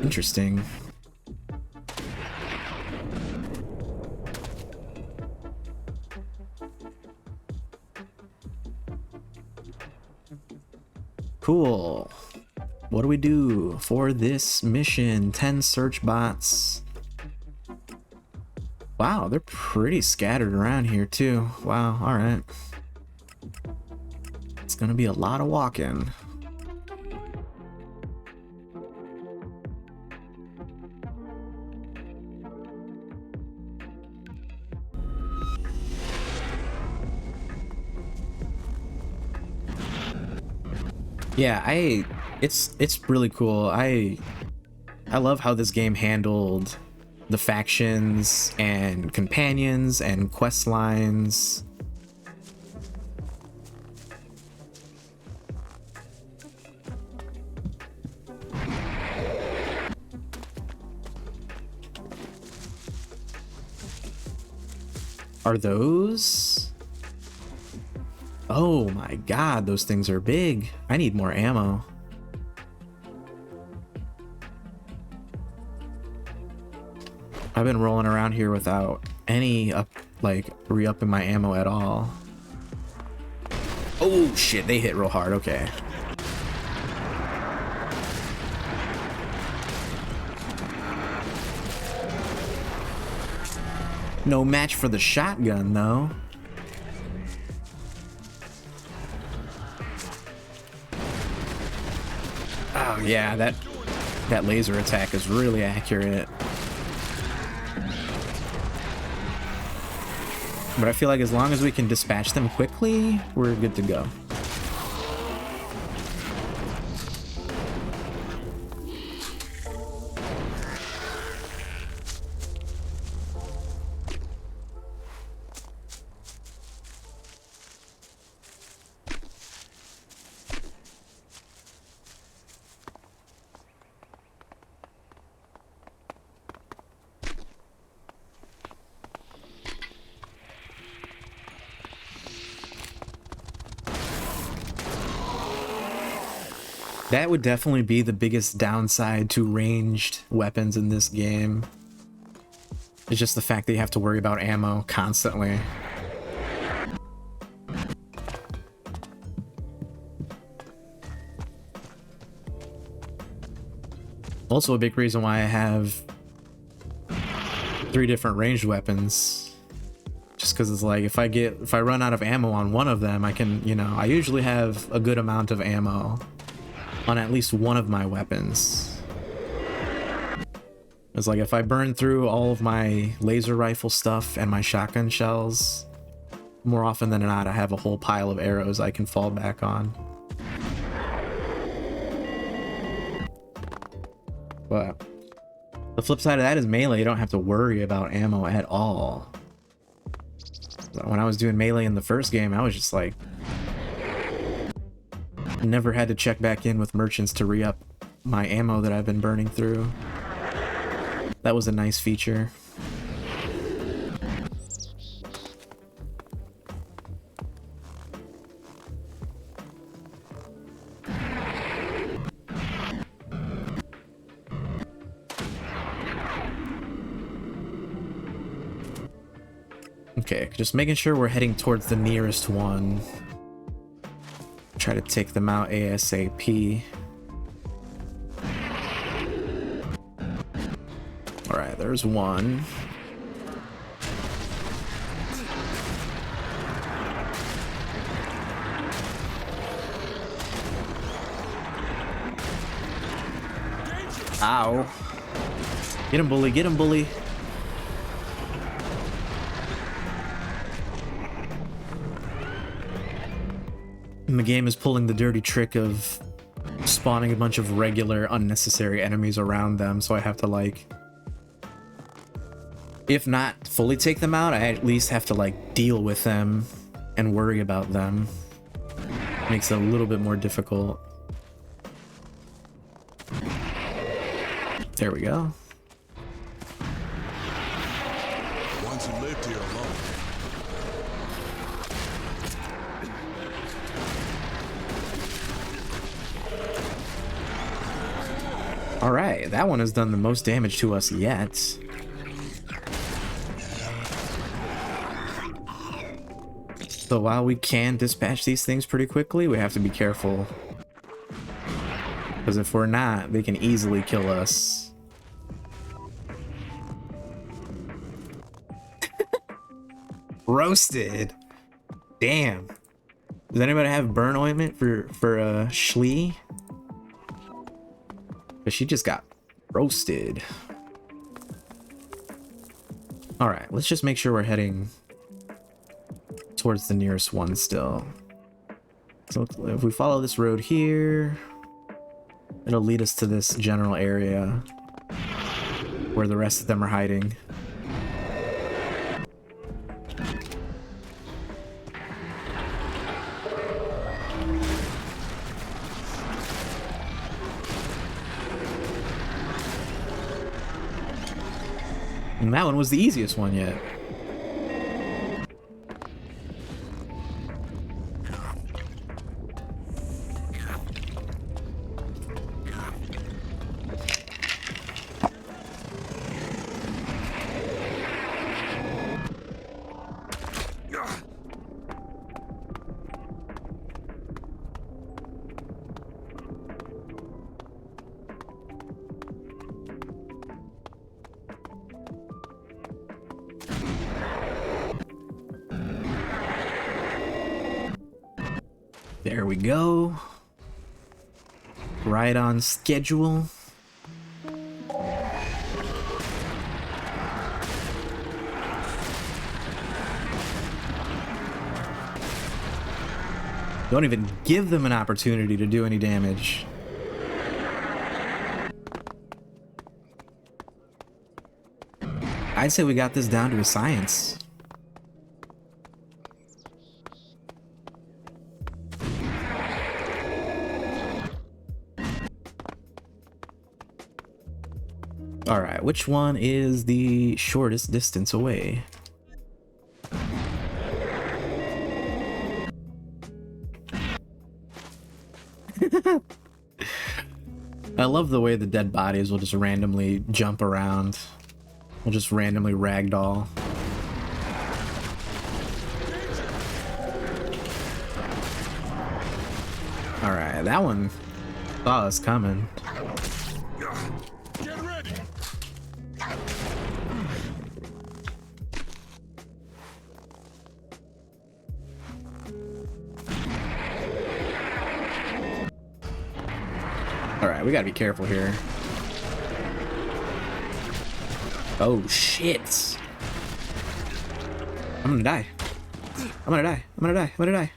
Interesting. Cool. What do we do for this mission? 10 search bots. Wow, they're pretty scattered around here too. Wow, alright. It's gonna be a lot of walking. Yeah, it's really cool. I love how this game handled the factions and companions and quest lines. Are those? Oh my god, those things are big. I need more ammo. I've been rolling around here without any re-upping my ammo at all. Oh shit, they hit real hard, okay. No match for the shotgun though. Oh yeah, that laser attack is really accurate. But I feel like as long as we can dispatch them quickly, we're good to go. That would definitely be the biggest downside to ranged weapons in this game. It's just the fact that you have to worry about ammo constantly. Also a big reason why I have 3 different ranged weapons. Just because it's like if I run out of ammo on one of them, I can, I usually have a good amount of ammo on at least one of my weapons. It's like if I burn through all of my laser rifle stuff and my shotgun shells, more often than not, I have a whole pile of arrows I can fall back on. But the flip side of that is melee. You don't have to worry about ammo at all. When I was doing melee in the first game, I was just like, never had to check back in with merchants to re-up my ammo that I've been burning through. That was a nice feature. Okay, just making sure we're heading towards the nearest one. Try to take them out ASAP. Alright, there's one. Ow. Get him, bully. Get him, bully. And the game is pulling the dirty trick of spawning a bunch of regular, unnecessary enemies around them, so I have to, like, if not fully take them out, I at least have to, like, deal with them and worry about them. Makes it a little bit more difficult. There we go.
Once you lived here alone.
Alright, that one has done the most damage to us yet. So while we can dispatch these things pretty quickly, we have to be careful. Because if we're not, they can easily kill us. Roasted! Damn. Does anybody have burn ointment for Schlee? But she just got roasted. Alright, let's just make sure we're heading towards the nearest one still. So if we follow this road here, it'll lead us to this general area where the rest of them are hiding. And that one was the easiest one yet. There we go. Right on schedule. Don't even give them an opportunity to do any damage. I'd say we got this down to a science. Alright, which one is the shortest distance away? I love the way the dead bodies will just randomly jump around. Will just randomly ragdoll. Alright, that one saw us coming.
Get ready.
Alright, we gotta be careful here. Oh, shit. I'm gonna die. I'm gonna die. I'm gonna die. I'm gonna die.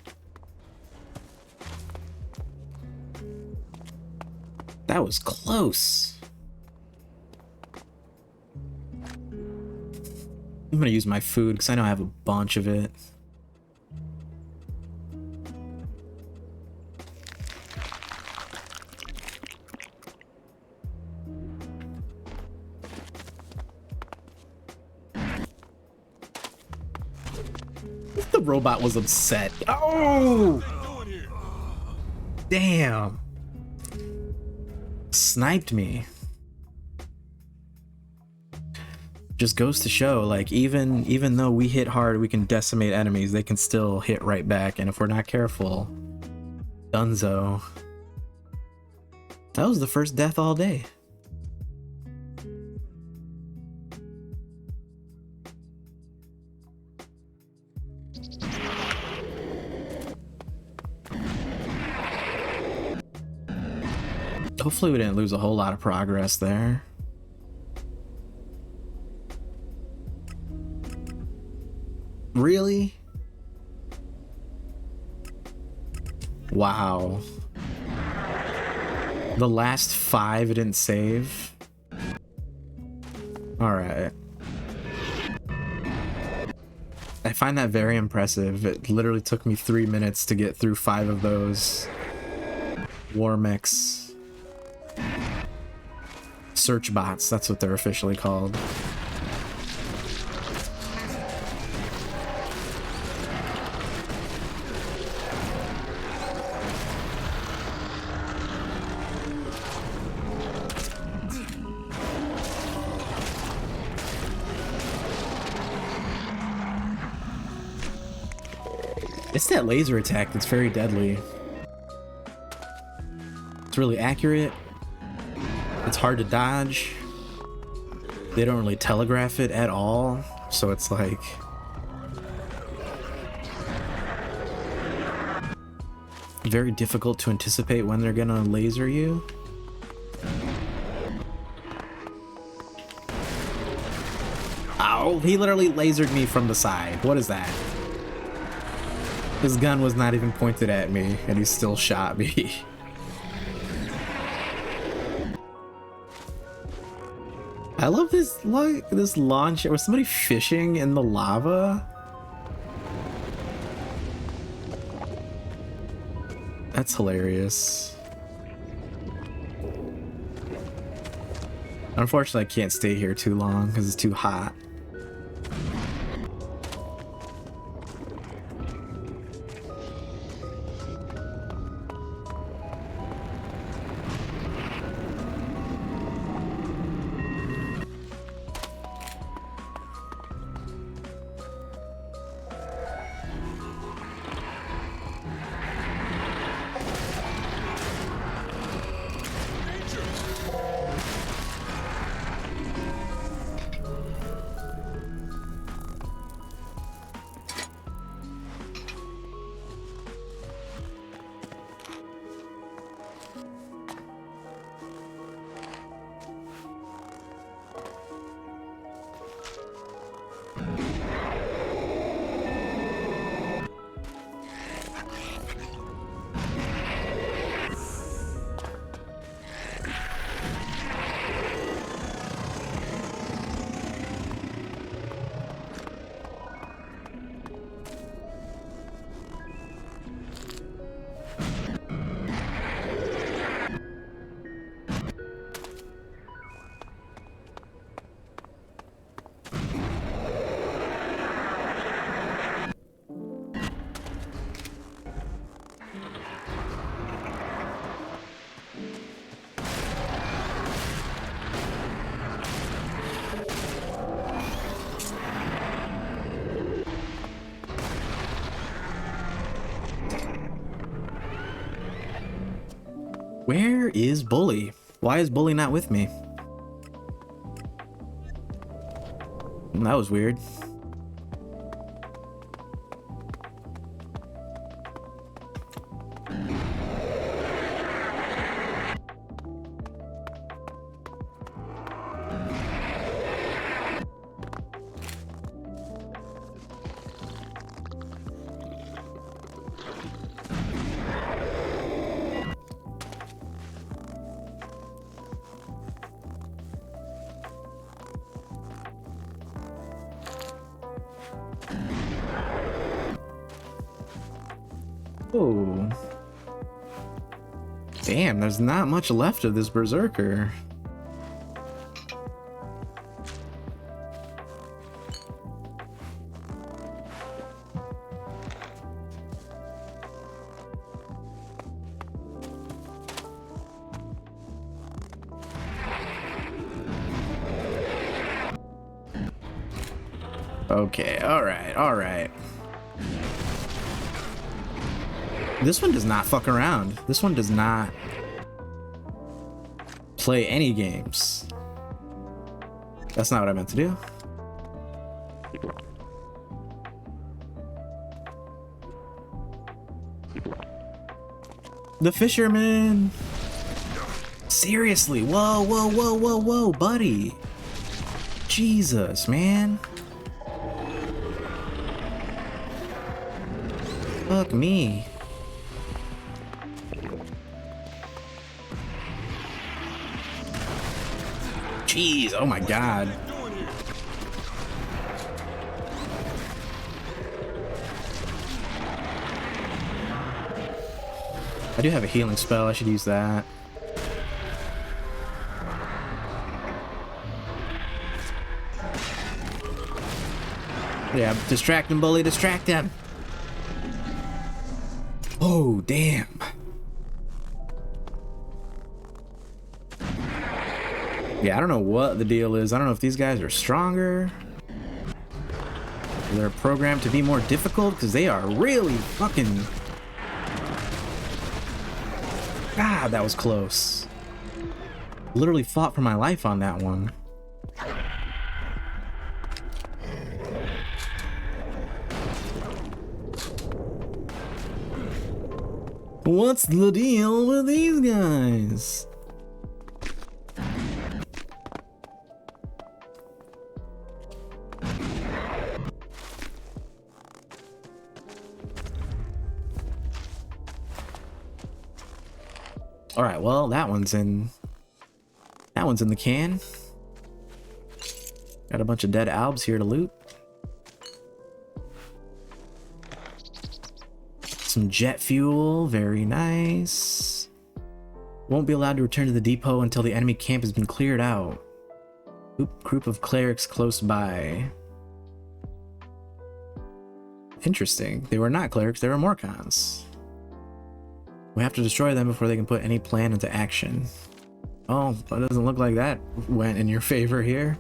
That was close. I'm gonna use my food because I know I have a bunch of it. The robot was upset. Oh! Damn. Sniped me. Just goes to show, like, even though we hit hard, we can decimate enemies, they can still hit right back, and if we're not careful, dunzo. That was the first death all day. Hopefully we didn't lose a whole lot of progress there. Really? Wow. The last 5 it didn't save? Alright. I find that very impressive. It literally took me 3 minutes to get through 5 of those war mechs. Search bots, that's what they're officially called. It's that laser attack that's very deadly. It's really accurate. It's hard to dodge. They don't really telegraph it at all, so it's like... very difficult to anticipate when they're gonna laser you. Ow, he literally lasered me from the side. What is that? His gun was not even pointed at me, and he still shot me. I love this, like, this launch. Was somebody fishing in the lava? That's hilarious. Unfortunately, I can't stay here too long because it's too hot. Where is Bully? Why is Bully not with me? That was weird. Oh. Damn, there's not much left of this berserker. Okay, alright. This one does not fuck around. This one does not play any games. That's not what I meant to do. The fisherman! Seriously, whoa, buddy. Jesus, man. Fuck me. Jeez, oh my god. I do have a healing spell, I should use that. Yeah, distract him, bully, distract him. Oh, damn. Yeah, I don't know what the deal is. I don't know if these guys are stronger. They're programmed to be more difficult because they are really fucking... God, that was close. Literally fought for my life on that one. What's the deal with these guys? All right, well, that one's in the can. Got a bunch of dead albs here to loot. Some jet fuel, very nice. Won't be allowed to return to the depot until the enemy camp has been cleared out. Group of clerics close by. Interesting. They were not clerics, they were Morcons. We have to destroy them before they can put any plan into action. Oh, it doesn't look like that went in your favor here.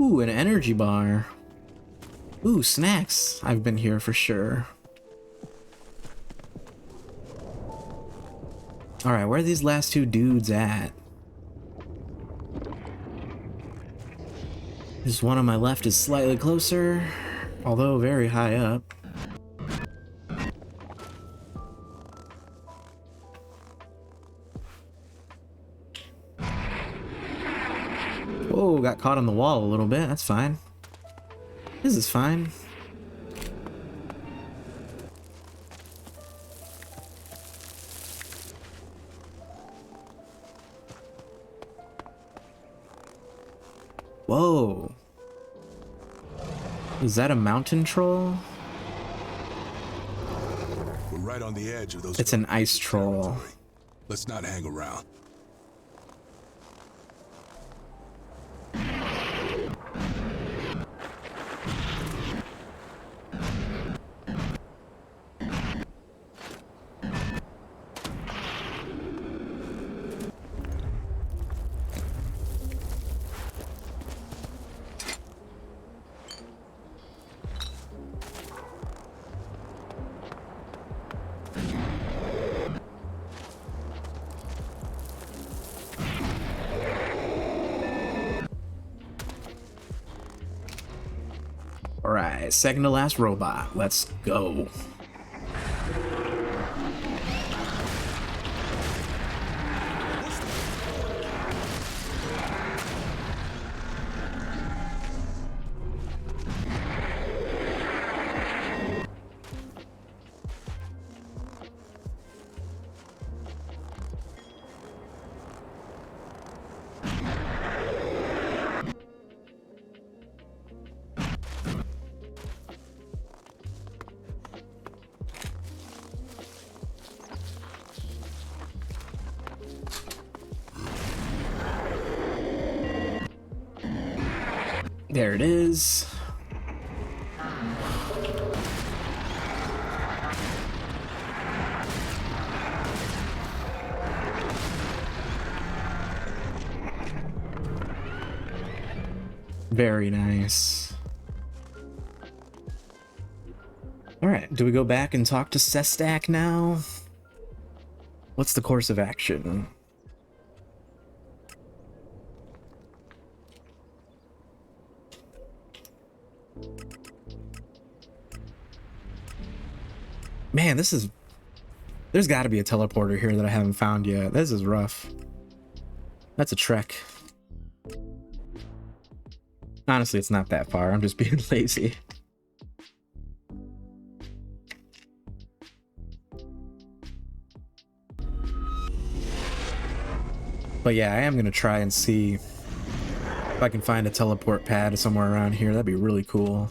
Ooh, an energy bar. Ooh, snacks. I've been here for sure. Alright, where are these last two dudes at? This one on my left is slightly closer, although very high up. Whoa, got caught on the wall a little bit. That's fine. This is fine. Whoa. Is that a mountain troll?
We're right on the edge of those.
It's an ice troll.
Let's not hang around.
Alright, second to last robot. Let's go. There it is. Very nice. All right, do we go back and talk to Sestak now? What's the course of action? Man, this is... There's got to be a teleporter here that I haven't found yet. This is rough. That's a trek. Honestly, it's not that far. I'm just being lazy. But yeah, I am going to try and see if I can find a teleport pad somewhere around here. That'd be really cool.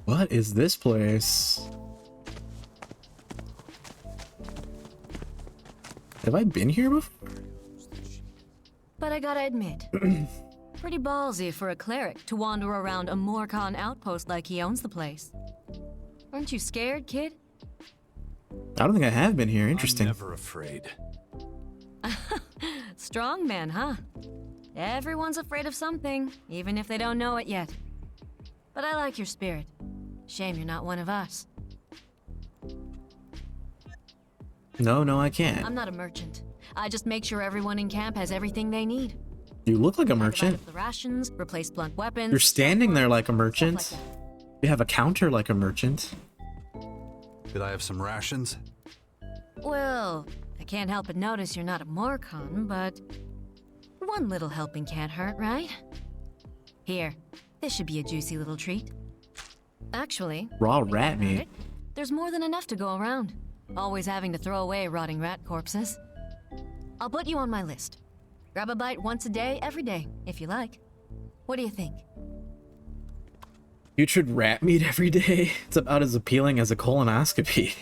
What is this place? Have I been here before?
But I gotta admit, pretty ballsy for a cleric to wander around a Morcon outpost like he owns the place. Aren't you scared, kid?
I don't think I have been here. Interesting.
I'm never afraid.
Strong man, huh? Everyone's afraid of something, even if they don't know it yet. But I like your spirit. Shame you're not one of us.
No, I can't.
I'm not a merchant. I just make sure everyone in camp has everything they need.
You look like a merchant.
The rations, replace blunt weapons.
You're standing there like a merchant. You have a counter like a merchant.
Did I have some rations?
Well, I can't help but notice you're not a Morcon, but one little helping can't hurt, right? Here, this should be a juicy little treat. Actually,
raw rat meat.
There's more than enough to go around. Always having to throw away rotting rat corpses. I'll put you on my list. Grab a bite once a day, every day, if you like. What do you think?
Putrid rat meat every day? It's about as appealing as a colonoscopy.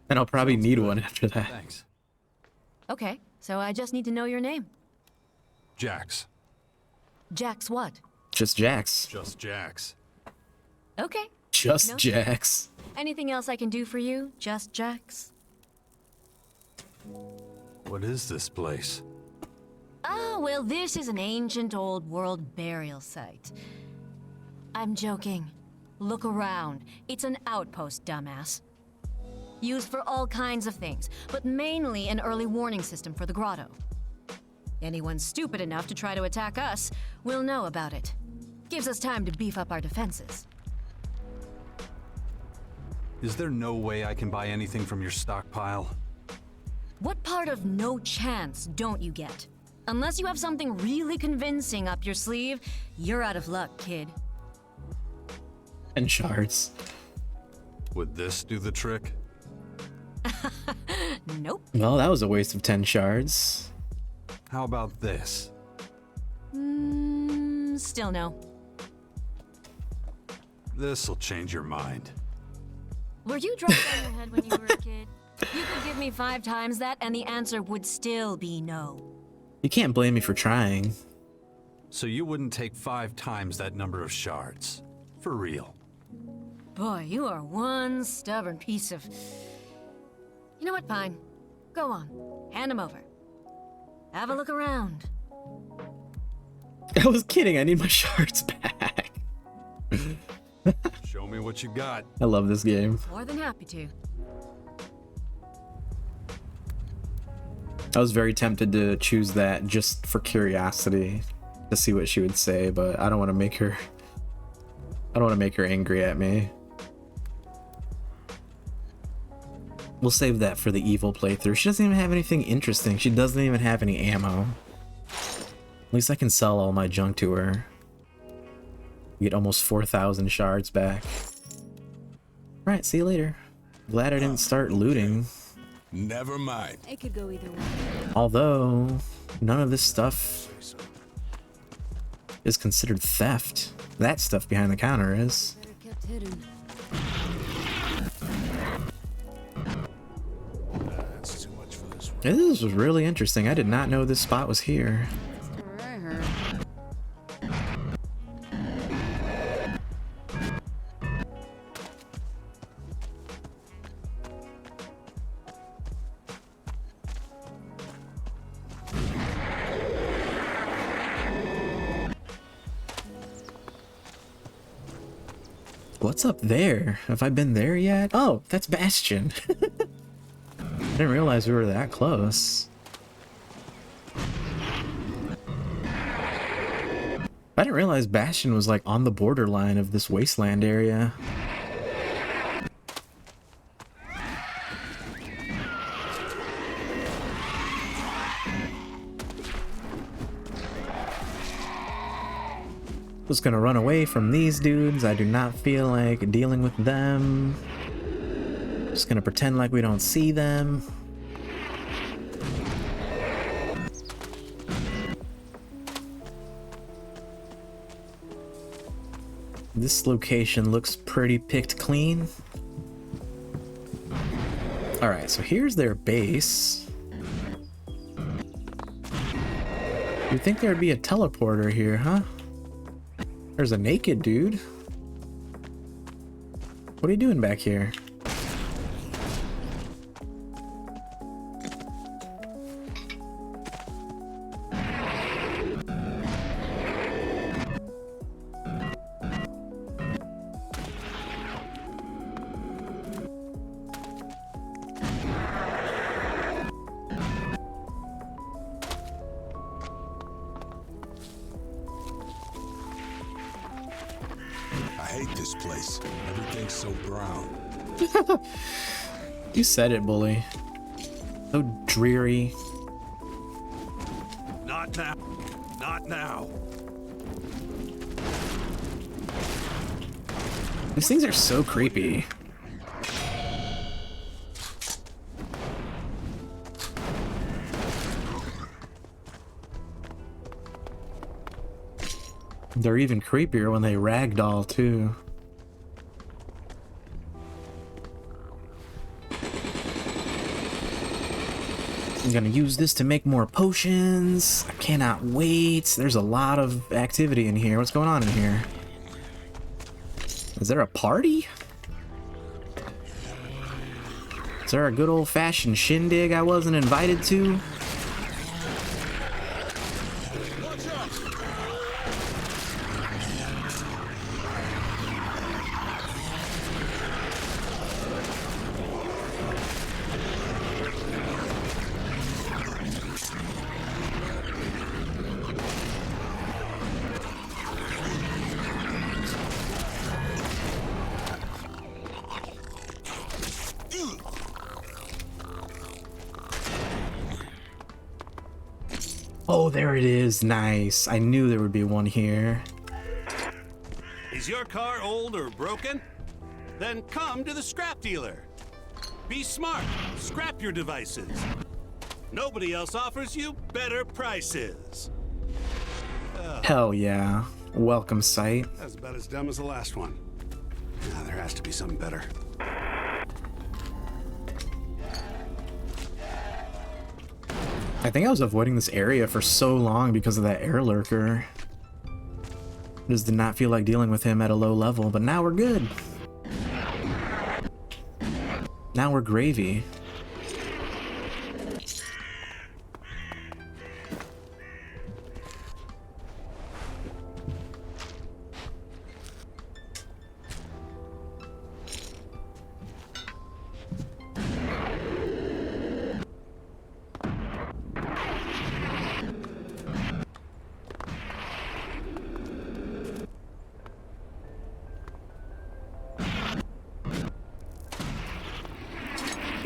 And I'll probably need one after that.
Thanks.
Okay, so I just need to know your name.
Jax.
Jax what?
Just Jax.
Just Jax.
Okay.
Just Jax.
Anything else I can do for you? Just Jax?
What is this place?
Oh, well, this is an ancient old world burial site. I'm joking. Look around. It's an outpost, dumbass. Used for all kinds of things, but mainly an early warning system for the grotto. Anyone stupid enough to try to attack us will know about it. Gives us time to beef up our defenses.
Is there no way I can buy anything from your stockpile?
What part of no chance don't you get? Unless you have something really convincing up your sleeve, you're out of luck, kid.
And shards.
Would this do the trick?
Nope.
Well, that was a waste of 10 shards.
How about this?
Still no.
This'll change your mind.
Were you dropped on your head when you were a kid? You could give me 5 times that and the answer would still be no.
You can't blame me for trying.
So you wouldn't take 5 times that number of shards? For real?
Boy, you are one stubborn piece of... You know what, fine. Go on, hand them over. Have a look around.
I was kidding, I need my shards back.
Show me what you got.
I love this game.
More than happy to.
I was very tempted to choose that just for curiosity, to see what she would say, but I don't want to make her angry at me. We'll save that for the evil playthrough. She doesn't even have anything interesting. She doesn't even have any ammo. At least I can sell all my junk to her. Get almost 4,000 shards back. Right, see you later. Glad I didn't start looting.
Never mind.
It could go either way.
Although, none of this stuff is considered theft. That stuff behind the counter is.
Better kept hidden.
That's too much for this one.
This was really interesting. I did not know this spot was here.
Story I heard.
What's up there? Have I been there yet? Oh, that's Bastion. I didn't realize we were that close. I didn't realize Bastion was like on the borderline of this wasteland area. Just gonna run away from these dudes. I do not feel like dealing with them. Just gonna pretend like we don't see them. This location looks pretty picked clean. Alright, so here's their base. You'd think there'd be a teleporter here, huh? There's a naked dude. What are you doing back here? You said it, bully. So dreary.
Not now. Not now.
These things are so creepy. They're even creepier when they ragdoll too. I'm gonna use this to make more potions. I cannot wait. There's a lot of activity in here. What's going on in here? Is there a party? Is there a good old-fashioned shindig I wasn't invited to? Oh, there it is. Nice. I knew there would be one here.
Is your car old or broken? Then come to the scrap dealer. Be smart. Scrap your devices. Nobody else offers you better prices.
Hell yeah. Welcome sight.
That's about as dumb as the last one. Now there has to be something better.
I think I was avoiding this area for so long because of that air lurker. Just did not feel like dealing with him at a low level, but now we're good. Now we're gravy.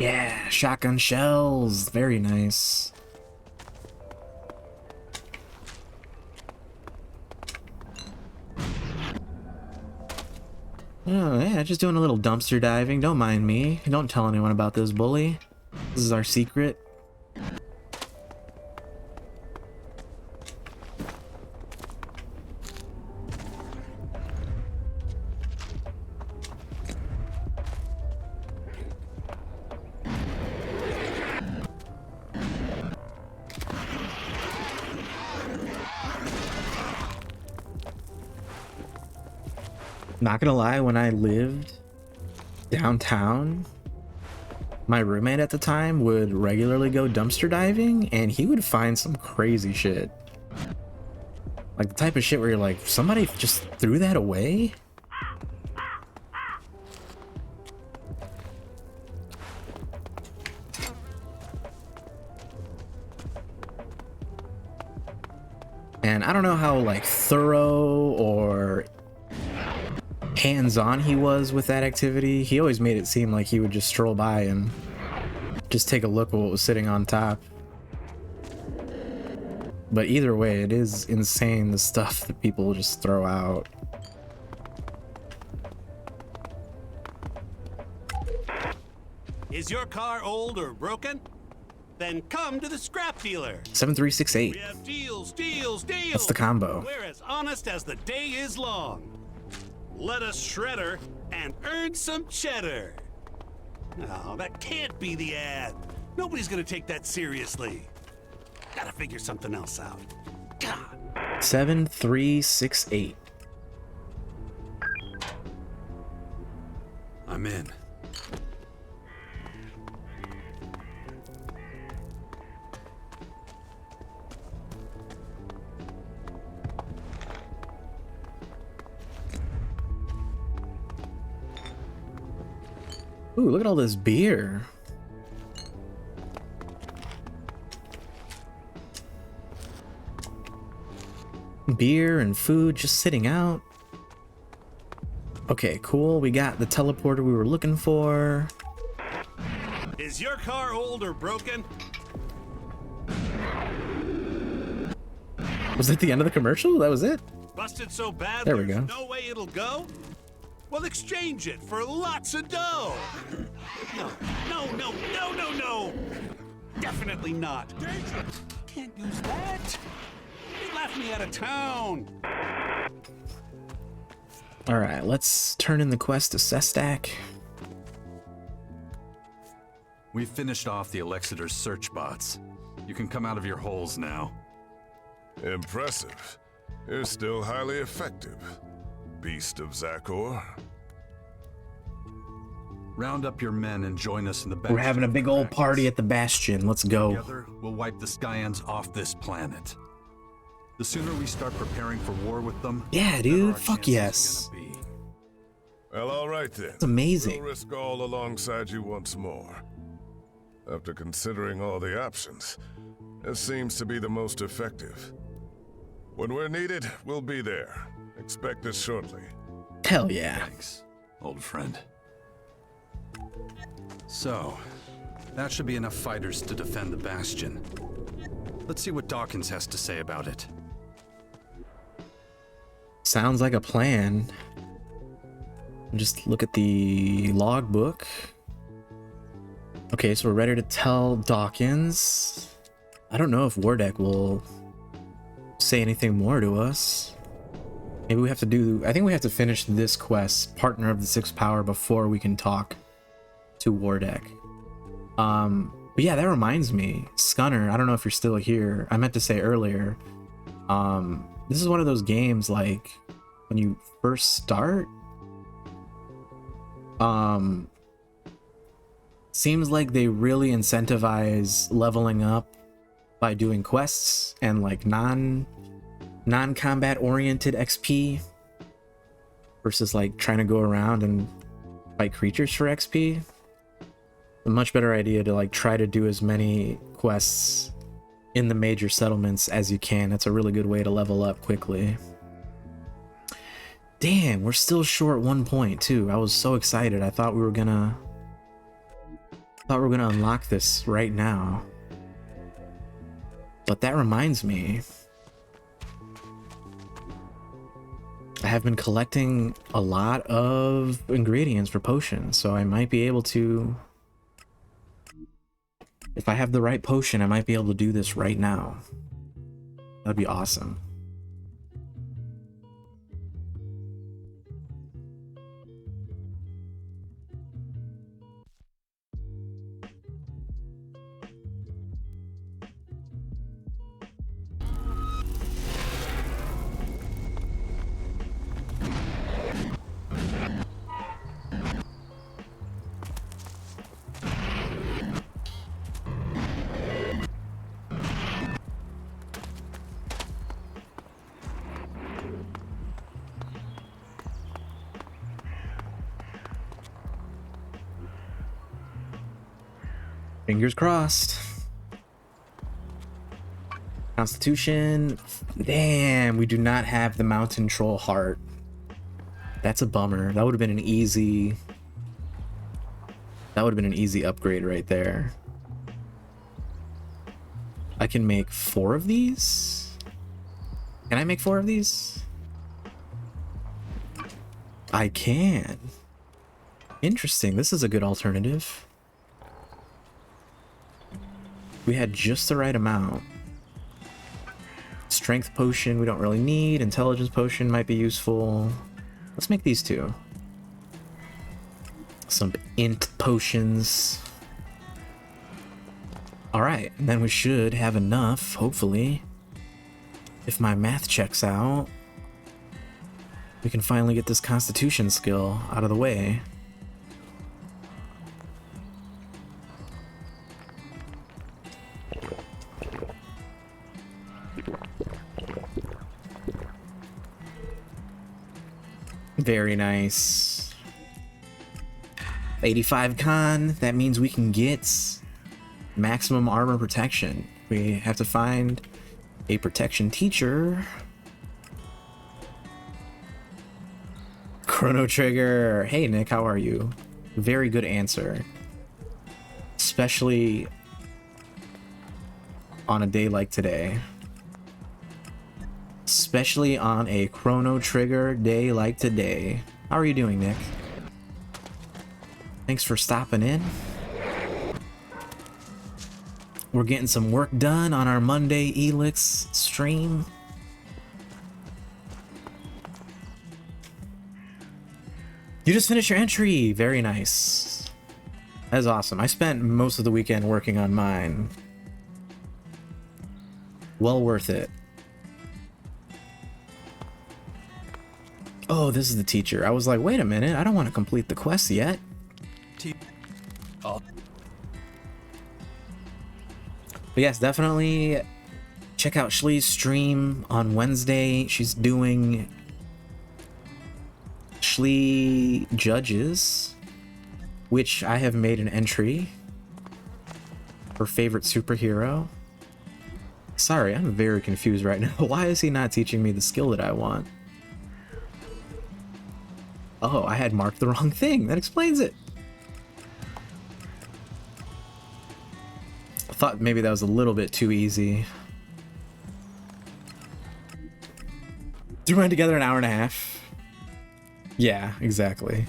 Yeah, shotgun shells. Very nice. Oh, yeah, just doing a little dumpster diving. Don't mind me. Don't tell anyone about this, bully. This is our secret. Not gonna lie, when I lived downtown, my roommate at the time would regularly go dumpster diving, and he would find some crazy shit. Like the type of shit where you're like, somebody just threw that away? And I don't know how like thorough or hands-on he was with that activity. He always made it seem like he would just stroll by and just take a look at what was sitting on top. But either way, it is insane the stuff that people just throw out.
Is your car old or broken? Then come to the scrap dealer.
7368.
We have deals, deals, deals.
That's the combo.
We're as honest as the day is long. Let us shred her and earn some cheddar. No, that can't be the ad. Nobody's gonna take that seriously. Gotta figure something else out. God.
7368.
I'm in.
Ooh, look at all this beer. Beer and food just sitting out. Okay, cool. We got the teleporter we were looking for.
Is your car old or broken?
Was that the end of the commercial? That was it?
Busted so bad
There we
there's
go.
no way it'll go? Well, exchange it for lots of dough. No, no, no, no, no, no. Definitely not. Can't use that. They laughed me out of town.
All right, let's turn in the quest to Sestak.
We've finished off the Elexit's search bots. You can come out of your holes now.
Impressive. You're still highly effective, Beast of Zakor.
Round up your men and join us in the
We're having a big old party at the Bastion. Let's go.
Together, we'll wipe the Skyans off this planet. The sooner we start preparing for war with them,
Yeah, dude. Fuck yes.
Well, all right then.
It's amazing.
We'll risk all alongside you once more. After considering all the options, this seems to be the most effective. When we're needed, we'll be there. Expect us shortly.
Hell yeah.
Thanks, old friend. So, that should be enough fighters to defend the Bastion. Let's see what Dawkins has to say about it.
Sounds like a plan. Just look at the logbook. Okay, so we're ready to tell Dawkins. I don't know if Wardek will say anything more to us. Maybe we have to do... I think we have to finish this quest, Partner of the Sixth Power, before we can talk to Wardek. But yeah, that reminds me. Scunner, I don't know if you're still here. I meant to say earlier. This is one of those games, like, when you first start... seems like they really incentivize leveling up by doing quests and like non-combat oriented XP versus like trying to go around and fight creatures for XP. A much better idea to like try to do as many quests in the major settlements as you can. That's a really good way to level up quickly. Damn, we're still short 1 point too. I was so excited. I thought we were gonna Thought we were gonna unlock this right now. But that reminds me, I have been collecting a lot of ingredients for potions, so I might be able to, if I have the right potion, I might be able to do this right now. That'd be awesome. Fingers crossed. Constitution. Damn, we do not have the Mountain Troll Heart. That's a bummer. That would have been an easy... That would have been an easy upgrade right there. I can make 4 of these? Can I make 4 of these? I can. Interesting. This is a good alternative. We had just the right amount. Strength potion we don't really need. Intelligence potion might be useful. Let's make these 2. Some int potions. Alright, and then we should have enough, hopefully. If my math checks out, we can finally get this constitution skill out of the way. Very nice. 85 con, that means we can get maximum armor protection. We have to find a protection teacher. Chrono Trigger. Hey Nick, how are you? Very good answer. Especially on a day like today. Especially on a Chrono Trigger day like today. How are you doing, Nick? Thanks for stopping in. We're getting some work done on our Monday ELEX stream. You just finished your entry. Very nice. That's awesome. I spent most of the weekend working on mine. Well worth it. Oh, this is the teacher. I was like, wait a minute, I don't want to complete the quest yet. But yes, definitely check out Shlee's stream on Wednesday. She's doing Shlee Judges, which I have made an entry for favorite superhero. Sorry, I'm very confused right now. Why is he not teaching me the skill that I want? Oh, I had marked the wrong thing. That explains it. I thought maybe that was a little bit too easy. Threw mine together an hour and a half. Yeah, exactly.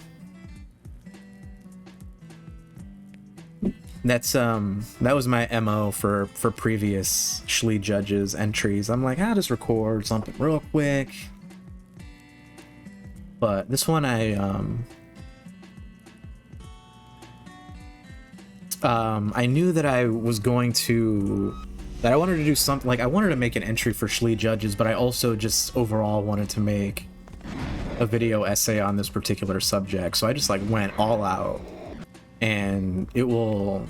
That's that was my MO for previous Shlee Judges entries. I'm like, I'll just record something real quick. But this one I knew that I was going to, that I wanted to do something, like I wanted to make an entry for Shlee Judges, but I also just overall wanted to make a video essay on this particular subject. So I just like went all out, and it will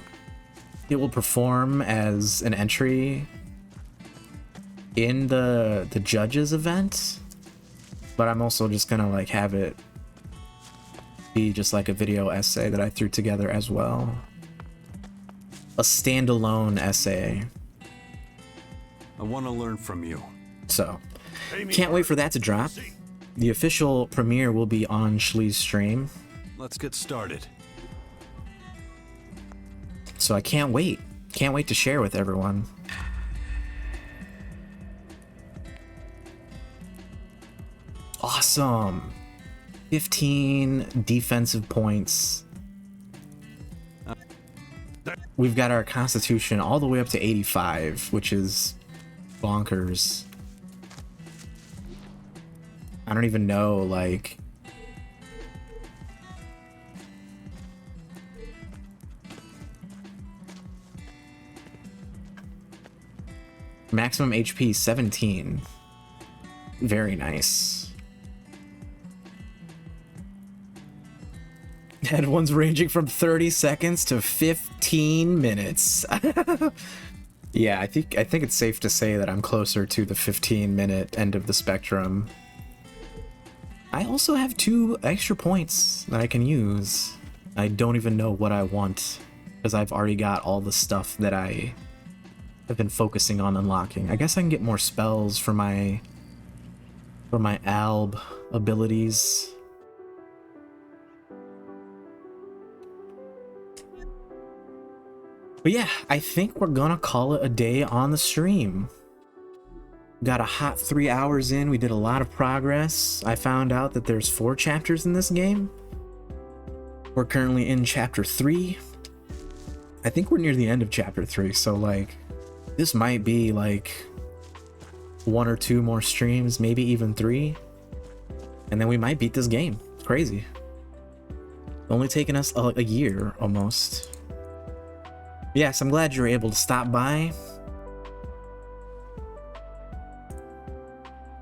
perform as an entry in the Judges event. But I'm also just gonna like have it be just like a video essay that I threw together as well. A standalone essay.
I want to learn from you.
So, can't wait for that to drop. The official premiere will be on Shlee's stream.
Let's get started.
So I can't wait. Can't wait to share with everyone. Awesome. 15 defensive points. We've got our constitution all the way up to 85, which is bonkers. I don't even know, like... Maximum HP 17. Very nice. And one's ranging from 30 seconds to 15 minutes. Yeah, I think it's safe to say that I'm closer to the 15-minute end of the spectrum. I also have 2 extra points that I can use. I don't even know what I want, because I've already got all the stuff that I have been focusing on unlocking. I guess I can get more spells for my alb abilities. But yeah, I think we're gonna call it a day on the stream. Got a hot 3 hours in. We did a lot of progress. I found out that there's 4 chapters in this game. We're currently in chapter 3. I think we're near the end of chapter 3, so like this might be like 1 or 2 more streams, maybe even 3, and then we might beat this game. It's crazy. Only taken us a year almost. Yes, I'm glad you're able to stop by.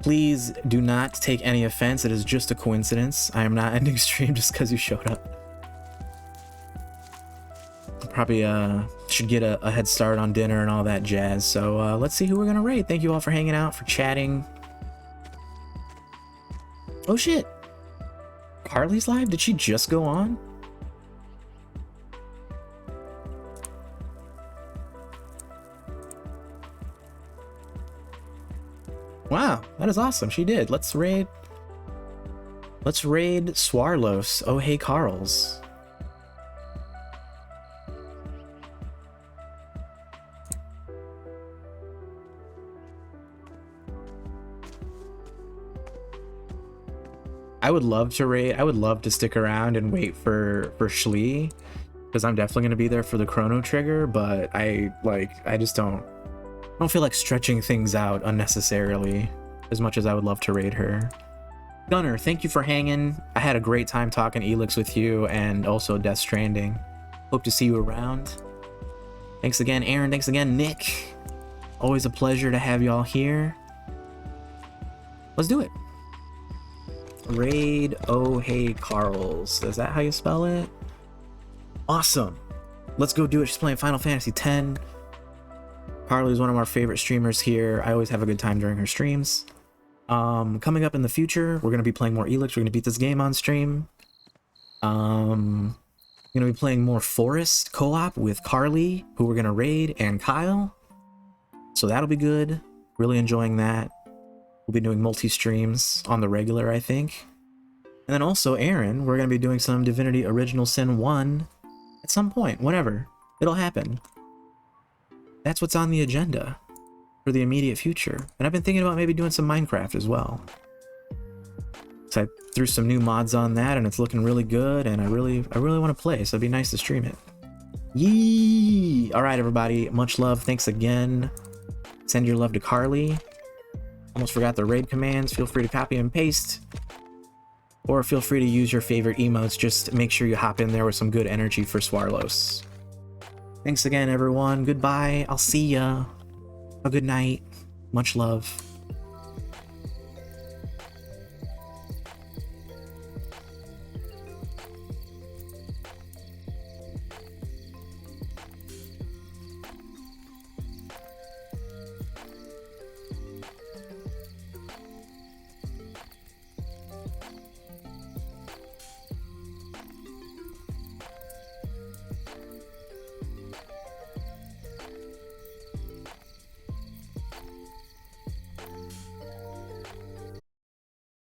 Please do not take any offense. It is just a coincidence. I am not ending stream just because you showed up. Probably should get a head start on dinner and all that jazz. So let's see who we're gonna raid. Thank you all for hanging out, for chatting. Oh shit, Carly's live? Did she just go on? Wow, that is awesome. She did. Let's raid Swarlos. Oh hey Carls. I would love to raid. I would love to stick around and wait for Shlee, because I'm definitely gonna be there for the Chrono Trigger. But I just don't feel like stretching things out unnecessarily as much as I would love to raid her. Gunner, thank you for hanging. I had a great time talking Elex with you and also Death Stranding. Hope to see you around. Thanks again, Aaron. Thanks again, Nick. Always a pleasure to have y'all here. Let's do it. Raid Oh Hey Carls. Is that how you spell it? Awesome. Let's go do it. She's playing Final Fantasy X. Carly is one of our favorite streamers here. I always have a good time during her streams. Coming up in the future, we're going to be playing more Elex. We're going to beat this game on stream. I'm going to be playing more Forest co-op with Carly, who we're going to raid, and Kyle. So that'll be good. Really enjoying that. We'll be doing multi-streams on the regular, I think. And then also Aaron, we're going to be doing some Divinity Original Sin 1 at some point, whenever. It'll happen. That's what's on the agenda for the immediate future. And I've been thinking about maybe doing some Minecraft as well. So I threw some new mods on that and it's looking really good, and I really want to play, so it'd be nice to stream it. Yee! Alright everybody, much love, thanks again. Send your love to Carly. Almost forgot the raid commands. Feel free to copy and paste. Or feel free to use your favorite emotes. Just make sure you hop in there with some good energy for Swarlos. Thanks again, everyone. Goodbye. I'll see ya. A good night. Much love.